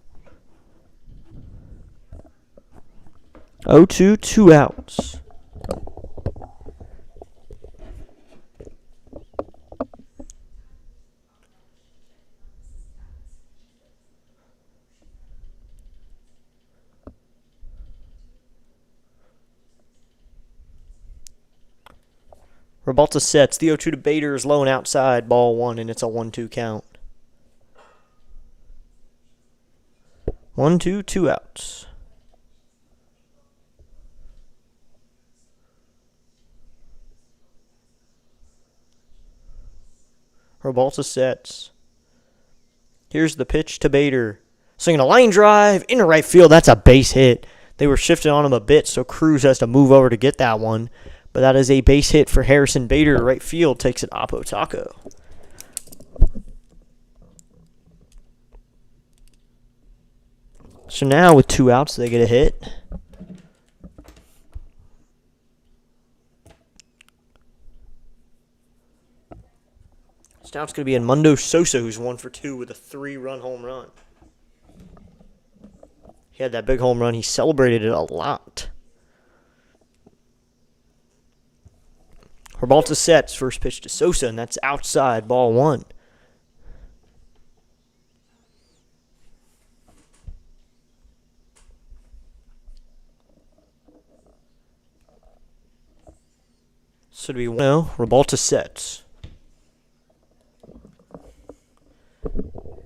0-2, 2 outs. Rebalta sets. The 0-2 to Bader is low and outside. Ball 1, and it's a 1-2 count. 1-2, 2 outs. Robalta sets. Here's the pitch to Bader. Swinging a line drive into right field. That's a base hit. They were shifting on him a bit, so Cruz has to move over to get that one. But that is a base hit for Harrison Bader. Right field takes it Oppo Taco. So now with 2 outs, they get a hit. So now it's going to be Edmundo Sosa, who's 1 for 2 with a 3-run home run. He had that big home run. He celebrated it a lot. Robalta sets. First pitch to Sosa, and that's outside, ball 1. So do we know? Robalta sets.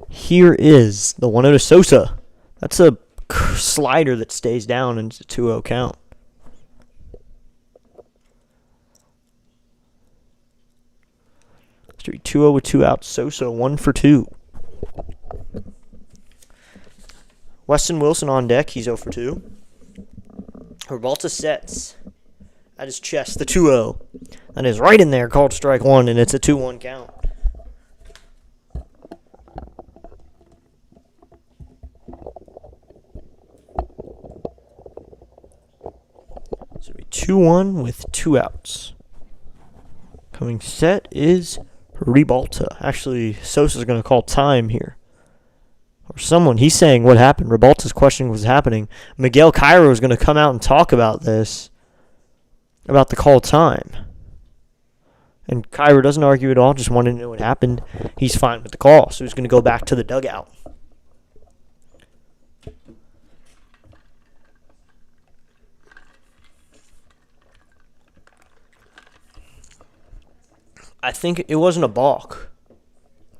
Here is the 1-0 to Sosa. That's a slider that stays down and it's a 2-0 count. It's 2-0 with 2 outs. Sosa 1 for 2. Weston Wilson on deck. He's 0 for 2. Robalta sets. At his chest, the 2-0. That is right in there, called strike 1, and it's a 2-1 count. So it'll be 2-1 with 2 outs. Coming set is Robalta. Actually, Sosa's going to call time here. Or someone. He's saying what happened. Robalta's questioning what's happening. Miguel Cairo is going to come out and talk about this. About the call time. And Cairo doesn't argue at all, just wanted to know what happened. He's fine with the call, so he's going to go back to the dugout. I think it wasn't a balk.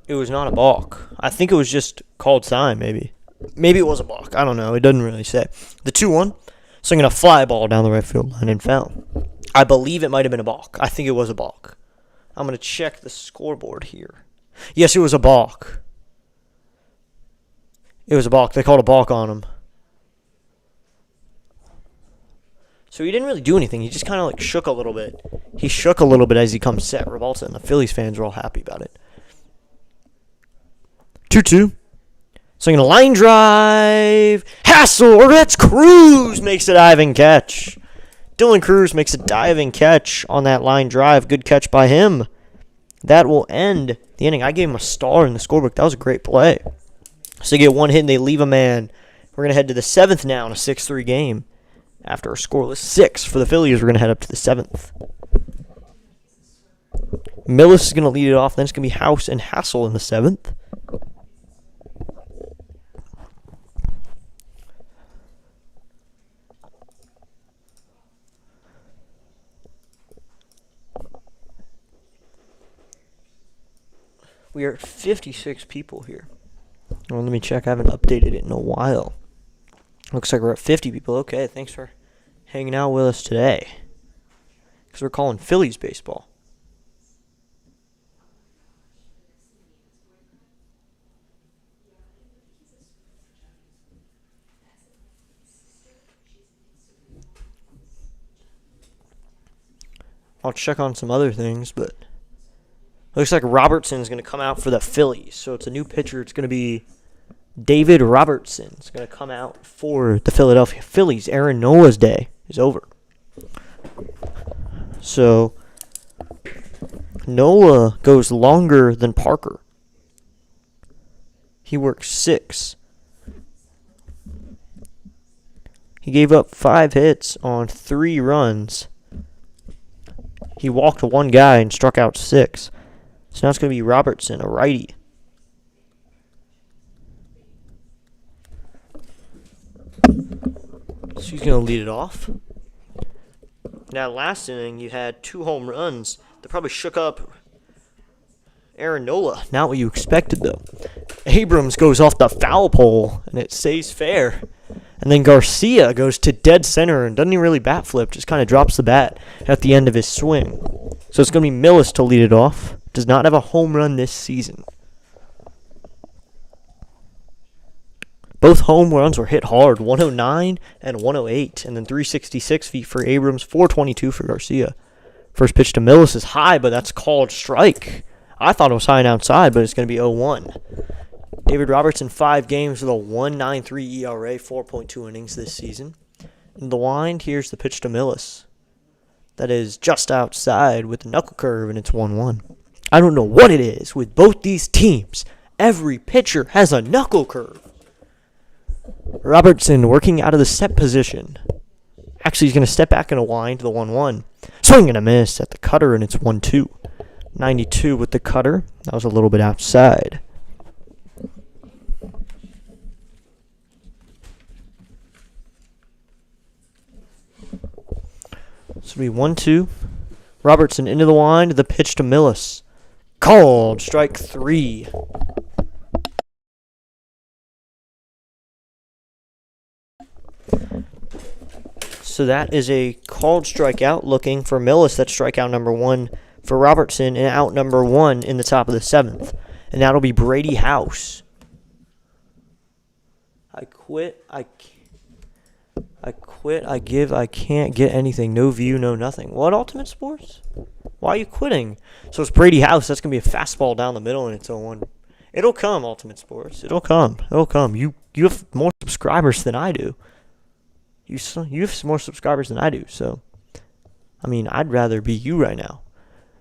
It was not a balk. I think it was just called time, maybe. Maybe it was a balk. I don't know. It doesn't really say. The 2-1, swinging a fly ball down the right field line and foul. I believe it might have been a balk. I think it was a balk. I'm going to check the scoreboard here. Yes, it was a balk. It was a balk. They called a balk on him. So he didn't really do anything. He just kind of like shook a little bit. He shook a little bit as he comes set. Robalta and the Phillies fans were all happy about it. 2-2. Swinging a line drive. Hassel, or that's Cruz makes a diving catch. Dylan Cruz makes a diving catch on that line drive. Good catch by him. That will end the inning. I gave him a star in the scorebook. That was a great play. So they get 1 hit and they leave a man. We're going to head to the 7th now in a 6-3 game. After a scoreless 6 for the Phillies, we're going to head up to the 7th. Millis is going to lead it off. Then it's going to be House and Hassel in the 7th. We are at 56 people here. Well, let me check. I haven't updated it in a while. Looks like we're at 50 people. Okay, thanks for hanging out with us today. Because we're calling Phillies baseball. I'll check on some other things, but looks like Robertson's going to come out for the Phillies. So it's a new pitcher. It's going to be David Robertson. It's going to come out for the Philadelphia Phillies. Aaron Nola's day is over. So Nola goes longer than Parker. He works 6. He gave up 5 hits on 3 runs. He walked 1 guy and struck out 6. So now it's going to be Robertson, a righty. So he's going to lead it off. Now, last inning, you had 2 home runs that probably shook up Aaron Nola. Not what you expected, though. Abrams goes off the foul pole, and it stays fair. And then Garcia goes to dead center and doesn't even really bat flip, just kind of drops the bat at the end of his swing. So it's going to be Millis to lead it off. Does not have a home run this season. Both home runs were hit hard, 109 and 108, and then 366 feet for Abrams, 422 for Garcia. First pitch to Millis is high, but that's called strike. I thought it was high and outside, but it's going to be 0-1. David Robertson, 5 games with a 1.93 ERA, 4.2 innings this season. In the wind, here's the pitch to Millis. That is just outside with the knuckle curve, and it's 1-1. I don't know what it is with both these teams. Every pitcher has a knuckle curve. Robertson working out of the set position. Actually, he's going to step back in a wind to the 1-1. Swing and a miss at the cutter, and it's 1-2. 92 with the cutter. That was a little bit outside. So it'll be 1-2. Robertson into the wind. The pitch to Millis. Called strike 3. So that is a called strikeout looking for Millis. That's strikeout number 1 for Robertson and out number 1 in the top of the 7th. And that'll be Brady House. I quit. I can't get anything. No view, no nothing. What, Ultimate Sports? Why are you quitting? So it's Brady House. That's going to be a fastball down the middle, and it's 0-1. It'll come, Ultimate Sports. It'll come. You have more subscribers than I do. You have more subscribers than I do, so, I mean, I'd rather be you right now.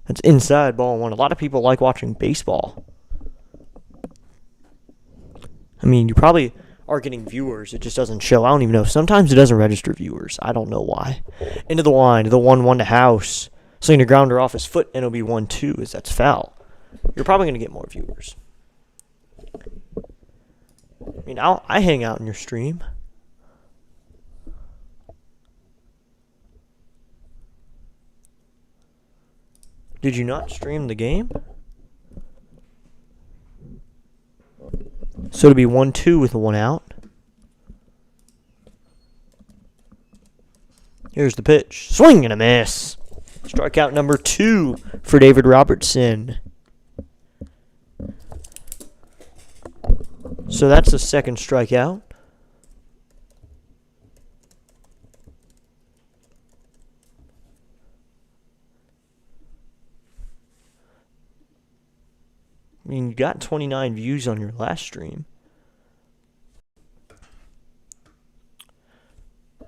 That's inside ball 1. A lot of people like watching baseball. I mean, you probably are getting viewers. It just doesn't show. I don't even know. Sometimes it doesn't register viewers. I don't know why. Into the wind. The 1-1 to House. Swinging a grounder off his foot, and it'll be 1-2 as that's foul. You're probably going to get more viewers. I mean, I hang out in your stream. Did you not stream the game? So it'll be 1-2 with 1 out. Here's the pitch. Swing and a miss. Strikeout number 2 for David Robertson. So that's the second strikeout. I mean, you got 29 views on your last stream.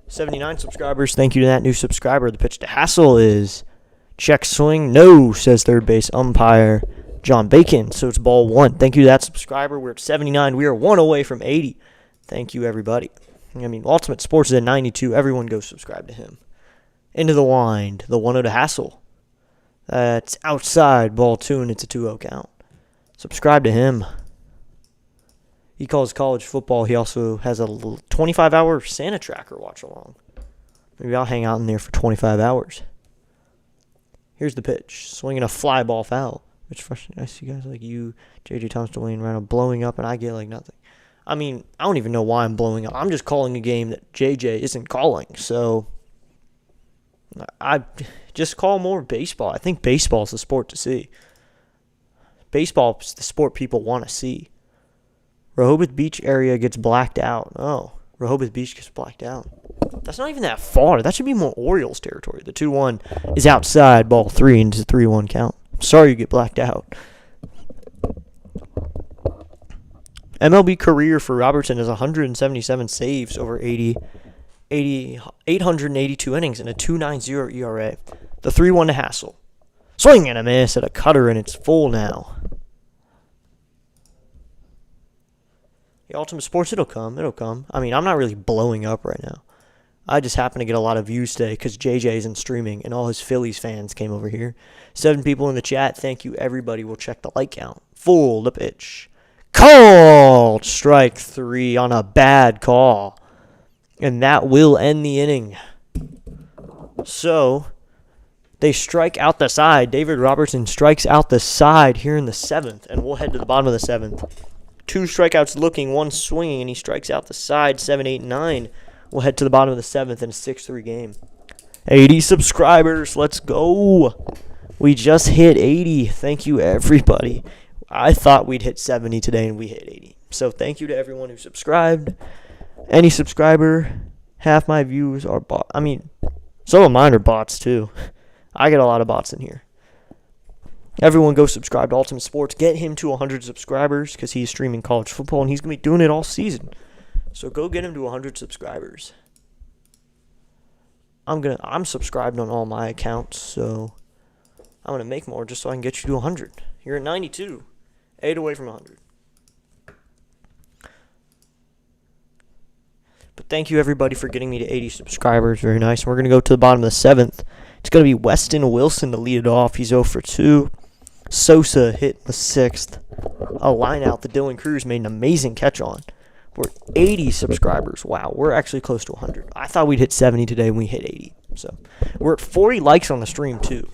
79 subscribers. Thank you to that new subscriber. The pitch to Hassel is check swing. No, says third base umpire John Bacon. So it's ball 1. Thank you to that subscriber. We're at 79. We are 1 away from 80. Thank you, everybody. I mean, Ultimate Sports is at 92. Everyone go subscribe to him. Into the wind. The 1-0 to Hassel. That's outside ball 2, and it's a 2-0 count. Subscribe to him. He calls college football. He also has a 25-hour Santa tracker watch along. Maybe I'll hang out in there for 25 hours. Here's the pitch. Swinging a fly ball foul. Which frustrating. I see guys like you, J.J. Thomas, Dwayne Randall blowing up, and I get like nothing. I mean, I don't even know why I'm blowing up. I'm just calling a game that J.J. isn't calling. So I just call more baseball. I think baseball is the sport to see. Baseball is the sport people want to see. Rehoboth Beach area gets blacked out. Oh, Rehoboth Beach gets blacked out. That's not even that far. That should be more Orioles territory. The 2-1 is outside, ball 3, and it's a 3-1 count. I'm sorry you get blacked out. MLB career for Robertson is 177 saves over 882 innings and a 2.90 ERA. The 3-1 to Hassel. Swing and a miss at a cutter, and it's full now. The Ultimate Sports, it'll come. I mean, I'm not really blowing up right now. I just happen to get a lot of views today because JJ isn't streaming, and all his Phillies fans came over here. 7 people in the chat. Thank you, everybody. We'll check the like count. Full the pitch. Called strike 3 on a bad call. And that will end the inning. So they strike out the side. David Robertson strikes out the side here in the 7th, and we'll head to the bottom of the 7th. 2 strikeouts looking, 1 swinging, and he strikes out the side. 7, 8, 9. We'll head to the bottom of the 7th in a 6-3 game. 80 subscribers. Let's go. We just hit 80. Thank you, everybody. I thought we'd hit 70 today, and we hit 80. So thank you to everyone who subscribed. Any subscriber, half my views are bots. I mean, some of mine are bots, too. I get a lot of bots in here. Everyone go subscribe to Ultimate Sports. Get him to 100 subscribers because he's streaming college football, and he's going to be doing it all season. So go get him to 100 subscribers. I'm subscribed on all my accounts, so I'm going to make more just so I can get you to 100. You're at 92. 8 away from 100. But thank you, everybody, for getting me to 80 subscribers. Very nice. We're going to go to the bottom of the 7th. It's going to be Weston Wilson to lead it off. He's 0 for 2. Sosa hit the 6th. A line out that Dylan Cruz made an amazing catch on. We're 80 subscribers. Wow, we're actually close to 100. I thought we'd hit 70 today, and we hit 80. So we're at 40 likes on the stream, too.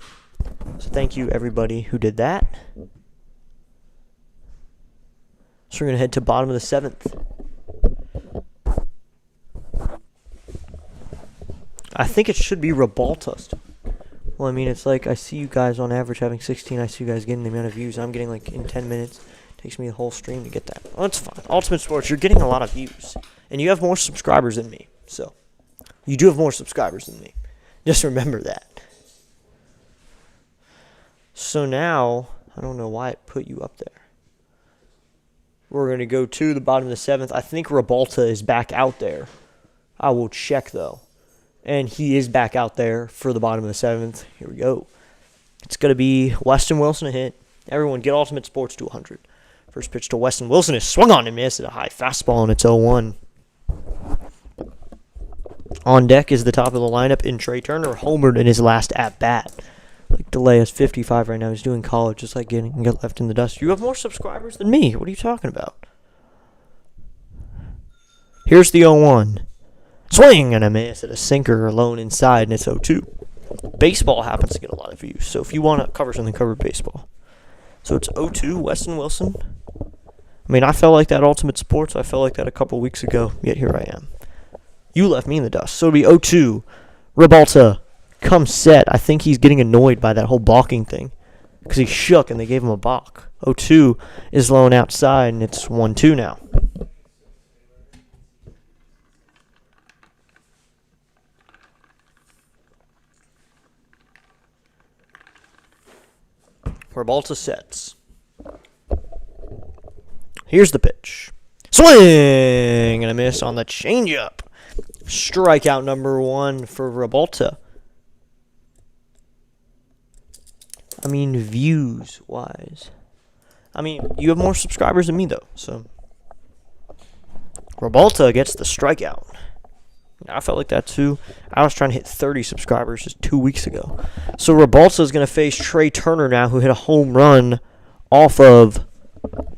So thank you, everybody who did that. So we're going to head to bottom of the 7th. I think it should be Rebalta. Well, I mean, it's like I see you guys on average having 16. I see you guys getting the amount of views I'm getting like in 10 minutes. It takes me the whole stream to get that. Well, that's fine. Ultimate Sports, you're getting a lot of views. And you have more subscribers than me. So, you do have more subscribers than me. Just remember that. So now, I don't know why it put you up there. We're going to go to the bottom of the 7th. I think Rebalta is back out there. I will check, though. And he is back out there for the bottom of the 7th. Here we go. It's going to be Weston Wilson a hit. Everyone get Ultimate Sports to 100. First pitch to Weston Wilson is swung on and missed at a high fastball, and it's 0-1. On deck is the top of the lineup in Trey Turner, homered in his last at-bat. Like DeLay is 55 right now. He's doing college, just like getting left in the dust. You have more subscribers than me. What are you talking about? Here's the 0-1. Swing and a miss at a sinker alone inside, and it's 0-2. Baseball happens to get a lot of views, so if you want to cover something, cover baseball. So it's 0-2, Weston Wilson. I mean, I felt like that Ultimate Sports. I felt like that a couple weeks ago, yet here I am. You left me in the dust. So it'll be 0-2. Rebalta comes set. I think he's getting annoyed by that whole balking thing because he shook and they gave him a balk. 0-2 is low and outside, and it's 1-2 now. Rebalta sets. Here's the pitch. Swing and a miss on the changeup. Strikeout number 1 for Rebalta. I mean, views-wise. I mean, you have more subscribers than me, though. So, Rebalta gets the strikeout. I felt like that, too. I was trying to hit 30 subscribers just 2 weeks ago. So, Rebalta is going to face Trey Turner now, who hit a home run off of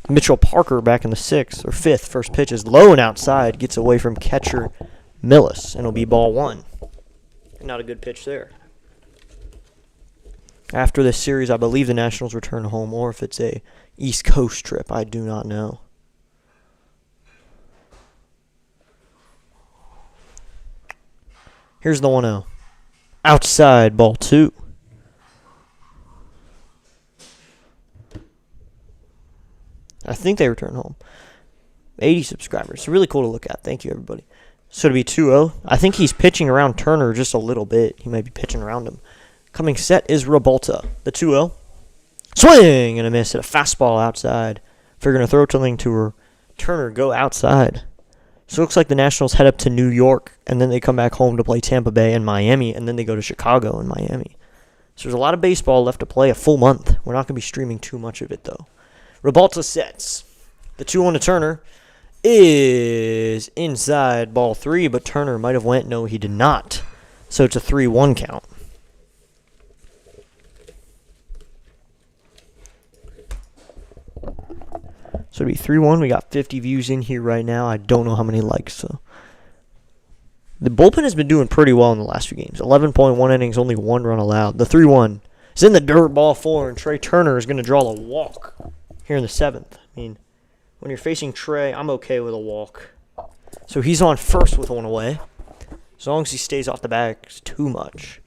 Mitchell Parker back in the 6th or 5th. First pitch is low and outside. Gets away from catcher Millis, and it'll be ball 1. Not a good pitch there. After this series, I believe the Nationals return home, or if it's a East Coast trip, I do not know. Here's the 1-0. Outside, ball 2. I think they return home. 80 subscribers. Really cool to look at. Thank you, everybody. So it'll be 2-0. I think he's pitching around Turner just a little bit. He might be pitching around him. Coming set is Rebalta. The 2-0. Swing and a miss at a fastball outside. If you're going to throw something to Turner, go outside. So it looks like the Nationals head up to New York, and then they come back home to play Tampa Bay and Miami, and then they go to Chicago and Miami. So there's a lot of baseball left to play, a full month. We're not going to be streaming too much of it, though. Rebalta sets. The 2-1 to Turner is inside, ball 3, but Turner might have went. No, he did not. So it's a 3-1 count. So it'll be 3-1. We got 50 views in here right now. I don't know how many likes, so. The bullpen has been doing pretty well in the last few games. 11.1 innings, only 1 run allowed. The 3-1 is in the dirt, ball 4, and Trey Turner is going to draw the walk here in the 7th. I mean, When you're facing Trey, I'm okay with a walk. So he's on first with one away. As long as he stays off the bag, it's too much.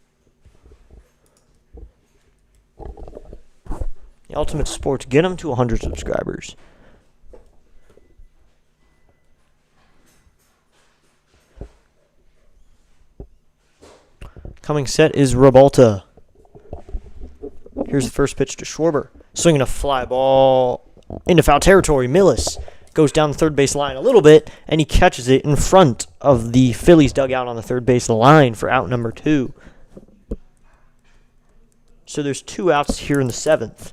The Ultimate Sports, get him to 100 subscribers. Coming set is Rabalta. Here's the first pitch to Schwarber. Swinging a fly ball into foul territory. Millis goes down the third base line a little bit, and he catches it in front of the Phillies dugout on the third base line for out number 2. So there's 2 outs here in the 7th.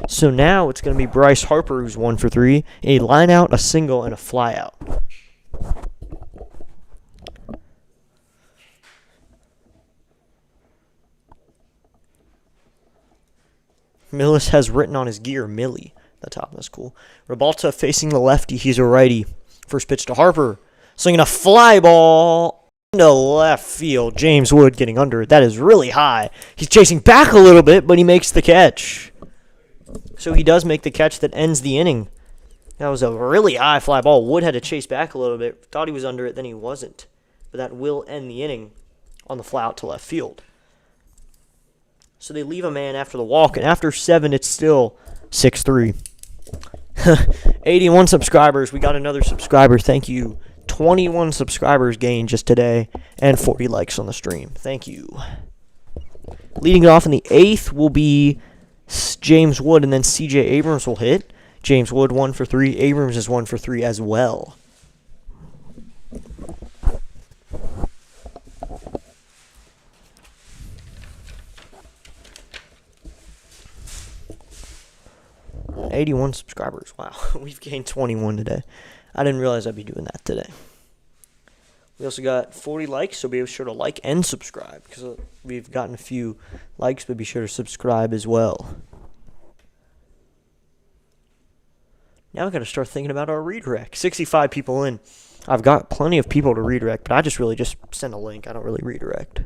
So now it's going to be Bryce Harper, who's 1 for 3. A line out, a single, and a fly out. Millis has written on his gear, Millie. The top, that's cool. Rabalta facing the lefty. He's a righty. First pitch to Harper. Swinging a fly ball into left field. James Wood getting under it. That is really high. He's chasing back a little bit, but he makes the catch. So he does make the catch that ends the inning. That was a really high fly ball. Wood had to chase back a little bit. Thought he was under it, then he wasn't. But that will end the inning on the fly out to left field. So they leave a man after the walk, and after 7, it's still 6-3. 81 subscribers. We got another subscriber. Thank you. 21 subscribers gained just today, and 40 likes on the stream. Thank you. Leading it off in the 8th will be James Wood, and then C.J. Abrams will hit. James Wood 1 for 3. Abrams is 1 for 3 as well. $81 subscribers. Wow, we've gained 21 today. I didn't realize I'd be doing that today. We also got 40 likes, so be sure to like and subscribe because we've gotten a few likes, but be sure to subscribe as well. Now we've got to start thinking about our redirect. 65 people in. I've got plenty of people to redirect, but I just really just send a link. I don't really redirect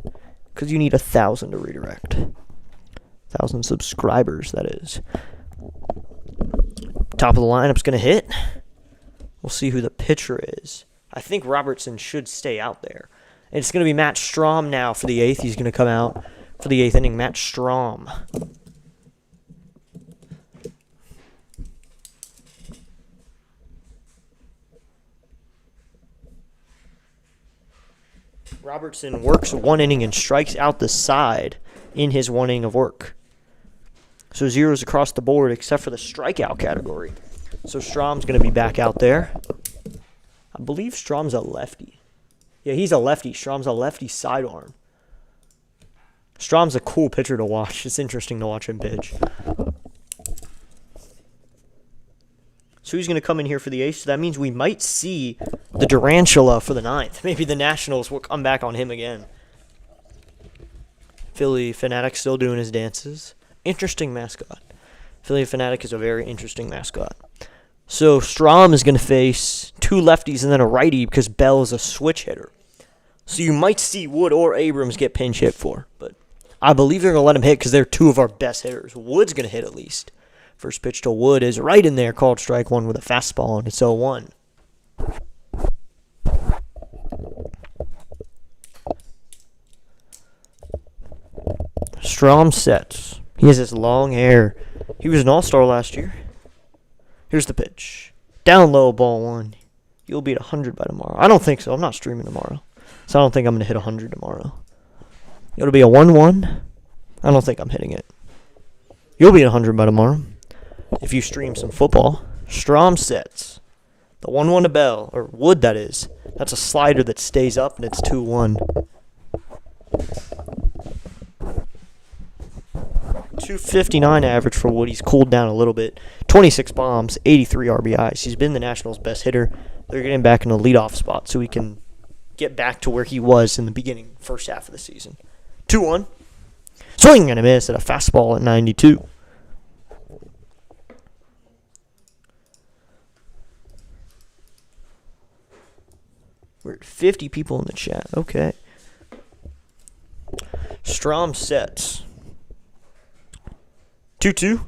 because you need 1,000 to redirect. 1,000 subscribers, that is. Top of the lineup's going to hit. We'll see who the pitcher is. I think Robertson should stay out there. And it's going to be Matt Strahm now for the 8th. He's going to come out for the 8th inning. Matt Strahm. Robertson works 1 inning and strikes out the side in his 1 inning of work. So zeros across the board except for the strikeout category. So Strahm's going to be back out there. I believe Strahm's a lefty. Yeah, he's a lefty. Strahm's a lefty sidearm. Strahm's a cool pitcher to watch. It's interesting to watch him pitch. So he's going to come in here for the 8th. So that means we might see the Durantula for the 9th. Maybe the Nationals will come back on him again. Philly Fanatic still doing his dances. Interesting mascot. Philly Fanatic is a very interesting mascot. So Strahm is going to face 2 lefties and then a righty because Bell is a switch hitter. So you might see Wood or Abrams get pinch hit for. But I believe they're going to let him hit because they're 2 of our best hitters. Wood's going to hit at least. First pitch to Wood is right in there, called strike 1 with a fastball, and it's 0-1. Strahm sets. He has his long hair. He was an all-star last year. Here's the pitch. Down low, ball 1. You'll be at 100 by tomorrow. I don't think so. I'm not streaming tomorrow. So I don't think I'm going to hit 100 tomorrow. It'll be a 1-1. I don't think I'm hitting it. You'll be at 100 by tomorrow. If you stream some football. Strahm sets. The 1-1 to Bell. Or Wood, that is. That's a slider that stays up, and it's 2-1. 259 average for Wood. He's cooled down a little bit. 26 bombs, 83 RBIs. He's been the Nationals' best hitter. They're getting back in the leadoff spot so he can get back to where he was in the beginning, first half of the season. 2-1. Swing and a miss at a fastball at 92. We're at 50 people in the chat. Okay. Strahm sets. 2-2.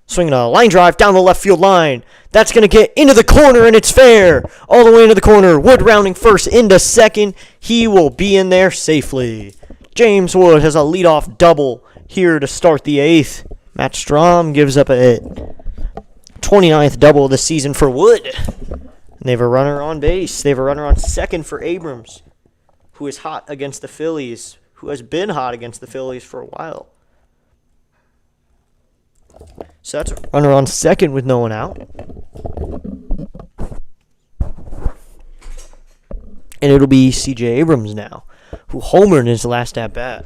Swinging a line drive down the left field line. That's going to get into the corner, and it's fair. All the way into the corner. Wood rounding first into second. He will be in there safely. James Wood has a leadoff double here to start the 8th. Matt Strahm gives up a hit. 29th double of the season for Wood. And they have a runner on base. They have a runner on second for Abrams, who is hot against the Phillies, who has been hot against the Phillies for a while. So that's a runner on second with no one out. And it'll be C.J. Abrams now, who homered in his last at-bat.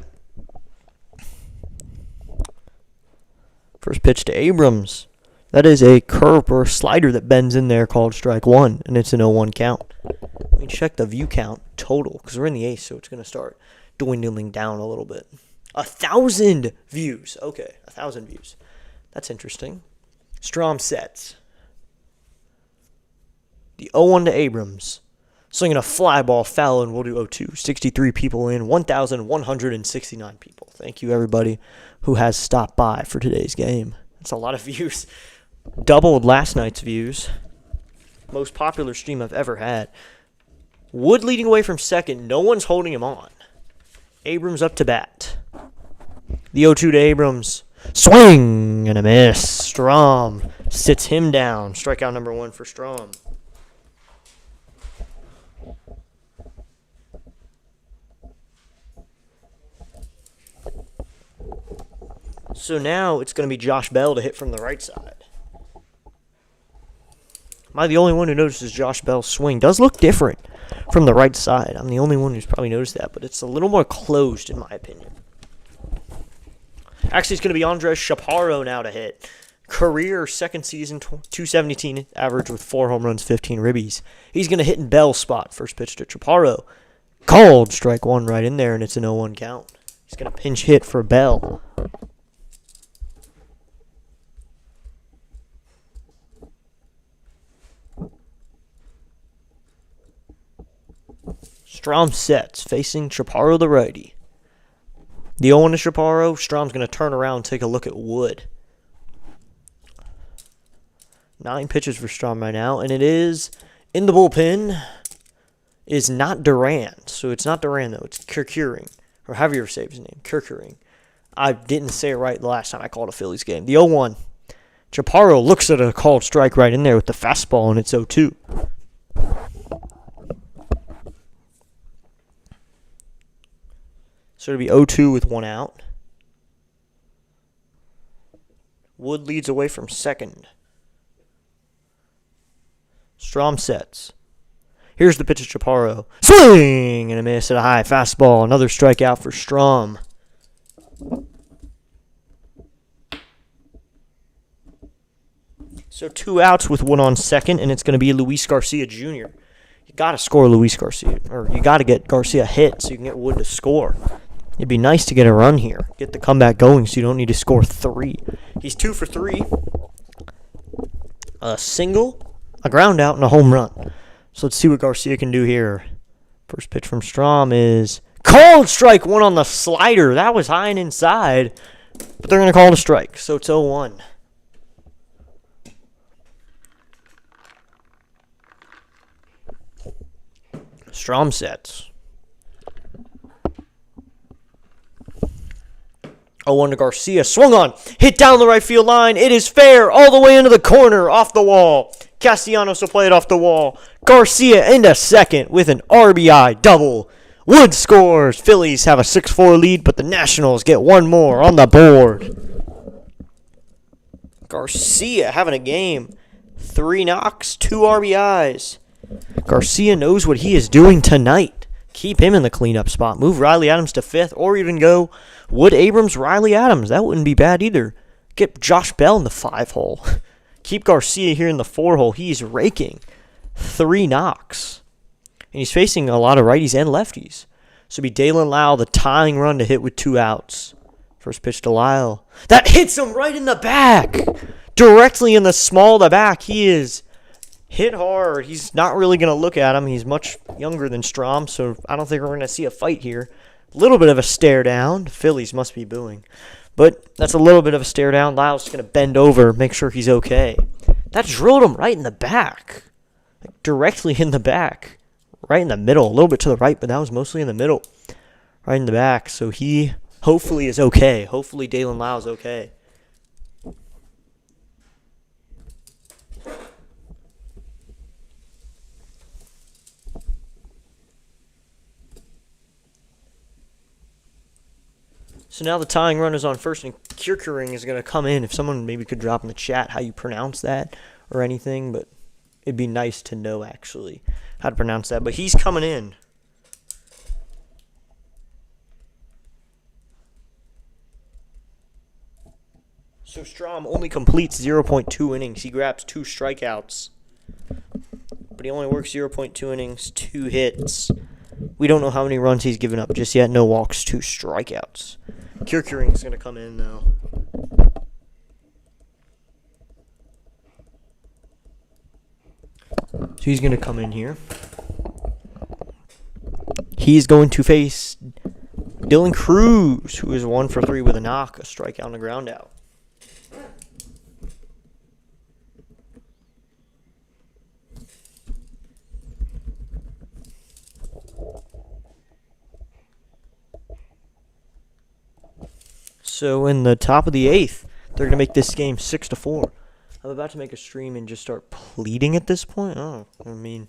First pitch to Abrams. That is a curve or slider that bends in there called strike one, and it's an 0-1 count. Let me check the view count total, because we're in the 8th, so it's going to start dwindling down a little bit. 1,000 views. Okay, 1,000 views. That's interesting. Strahm sets. The 0-1 to Abrams. Swinging a fly ball foul, and we'll do 0-2. 63 people in, 1,169 people. Thank you, everybody who has stopped by for today's game. That's a lot of views. Doubled last night's views. Most popular stream I've ever had. Wood leading away from second. No one's holding him on. Abrams up to bat. The 0-2 to Abrams. Swing and a miss. Strahm sits him down. Strikeout number 1 for Strahm. So now it's going to be Josh Bell to hit from the right side. Am I the only one who notices Josh Bell's swing does look different from the right side? I'm the only one who's probably noticed that, but it's a little more closed in my opinion. Actually, it's going to be Andres Chaparro now to hit. Career second season, 217 average with 4 home runs, 15 ribbies. He's going to hit in Bell's spot. First pitch to Chaparro. Called strike 1 right in there, and it's an 0-1 count. He's going to pinch hit for Bell. Strahm sets, facing Chaparro the righty. The 0-1 to Chaparro. Strahm's going to turn around and take a look at Wood. 9 pitches for Strahm right now, and it is in the bullpen. Is not Duran, so it's not Duran though. It's Kirkuring, or however you say his name, Kirkuring. I didn't say it right the last time I called a Phillies game. The 0-1. Chaparro looks at a called strike right in there with the fastball, and it's 0-2. So it'll be 0-2 with 1 out. Wood leads away from second. Strahm sets. Here's the pitch to Chaparro. Swing and a miss at a high fastball. Another strikeout for Strahm. So 2 outs with 1 on second, and it's going to be Luis Garcia Jr. You got to score Luis Garcia, or you got to get Garcia hit so you can get Wood to score. It'd be nice to get a run here. Get the comeback going so you don't need to score 3. He's 2 for 3. A single, a ground out, and a home run. So let's see what Garcia can do here. First pitch from Strahm is called strike 1 on the slider. That was high and inside, but they're going to call it a strike. So it's 0-1. Strahm sets. 0-1 to Garcia. Swung on. Hit down the right field line. It is fair. All the way into the corner. Off the wall. Castellanos will play it off the wall. Garcia into second with an RBI double. Wood scores. Phillies have a 6-4 lead, but the Nationals get 1 more on the board. Garcia having a game. 3 knocks, 2 RBIs. Garcia knows what he is doing tonight. Keep him in the cleanup spot. Move Riley Adams to 5th, or even go Wood, Abrams, Riley Adams. That wouldn't be bad either. Get Josh Bell in the 5 hole. Keep Garcia here in the 4 hole. He's raking 3 knocks. And he's facing a lot of righties and lefties. So it'll be Dalen Lau, the tying run to hit with 2 outs. First pitch to Lyle. That hits him right in the back. Directly in the small of the back. He is hit hard. He's not really going to look at him. He's much younger than Strahm, so I don't think we're going to see a fight here. A little bit of a stare down. Phillies must be booing. But that's a little bit of a stare down. Lyle's going to bend over, make sure he's okay. That drilled him right in the back. Like directly in the back. Right in the middle. A little bit to the right, but that was mostly in the middle. Right in the back. So he hopefully is okay. Hopefully Dalen Lyle's okay. So now the tying run is on first, and Kierkering is going to come in. If someone maybe could drop in the chat how you pronounce that or anything, but it'd be nice to know actually how to pronounce that. But he's coming in. So Strom only completes 0.2 innings. He grabs 2 strikeouts. But he only works 0.2 innings, 2 hits. We don't know how many runs he's given up just yet. No walks, 2 strikeouts. Kierkering is going to come in now. So he's going to come in here. He's going to face Dylan Cruz, who is 1 for 3 with a knock, a strikeout and a ground out. So in the top of the 8th, they're going to make this game 6-4. I'm about to make a stream and just start pleading at this point. Oh, I mean,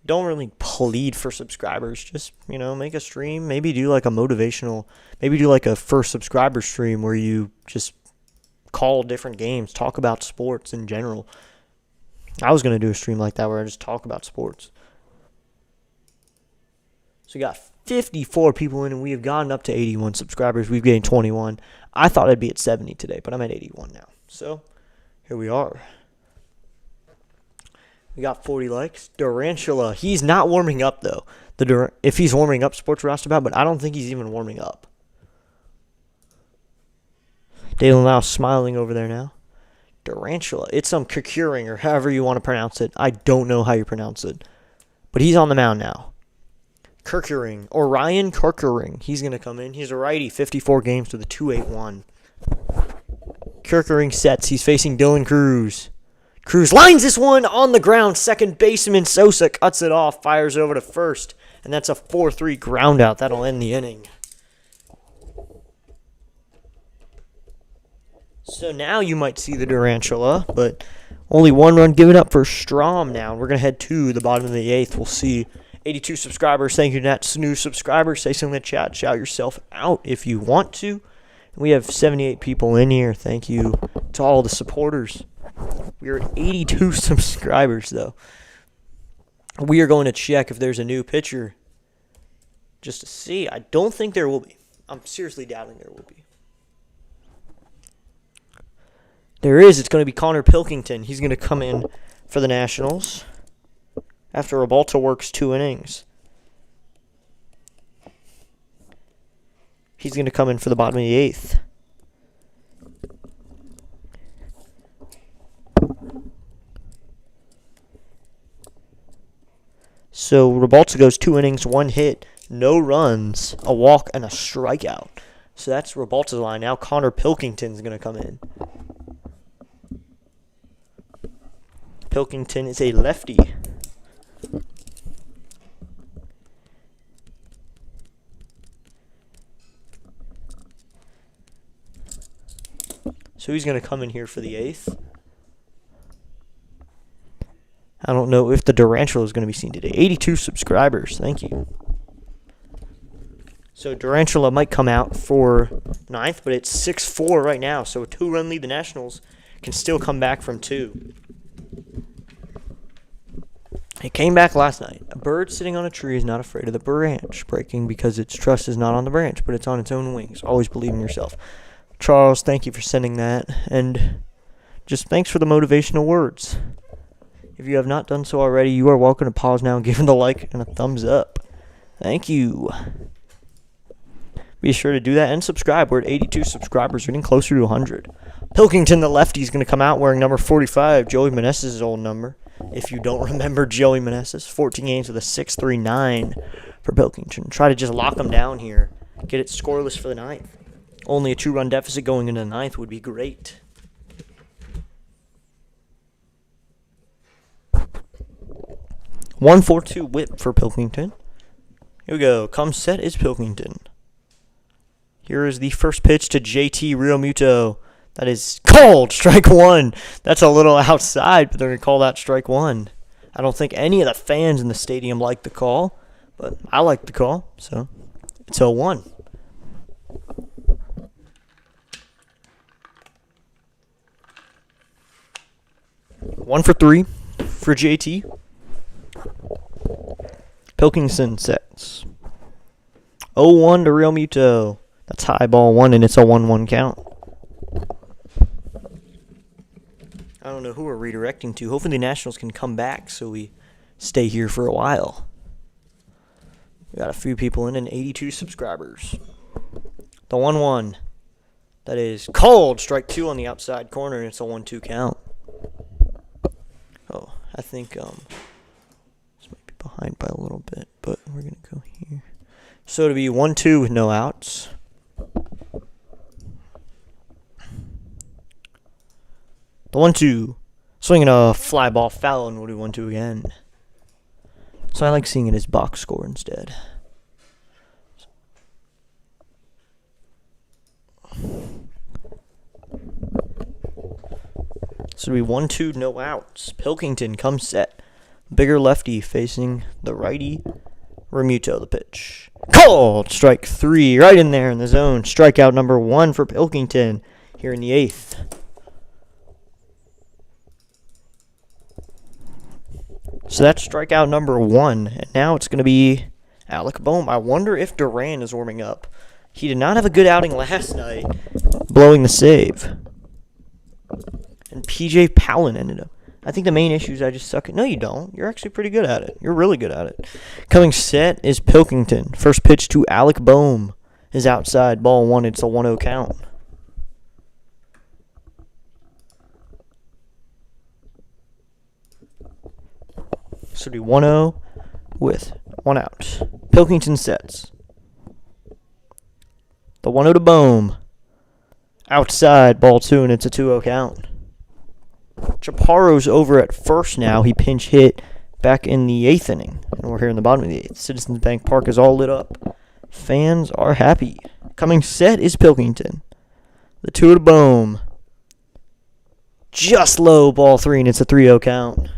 don't really plead for subscribers. Just, make a stream. Maybe do like a motivational, maybe do like a first subscriber stream where you just call different games, talk about sports in general. I was going to do a stream like that where I just talk about sports. So we got 54 people in, and we have gotten up to 81 subscribers. We've gained 21. I thought I'd be at 70 today, but I'm at 81 now. So here we are. We got 40 likes. Durantula, he's not warming up though. If he's warming up, sports were asked about, but I don't think he's even warming up. Dalen Lau smiling over there now. Durantula, it's some Kierkering or however you want to pronounce it. I don't know how you pronounce it, but he's on the mound now. Kierkering, or Ryan Kierkering, he's going to come in. He's a righty, 54 games with a 2.81. Kierkering sets. He's facing Dylan Cruz. Cruz lines this one on the ground. Second baseman Sosa cuts it off, fires over to first, and that's a 4-3 ground out. That'll end the inning. So now you might see the Durantula, but only 1 run given up for Strom now. We're going to head to the bottom of the 8th. We'll see 82 subscribers. Thank you to that new subscriber. Say something in the chat. Shout yourself out if you want to. We have 78 people in here. Thank you to all the supporters. We are at 82 subscribers, though. We are going to check if there's a new pitcher just to see. I don't think there will be. I'm seriously doubting there will be. There is. It's going to be Connor Pilkington. He's going to come in for the Nationals after Rebalta works 2 innings. He's going to come in for the bottom of the 8th. So Rebalta goes 2 innings, 1 hit, no runs, a walk, and a strikeout. So that's Rebalta's line. Now Connor Pilkington's going to come in. Pilkington is a lefty. So he's going to come in here for the 8th. I don't know if the Durantula is going to be seen today. 82 subscribers. Thank you. So Durantula might come out for 9th, but it's 6-4 right now. So a 2-run lead. The Nationals can still come back from 2. It came back last night. A bird sitting on a tree is not afraid of the branch breaking because its trust is not on the branch, but it's on its own wings. Always believe in yourself. Charles, thank you for sending that. And just thanks for the motivational words. If you have not done so already, you are welcome to pause now and give him the like and a thumbs up. Thank you. Be sure to do that and subscribe. We're at 82 subscribers. We're getting closer to 100. Pilkington, the lefty, is going to come out wearing number 45, Joey Meneses' old number. If you don't remember Joey Meneses, 14 games with a 6.39 for Pilkington. Try to just lock him down here. Get it scoreless for the 9th. Only a 2-run deficit going into the ninth would be great. One 4-2 whip for Pilkington. Here we go. Come set is Pilkington. Here is the first pitch to JT Realmuto. That is called strike one. That's a little outside, but they're going to call that strike one. I don't think any of the fans in the stadium like the call, but I like the call, so it's 0-1. One for 3 for JT. Pilkington sets. 0-1 to Realmuto. That's high ball 1, and it's a 1-1 count. I don't know who we're redirecting to. Hopefully the Nationals can come back so we stay here for a while. We got a few people in and 82 subscribers. The 1-1. That is called strike 2 on the outside corner, and it's a 1-2 count. Oh, I think this might be behind by a little bit, but we're going to go here. So to be 1-2 with no outs. The 1-2. Swinging a fly ball foul, and we'll do 1-2 again. So I like seeing it as box score instead. So it'll be 1-2, no outs. Pilkington comes set. Bigger lefty facing the righty. Realmuto the pitch. Called! Strike 3, right in there in the zone. Strikeout number 1 for Pilkington here in the 8th. So that's strikeout number 1, and now it's going to be Alec Boehm. I wonder if Duran is warming up. He did not have a good outing last night, blowing the save. And PJ Powlin ended up. I think the main issue is I just suck at. No, you don't. You're actually pretty good at it. You're really good at it. Coming set is Pilkington. First pitch to Alec Boehm is outside. Ball 1. It's a 1-0 count. So do 1-0 with 1 out. Pilkington sets. The 1-0 to Boehm. Outside, ball 2, and it's a 2-0 count. Chaparro's over at first now. He pinch hit back in the 8th inning. And we're here in the bottom of the 8th. Citizens Bank Park is all lit up. Fans are happy. Coming set is Pilkington. The 2-0 to Boehm. Just low, ball 3, and it's a 3-0 count.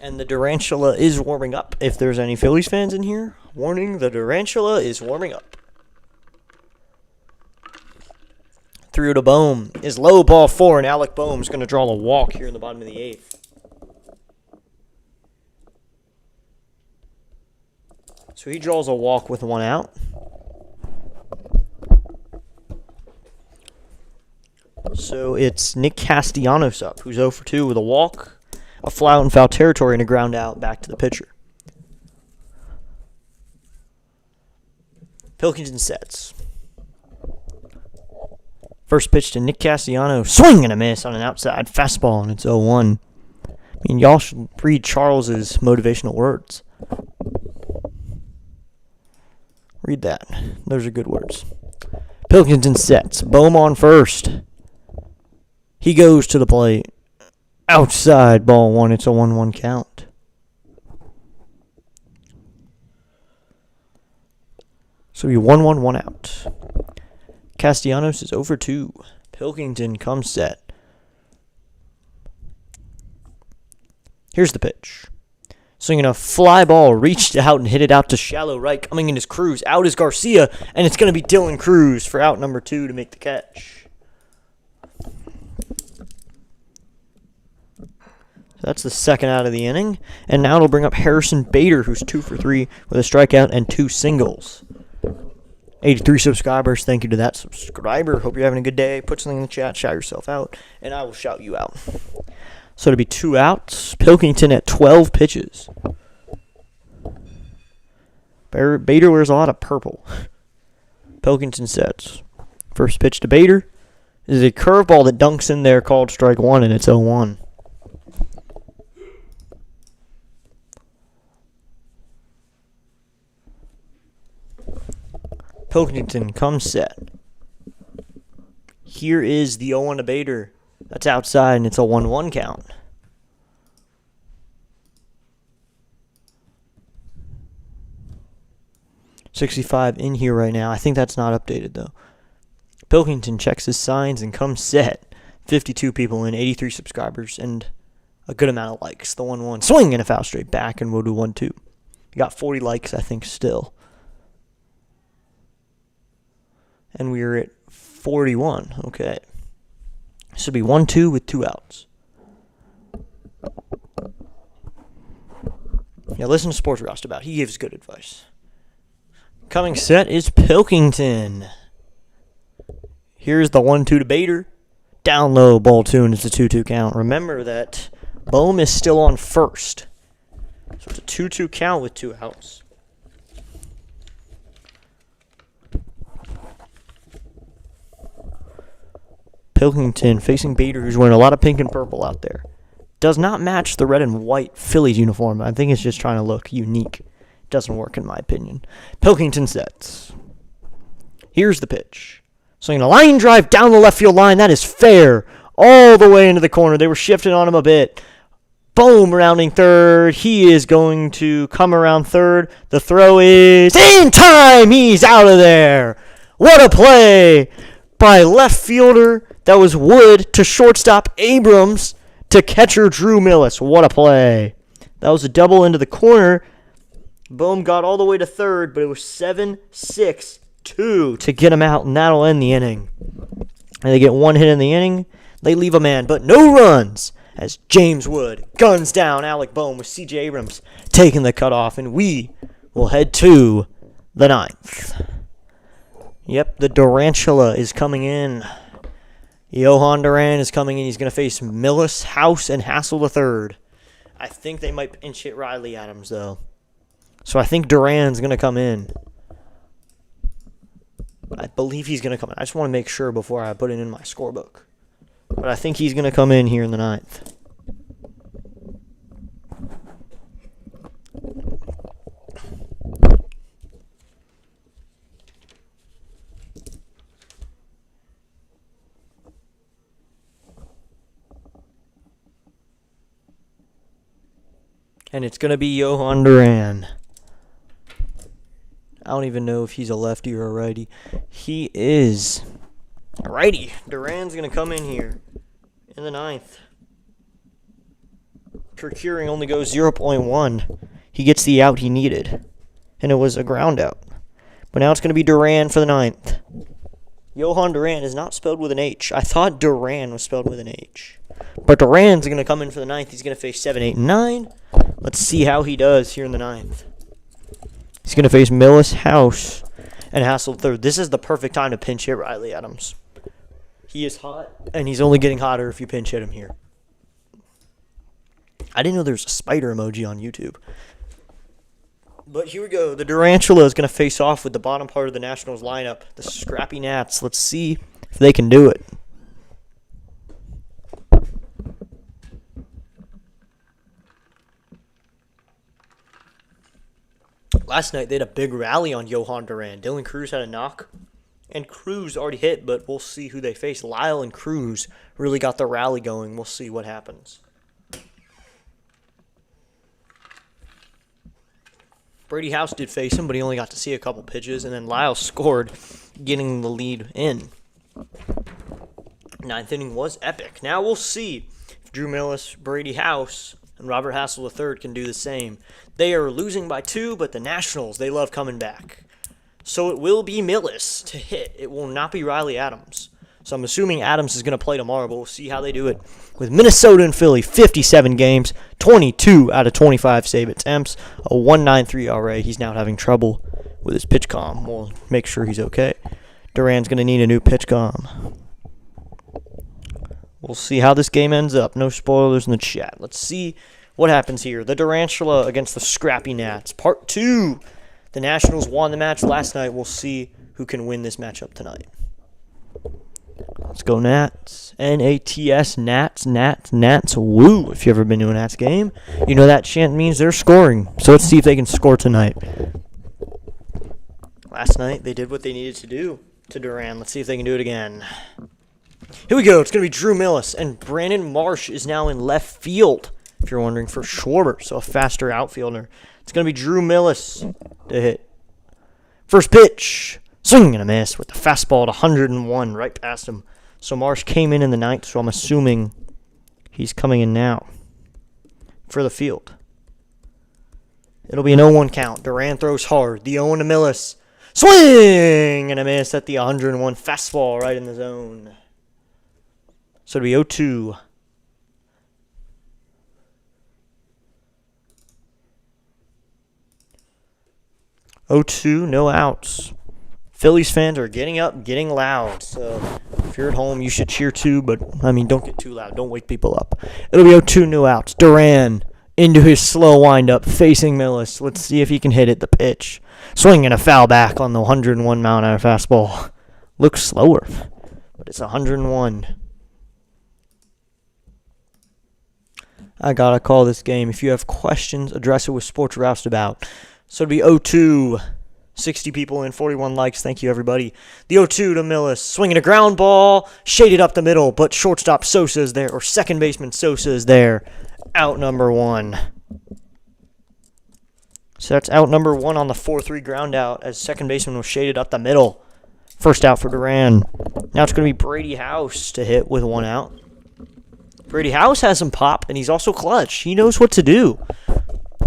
And the Durantula is warming up. If there's any Phillies fans in here, warning, the Durantula is warming up. 3-0 to Boehm is low, ball 4, and Alec Boehm's going to draw a walk here in the bottom of the 8th. So he draws a walk with 1 out. So it's Nick Castellanos up, who's 0 for 2 with a walk, a fly out in foul territory, and a ground out back to the pitcher. Pilkington sets. First pitch to Nick Castellanos. Swing and a miss on an outside fastball, and it's 0-1. I mean, y'all should read Charles's motivational words. Read that. Those are good words. Pilkington sets. Boehm on first. He goes to the plate. Outside, ball 1. It's a 1-1 count. So we 1-1, 1 out. Castellanos is 0 for 2. Pilkington comes set. Here's the pitch. Swinging a fly ball, reached out and hit it out to shallow right. Coming in is Cruz. Out is Garcia, and it's going to be Dylan Cruz for out number 2 to make the catch. So that's the second out of the inning. And now it'll bring up Harrison Bader, who's 2 for 3 with a strikeout and 2 singles. 83 subscribers. Thank you to that subscriber. Hope you're having a good day. Put something in the chat. Shout yourself out. And I will shout you out. So it'll be 2 outs. Pilkington at 12 pitches. Bader wears a lot of purple. Pilkington sets. First pitch to Bader is a curveball that dunks in there called strike 1, and it's 0-1. Pilkington comes set. Here is the 0-1 debater. That's outside, and it's a 1-1 count. .65 in here right now. I think that's not updated, though. Pilkington checks his signs and comes set. 52 people in, 83 subscribers, and a good amount of likes. The 1-1 swing and a foul straight back, and we'll do 1-2. We got 40 likes, I think, still. And we're at 41. Okay. Should be 1-2 with 2 outs. Yeah, listen to Sports Roustabout. He gives good advice. Coming set is Pilkington. Here's the 1-2 debater. Down low, ball 2, and it's a 2-2 count. Remember that Bohm is still on first. So it's a 2-2 count with 2 outs. Pilkington facing Bader, who's wearing a lot of pink and purple out there. Does not match the red and white Phillies uniform. I think it's just trying to look unique. Doesn't work in my opinion. Pilkington sets. Here's the pitch. Swinging a line drive down the left field line. That is fair. All the way into the corner. They were shifting on him a bit. Boom, rounding third. He is going to come around third. The throw is in time. He's out of there. What a play by left fielder. That was Wood to shortstop Abrams to catcher Drew Millis. What a play. That was a double into the corner. Bohm got all the way to third, but it was 7-6-2 to get him out, and that'll end the inning. And they get 1 hit in the inning. They leave a man, but no runs as James Wood guns down Alec Bohm with C.J. Abrams taking the cutoff, and we will head to the 9th. Yep, the Durantula is coming in. Johan Duran is coming in. He's going to face Millis, House, and Hassel III. I think they might pinch hit Riley Adams, though. So I think Duran's going to come in. I believe he's going to come in. I just want to make sure before I put it in my scorebook. But I think he's going to come in here in the 9th. And it's going to be Johan Duran. I don't even know if he's a lefty or a righty. He is a righty. Duran's going to come in here in the 9th. Procuring only goes 0.1. He gets the out he needed. And it was a ground out. But now it's going to be Duran for the 9th. Johan Duran is not spelled with an H. I thought Duran was spelled with an H. But Duran's going to come in for the 9th. He's going to face 7, 8, and 9. Let's see how he does here in the 9th. He's going to face Millis, House, and Hassel III. This is the perfect time to pinch hit Riley Adams. He is hot, and he's only getting hotter if you pinch hit him here. I didn't know there's a spider emoji on YouTube. But here we go. The Durantula is going to face off with the bottom part of the Nationals lineup, the Scrappy Gnats. Let's see if they can do it. Last night, they had a big rally on Johan Duran. Dylan Cruz had a knock, and Cruz already hit, but we'll see who they face. Lyle and Cruz really got the rally going. We'll see what happens. Brady House did face him, but he only got to see a couple pitches, and then Lyle scored, getting the lead in. 9th inning was epic. Now we'll see if Drew Millis, Brady House, and Robert Hassel III can do the same. They are losing by 2, but the Nationals, they love coming back. So it will be Millis to hit. It will not be Riley Adams. So I'm assuming Adams is going to play tomorrow, but we'll see how they do it. With Minnesota and Philly, 57 games, 22 out of 25 save attempts, a 1.93 ERA. He's now having trouble with his pitch comm. We'll make sure he's okay. Duran's going to need a new pitch comm. We'll see how this game ends up. No spoilers in the chat. Let's see what happens here. The Durantula against the Scrappy Gnats. Part 2. The Nationals won the match last night. We'll see who can win this matchup tonight. Let's go Nats. N-A-T-S, Nats, Nats, Nats, woo. If you've ever been to a Nats game, you know that chant means they're scoring. So let's see if they can score tonight. last night they did what they needed to do to Duran. Let's see if they can do it again. Here we go. It's going to be Drew Millis, and Brandon Marsh is now in left field, if you're wondering, for Schwarber, so a faster outfielder. It's going to be Drew Millis to hit. First pitch, swing and a miss with the fastball at 101 right past him. So Marsh came in the ninth, so I'm assuming he's coming in now for the field. It'll be an 0-1 count. Duran throws hard. The 0-1 to Millis. Swing and a miss at the 101 fastball right in the zone. So it'll be 0-2. No outs. Phillies fans are getting up, getting loud. So if you're at home, you should cheer too. But, don't get too loud. Don't wake people up. It'll be 0-2, no outs. Duran into his slow windup, facing Millis. Let's see if he can hit it. The pitch. Swing and a foul back on the 101 mile-an-hour fastball. Looks slower, but it's 101. I gotta call this game. If you have questions, address it with Sports Roustabout. So it'll be 0-2. 60 people in, 41 likes. Thank you, everybody. The 0-2 to Millis. Swinging a ground ball. Shaded up the middle, but shortstop Sosa is there, or second baseman Sosa is there. Out number 1. So that's out number 1 on the 4-3 ground out as second baseman was shaded up the middle. First out for Duran. Now it's going to be Brady House to hit with 1 out. Brady House has some pop, and he's also clutch. He knows what to do.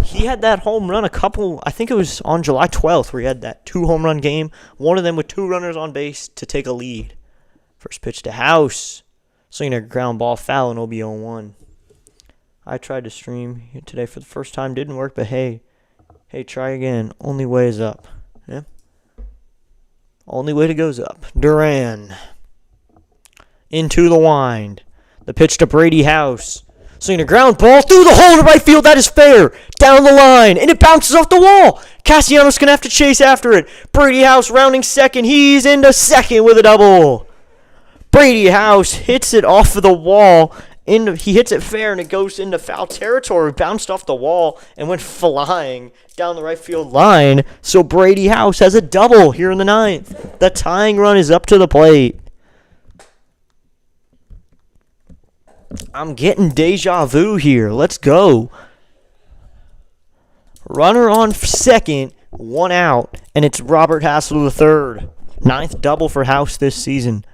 He had that home run I think it was on July 12th, where he had that 2 home run game. One of them with 2 runners on base to take a lead. First pitch to House. Swinging a ground ball foul, and it'll be 0-1. I tried to stream here today for the first time. Didn't work, but hey, try again. Only way is up. Yeah? Only way to go's up. Duran. Into the wind. The pitch to Brady House. Swinging a ground ball through the hole to right field. That is fair. Down the line. And it bounces off the wall. Castellanos going to have to chase after it. Brady House rounding second. He's into second with a double. Brady House hits it off of the wall. He hits it fair, and it goes into foul territory. Bounced off the wall and went flying down the right field line. So Brady House has a double here in the ninth. The tying run is up to the plate. I'm getting deja vu here. Let's go. Runner on second, 1 out, and it's Robert Hassel III. 9th double for House this season.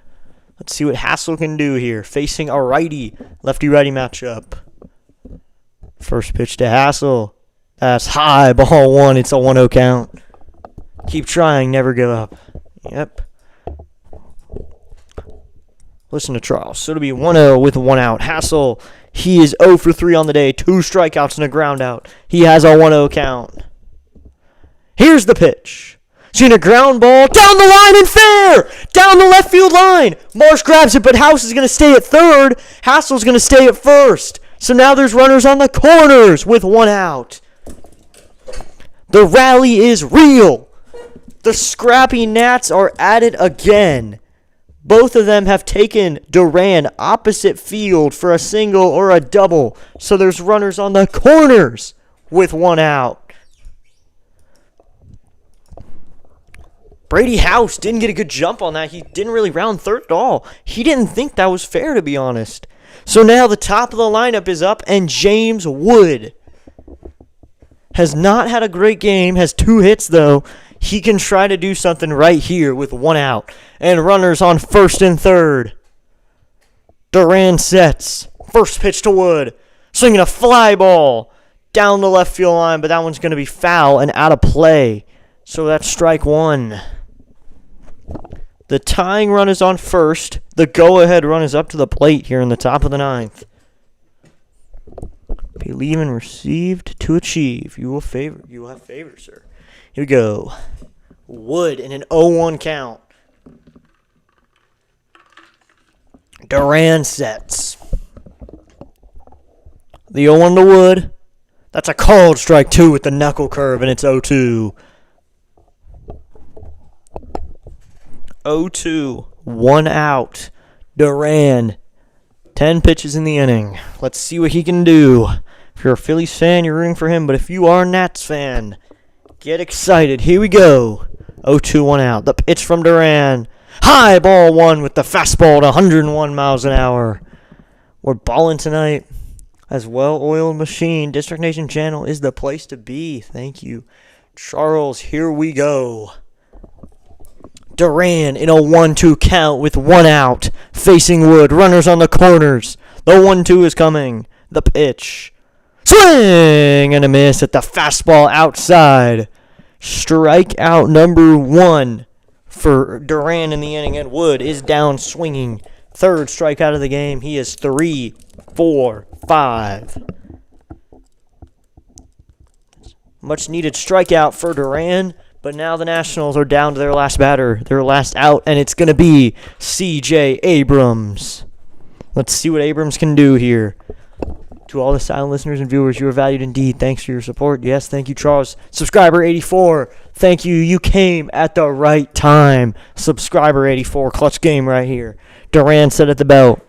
Let's see what Hassel can do here. Facing a righty, lefty-righty matchup. First pitch to Hassel. That's high, ball 1. It's a 1-0 count. Keep trying, never give up. Yep. Listen to Charles. So it'll be 1-0 with 1 out. Hassel, he is 0 for 3 on the day. 2 strikeouts and a ground out. He has a 1-0 count. Here's the pitch. Seeing a ground ball down the line and fair! Down the left field line! Marsh grabs it, but House is going to stay at third. Hassel's going to stay at first. So now there's runners on the corners with 1 out. The rally is real. The scrappy Nats are at it again. Both of them have taken Duran opposite field for a single or a double. So there's runners on the corners with 1 out. Brady House didn't get a good jump on that. He didn't really round third at all. He didn't think that was fair, to be honest. So now the top of the lineup is up, and James Wood has not had a great game, has 2 hits, though. He can try to do something right here with 1 out. And runners on first and third. Duran sets. First pitch to Wood. Swinging a fly ball down the left field line, but that one's going to be foul and out of play. So that's strike 1. The tying run is on first. The go-ahead run is up to the plate here in the top of the 9th. Believe and received to achieve. You will have favor, sir. Here we go. Wood in an 0-1 count. Duran sets. The 0-1 to Wood. That's a called strike 2 with the knuckle curve, and it's 0-2. 0-2, 1 out. Duran, 10 pitches in the inning. Let's see what he can do. If you're a Phillies fan, you're rooting for him. But if you are a Nats fan, get excited. Here we go. 0-2, 1 out. The pitch from Duran. High ball one with the fastball at 101 miles an hour. We're balling tonight. As well-oiled machine. District Nation channel is the place to be. Thank you, Charles. Here we go. Duran in a 1-2 count with 1 out. Facing Wood. Runners on the corners. The 1-2 is coming. The pitch. Swing and a miss at the fastball outside. Strikeout number 1 for Duran in the inning. And Wood is down swinging. Third strikeout of the game. He is 3, 4, 5. Much needed strikeout for Duran. But now the Nationals are down to their last batter, their last out, and it's going to be C.J. Abrams. Let's see what Abrams can do here. To all the silent listeners and viewers, you are valued indeed. Thanks for your support. Yes, thank you, Charles. Subscriber 84, thank you. You came at the right time. Subscriber 84, clutch game right here. Duran set at the belt.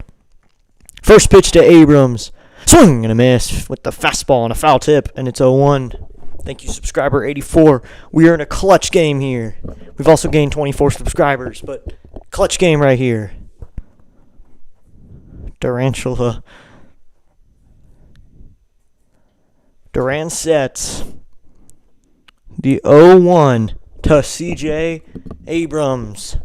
First pitch to Abrams. Swing and a miss with the fastball and a foul tip, and it's 0-1. Thank you, subscriber 84. We are in a clutch game here. We've also gained 24 subscribers, but clutch game right here. Durantula. Duran sets the 0-1 to C.J. Abrams.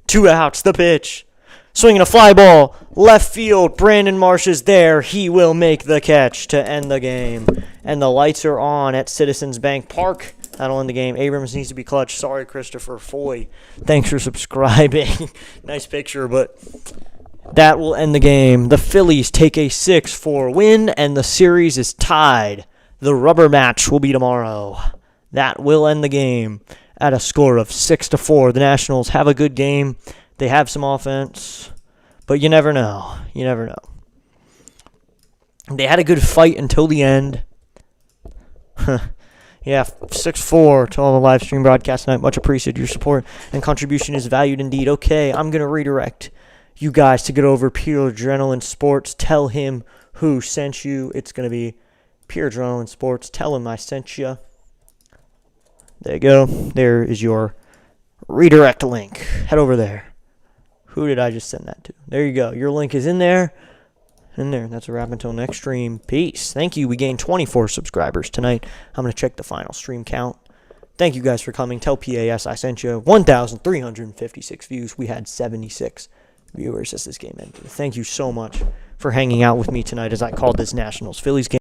2 outs, the pitch. Swinging a fly ball, left field. Brandon Marsh is there. He will make the catch to end the game. And the lights are on at Citizens Bank Park. That'll end the game. Abrams needs to be clutch. Sorry, Christopher Foy. Thanks for subscribing. Nice picture, but that will end the game. The Phillies take a 6-4 win, and the series is tied. The rubber match will be tomorrow. That will end the game at a score of 6-4. The Nationals have a good game. They have some offense, but you never know. You never know. They had a good fight until the end. Yeah, 6-4 to all the live stream broadcasts tonight. Much appreciated. Your support and contribution is valued indeed. Okay, I'm going to redirect you guys to get over Pure Adrenaline Sports. Tell him who sent you. It's going to be Pure Adrenaline Sports. Tell him I sent you. There you go. There is your redirect link. Head over there. Who did I just send that to? There you go. Your link is in there. In there. That's a wrap until next stream. Peace. Thank you. We gained 24 subscribers tonight. I'm going to check the final stream count. Thank you guys for coming. Tell PAS I sent you. 1,356 views. We had 76 viewers as this game ended. Thank you so much for hanging out with me tonight as I called this Nationals Phillies game.